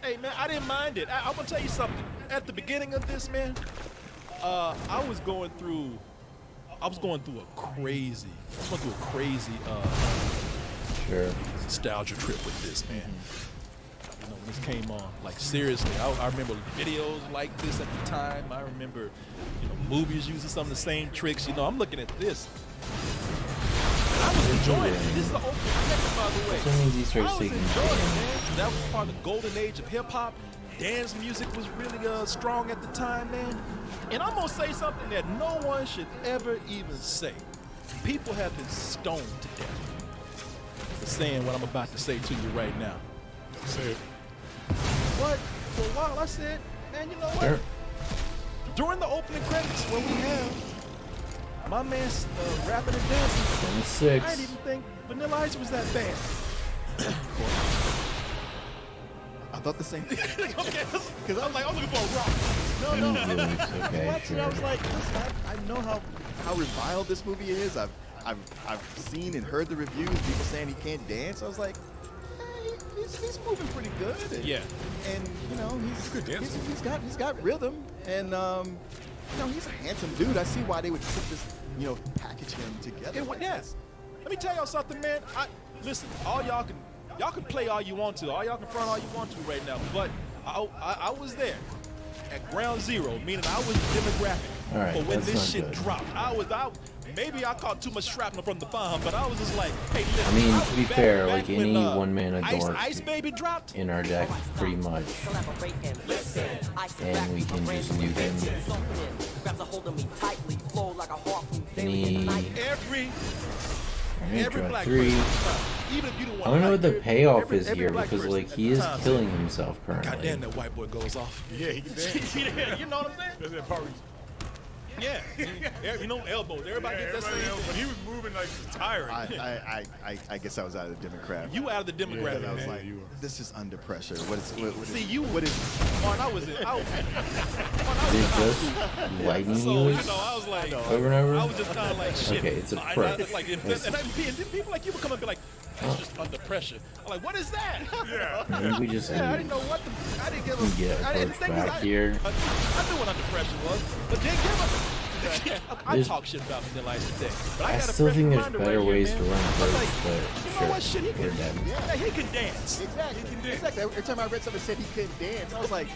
Hey, man, I didn't mind it. I'm gonna tell you something. At the beginning of this, man, I was going through a crazy Sure. nostalgia trip with this, man. You know, when this came on, like seriously, I remember videos like this at the time. I remember, you know, movies using some of the same tricks. You know, I'm looking at this. And I was enjoying it. This is the open credit, by the way. That means he starts I was taking enjoying it, damage. man. That was part of the golden age of hip hop. Dance music was really strong at the time, man. And I'm gonna say something that no one should ever even say. People have been stoned to death for saying what I'm about to say to you right now. Say it. But for a while I said, man, you know what? Sure. During the opening credits, where we have my man rapping and dancing, 26. I didn't even think Vanilla Ice was that bad. I thought the same thing. Okay, because I was like, I'm looking for a rock. No. Okay, Watching, I sure. was like, listen, I know how reviled this movie is. I've seen and heard the reviews. People saying he can't dance. I was like, hey, he's moving pretty good. And, Yeah. And you know he's good dancer. He's got rhythm, and you know he's a handsome dude. I see why they would put this, you know, package him together. Yes. Let me tell y'all something, man. Listen, y'all can play all you want to. All y'all can front all you want to right now. But I was there at ground zero, meaning I was the demographic All right, for when that's this not shit good. dropped. Maybe I caught too much shrapnel from the bomb, but I was just like, hey, listen. I mean, was to be back fair, like when, any one-man Ice dork Baby dropped. in our deck, pretty much. And we can just nuke him. Every draw black 3. person, even if you don't want I don't know what the payoff every is here black because, person like, at he the is time killing said, himself currently. God damn, that white boy goes off. Yeah, he can dance. Yeah, you know what I'm saying? That's that part. Yeah, you know, elbows. Everybody gets that same. But he was moving like tiring. I guess I was out of the Democrat. You out of the Democrat. I was man. like, this is under pressure. What is See, you. What is? When I was in, Is it just lightning so you? you know, I was like, Over and over? I was just kind of like, shit. Okay, it's a And pro. then people like you would come up and be like, it's just under pressure. I'm like, what is that? Yeah. Maybe we just I didn't know what the. I didn't give a. get I didn't approached think back here. I knew what under pressure was, but didn't give a. I There's- talk shit about Vanilla Ice today, but I I got a still fresh think there's reminder better right ways here, to man. run I was first, like, but you know sure, what? Shit, he we're can. dead. Yeah, he can dance. Exactly. Every time I read something that said he couldn't dance, I was like,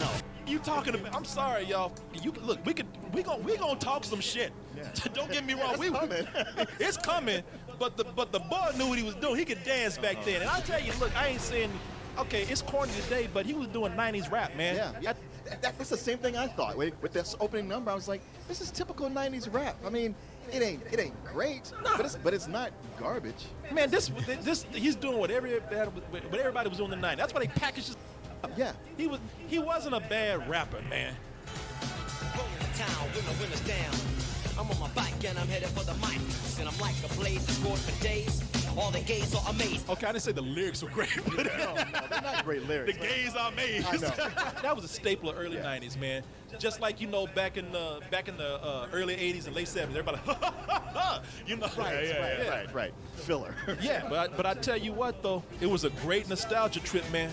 no. You talking about? I'm sorry, y'all. You look. We gonna talk some shit. Don't get me wrong. It's coming. But the boy knew what he was doing. He could dance back then. And I tell you, look, I ain't saying. Okay, it's corny today, but he was doing 90s rap, man. Yeah. That's the same thing I thought. With this opening number, I was like, this is typical 90s rap. I mean, it ain't great, but it's not garbage. Man, this he's doing what everybody was doing in the 90s. That's why they packaged his. Yeah. He wasn't a bad rapper, man. I'm on my bike and I'm headed for the mic. And I'm like a blaze that's scored for days. All the gays are amazed. Okay, I didn't say the lyrics were great, but no, they're not great lyrics. The gays are amazed. I know. That was a staple of early 90s, man. Just like, you know, back in the early 80s and late 70s, everybody like, you know. Right. Filler. Yeah, but I tell you what, though, it was a great nostalgia trip, man.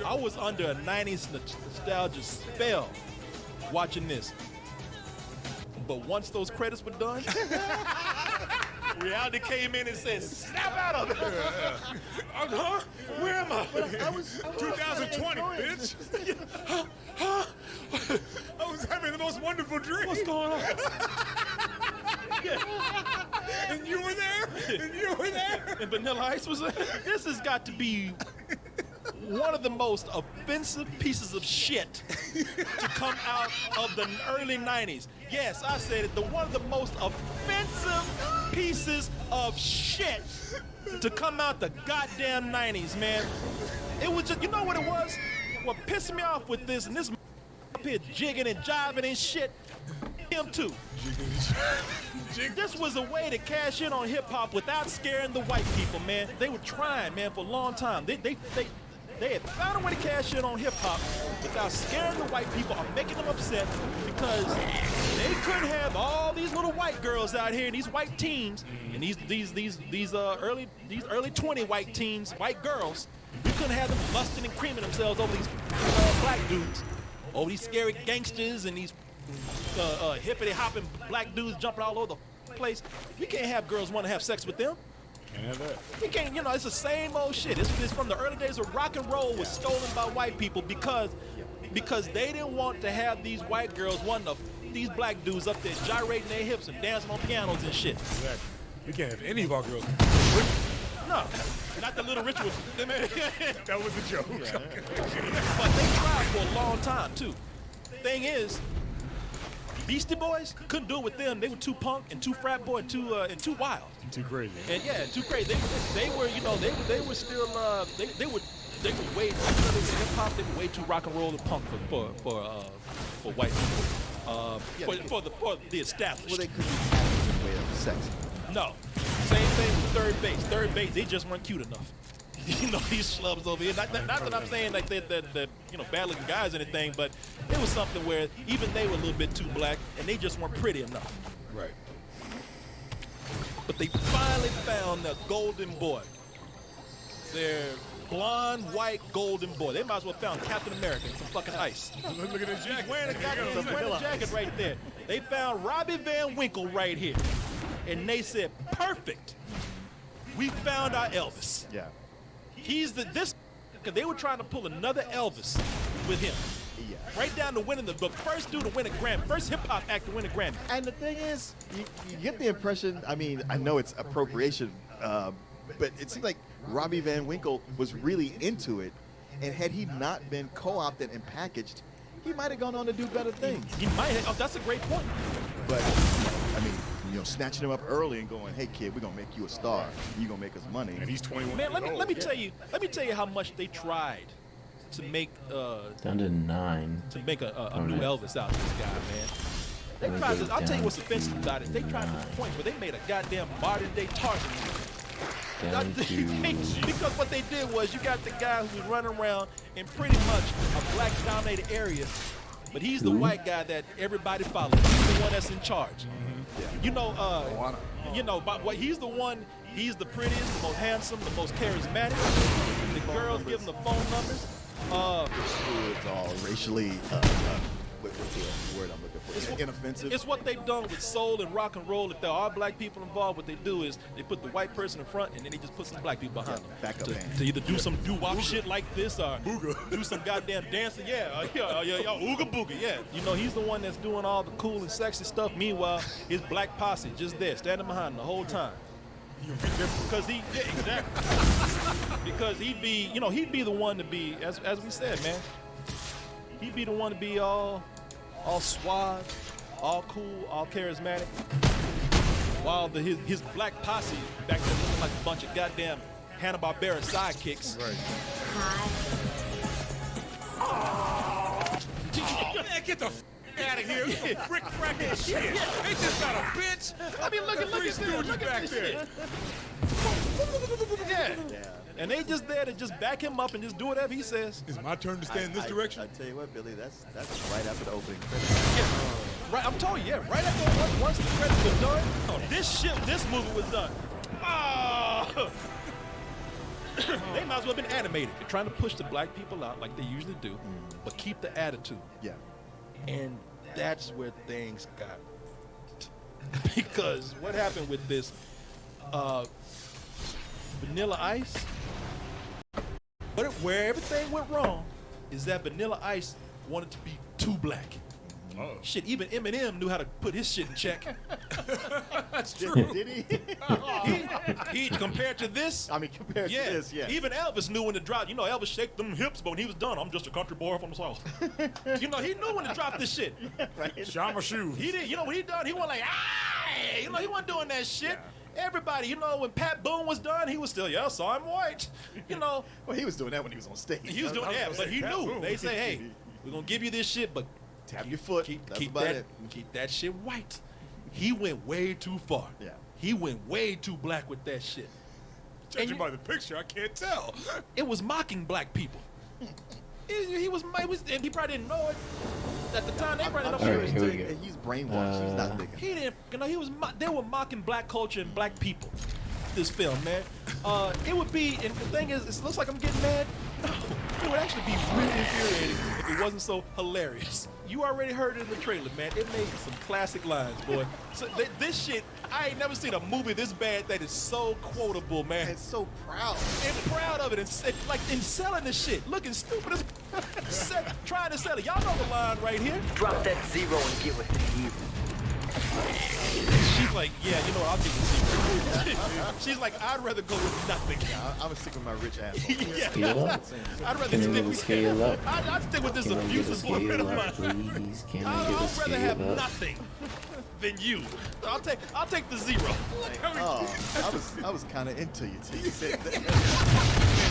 I was under a 90s nostalgia spell watching this. But once those credits were done, reality came in and said, snap out of it. Huh? Where am I? I was 2020, bitch. I was having the most wonderful dream. What's going on? And you were there. And Vanilla Ice was there. This has got to be one of the most offensive pieces of shit to come out of the early 90s. Yes, I said it. One of the most offensive pieces of shit to come out the goddamn 90s, man. It was just, you know what it was? What pissed me off with this, and this up here jigging and jiving and shit, him too. This was a way to cash in on hip-hop without scaring the white people, man. They were trying, man, for a long time. They had found a way to cash in on hip-hop without scaring the white people or making them upset because they couldn't have all these little white girls out here, these white teens, and these early 20 white teens, white girls. We couldn't have them lusting and creaming themselves over these black dudes, over these scary gangsters and these hippity-hopping black dudes jumping all over the place. We can't have girls want to have sex with them. Can't have that. You can't, you know, it's the same old shit. It's from the early days of rock and roll was stolen by white people because they didn't want to have these white girls wanting these black dudes up there gyrating their hips and dancing on pianos and shit. Exactly. We can't have any of our girls. No, not the Little Ritual. That was a joke. Yeah. But they tried for a long time too. Thing is, Beastie Boys couldn't do it with them. They were too punk and too frat boy and too wild. Too crazy. And yeah, too crazy. They were, you know, they were still they were way too hip hop. They were way too rock and roll and punk for white people. For the established. Well, they couldn't have a way of sex. No. Same thing with third base. Third base, they just weren't cute enough. You know, these schlubs over here. Not that I'm saying like that you know, bad looking guys or anything, but it was something where even they were a little bit too black and they just weren't pretty enough. Right. But they finally found the golden boy. Their blonde, white, golden boy. They might as well found Captain America in some fucking ice. Look at his jacket. He's wearing a jacket right there. They found Robbie Van Winkle right here. And they said, perfect. We found our Elvis. Yeah. He's because they were trying to pull another Elvis with him. Yeah. Right down to winning the first dude to win a Grammy, first hip hop act to win a Grammy. And the thing is, you get the impression, I mean, I know it's appropriation, but it seems like Robbie Van Winkle was really into it. And had he not been co-opted and packaged, he might have gone on to do better things. He might have. Oh, that's a great point. But, I mean, you know, snatching him up early and going, hey, kid, we're going to make you a star. You're going to make us money. And he's 21 Man, let years me old. tell you how much they tried to make Down to 9. to make a new Elvis out of this guy, man. They tried to, I'll tell you what's offensive about it. They tried to the point where they made a goddamn modern day Tarzan movie. Because what they did was you got the guy who was running around in pretty much a black dominated area, but he's the white guy that everybody follows. He's the one that's in charge. You know, but what he's the one. He's the prettiest, the most handsome, the most charismatic. The girls give him the phone numbers. It's all racially. What's the word I'm looking for? Inoffensive. It's what they've done with soul and rock and roll. If there are black people involved, what they do is they put the white person in front, and then they just put some black people behind them. Back up, to either do some doo-wop shit like this, or do some goddamn dancing. Ooga booga. Yeah, you know, he's the one that's doing all the cool and sexy stuff. Meanwhile, his black posse just there, standing behind him the whole time. Because he'd be the one to be, as we said, man. He'd be the one to be all suave, all cool, all charismatic. While his black posse back there looking like a bunch of goddamn Hanna-Barbera sidekicks. Right. Man, get the out of here. You frick fracking shit. They just got a bitch. I mean, look at this shit. Yeah. And they just there to just back him up and just do whatever he says. It's my turn to stay in this direction. I tell you what, Billy, that's right after the opening credits. Yeah. Right, I'm telling you, right after once the credits were done, this movie was done. They might as well have been animated. They're trying to push the black people out like they usually do, but keep the attitude. Yeah. And that's where things got. Because what happened with this Vanilla Ice, where everything went wrong is that Vanilla Ice wanted to be too black. Oh. Shit, even Eminem knew how to put his shit in check. That's true. Did he? He compared to this. I mean, compared to this, yeah. Even Elvis knew when to drop. You know, Elvis shake them hips, but when he was done, I'm just a country boy from the South. You know, he knew when to drop this shit. Right. Shine my shoes. He did. You know, when he done, he wasn't like, ah, you know, he wasn't doing that shit. Yeah. Everybody, you know, when Pat Boone was done, he was still, so I'm white. You know. Well, he was doing that when he was on stage. He was doing that, but he knew. They say, hey, we're gonna give you this shit, but tap your foot. Keep that shit white. He went way too far. Yeah. He went way too black with that shit. Judging by the picture, I can't tell. It was mocking black people. He was, and he probably didn't know it at the time. They probably didn't know. Right, he's brainwashed. He's not thinking. He didn't. You know, they were mocking black culture and black people. This film, man. It would be, and the thing is, it looks like I'm getting mad. No, it would actually be really infuriating if it wasn't so hilarious. You already heard it in the trailer, man. It made some classic lines, boy. So this shit, I ain't never seen a movie this bad that is so quotable, man. It's so proud. And proud of it, and like in selling the shit, looking stupid as trying to sell it. Y'all know the line right here. Drop that zero and get with the hero. She's like, yeah, you know what, I'll take the zero. She's like, I'd rather go with nothing. Yeah, I'm gonna stick with my rich asshole. Yeah. I'd rather stick with I'd stick with this abusive boyfriend of mine. I'd rather have nothing than you. I'll take the zero. I was kind of into you till you said that. Man,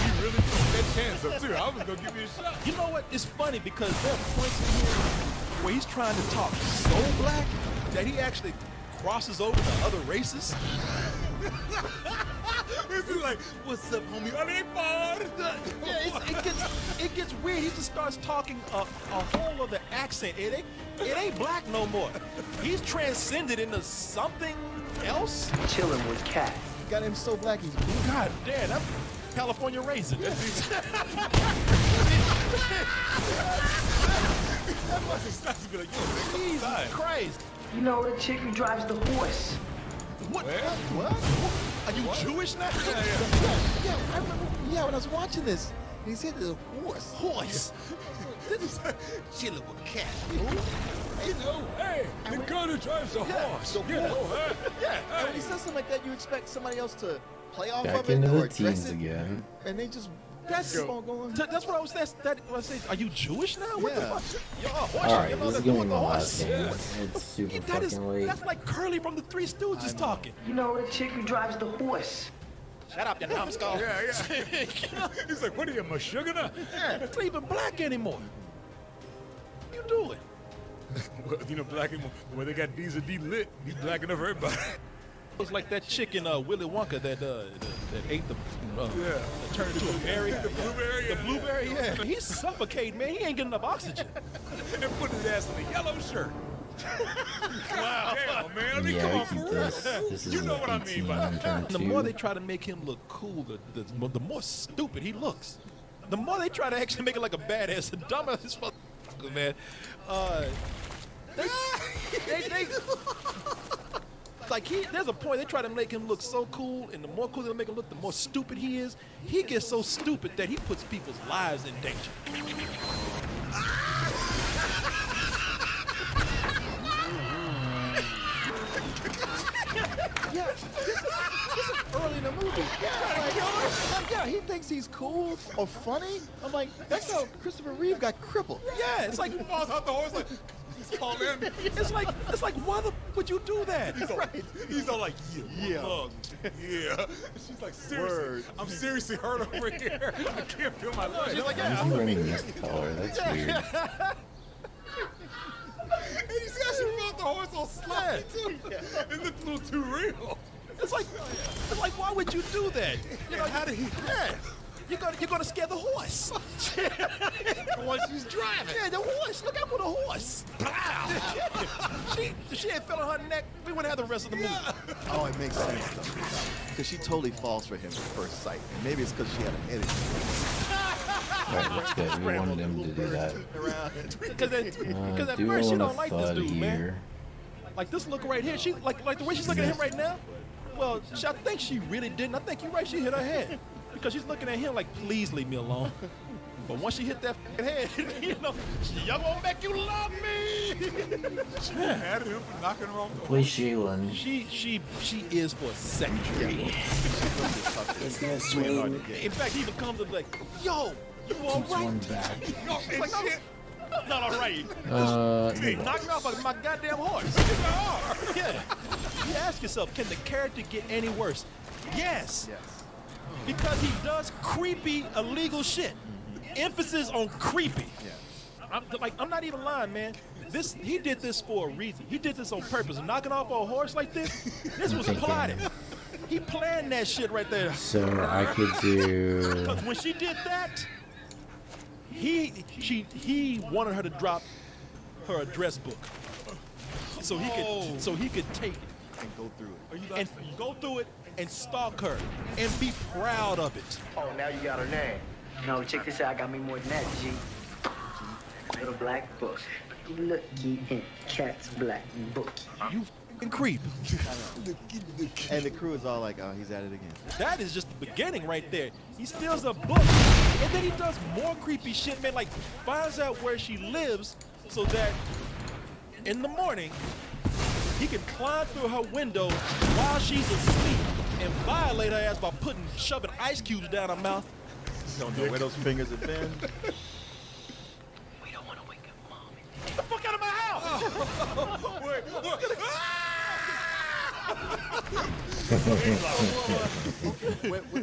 you really took that chance up too. I was gonna give you a shot. You know what? It's funny because there are points in here where he's trying to talk so black that he actually crosses over to other races. This is like, what's up, homie? Yeah, it gets weird. He just starts talking a whole other accent. It ain't black no more. He's transcended into something else. Chilling with Cat. Got him so black he's blue. God damn, that's California raisin. That must have to be like, yo, Jesus Christ. You know the chick who drives the horse. What? What? Are you Jewish now? Yeah, I remember. Yeah, when I was watching this, he said the horse. Horse. chilling with Cat. You know, hey, the guy who drives the horse. Yeah. And when he says something like that, you expect somebody else to play off Back of it into or the address teens it, again. and they just That's keep on going. That's what I was saying. Are you Jewish now? What the Yeah. fuck? Yo, horse, Alright, you know, this is they're going doing the on horse. last game. It's super fucking late. That's like Curly from the Three Stooges talking. You know the chick who drives the horse. Shut up, you numbskull. Yeah. He's like, what are you, my sugar now? Yeah, it's not even black anymore. You do it. You know, black and when they got D's and D lit, he's black enough for everybody. It's like that chick in Willy Wonka that ate the that turned into a berry. The blueberry. The blueberry, yeah. He's suffocating, man. He ain't getting enough oxygen. And put his ass in a yellow shirt. Wow, damn, man. I mean, Yeah, come we on, keep for this. real. This is You know what I mean by that. turn The 2. more they try to make him look cool, the more stupid he looks. The more they try to actually make it like a badass, the dumber this motherfucker, man. There's a point they try to make him look so cool, and the more cool they make him look, the more stupid he is. He gets so stupid that he puts people's lives in danger. Yeah, this is early in the movie. Yeah, he thinks he's cool or funny. I'm like, that's how Christopher Reeve got crippled. Yeah, it's like He falls out the horse like, he's calling in. it's like why would you do that? He's all like, yeah. Look, yeah. She's like, seriously, Word. I'm seriously hurt over here. I can't feel my legs. She's like, Why is he running this color? That's weird. And you see how she fell off the horse all sloppy too. It looked a little too real. It's like why would you do that? You know, How did he? yeah. You're gonna scare the horse. Once she's driving. Yeah, the horse. Look out for the horse. she had fell on her neck. We wouldn't have the rest of the movie. Oh, it makes sense though. Because she totally falls for him at first sight. And maybe it's because she had a headache. Right, that's good. We wanted him to do that. Because at Do first a she little don't like this thud dude, man. here. Like this look right here. She like the way she's looking at him right now. Well, I think she really didn't. I think you're right. She hit her head because she's looking at him like, please leave me alone. But once she hit that head, you know, y'all gonna make you love me. She mad at him for knocking her off the Play horse. Shaylin. She is for secondary. In fact, he even comes and like, yo, you all Keeps right? one back. No, She's like, I'm not all right. Hey, Knock me off like my goddamn horse. Yeah. You ask yourself, can the character get any worse? Yes. Because he does creepy, illegal shit. Emphasis on creepy. I'm not even lying, man. He did this for a reason. He did this on purpose. Knocking off a horse like this was plotted. He planned that shit right there. So I could do. Because when she did that, he wanted her to drop her address book, so he could take it And go through it. and go through it and stalk her and be proud of it. Oh, now you got her name. No, check this out. I got me more than that, G. Little black book. Looky in cat's black book. You f***ing creep. And the crew is all like, oh, he's at it again. That is just the beginning right there. He steals a book, and then he does more creepy shit, man. Like finds out where she lives, so that in the morning he can climb through her window while she's asleep and violate her ass by shoving ice cubes down her mouth. Don't know where those fingers have been. We don't want to wake up Mommy. Get the fuck out of my house!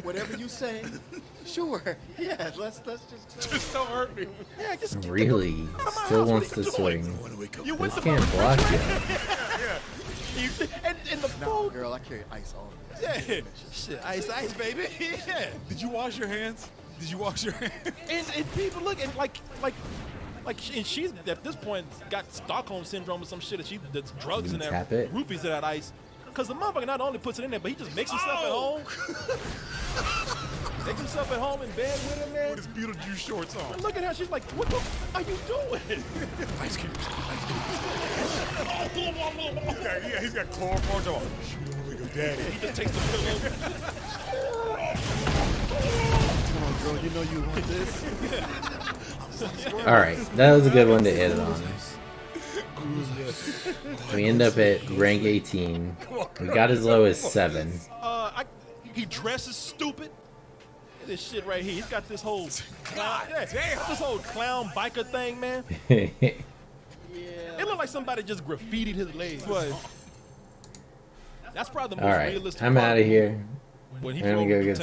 Whatever you say. Sure. Yeah, let's just. Just don't hurt me. Yeah, just Really? Still wants to swing. You went This to my can't block you. and the No, food. girl, I carry ice all the Yeah, shit, ice, baby. Yeah. Did you wash your hands? Did you wash your hands? And people look and like, and she's at this point got Stockholm syndrome or some shit. That's drugs in Tap there, it. roofies in that ice. Because the motherfucker not only puts it in there, but he just makes himself at home. Makes himself at home in bed with him, man. With his Beetlejuice shorts on. And look at her. She's like, what the f are you doing? Ice cubes. Yeah, he's got chloroform on. Like a daddy. He just takes the pillow. Come on, girl, you know you want this. All right, that was a good one to end on. We end up at rank 18. We got as low as 7. He dresses stupid. This shit right here. He's got this whole clown, this whole clown biker thing, man. It looked like somebody just graffitied his legs. But that's probably the All most right, realistic. I'm part out of here. when he I'm gonna drove go get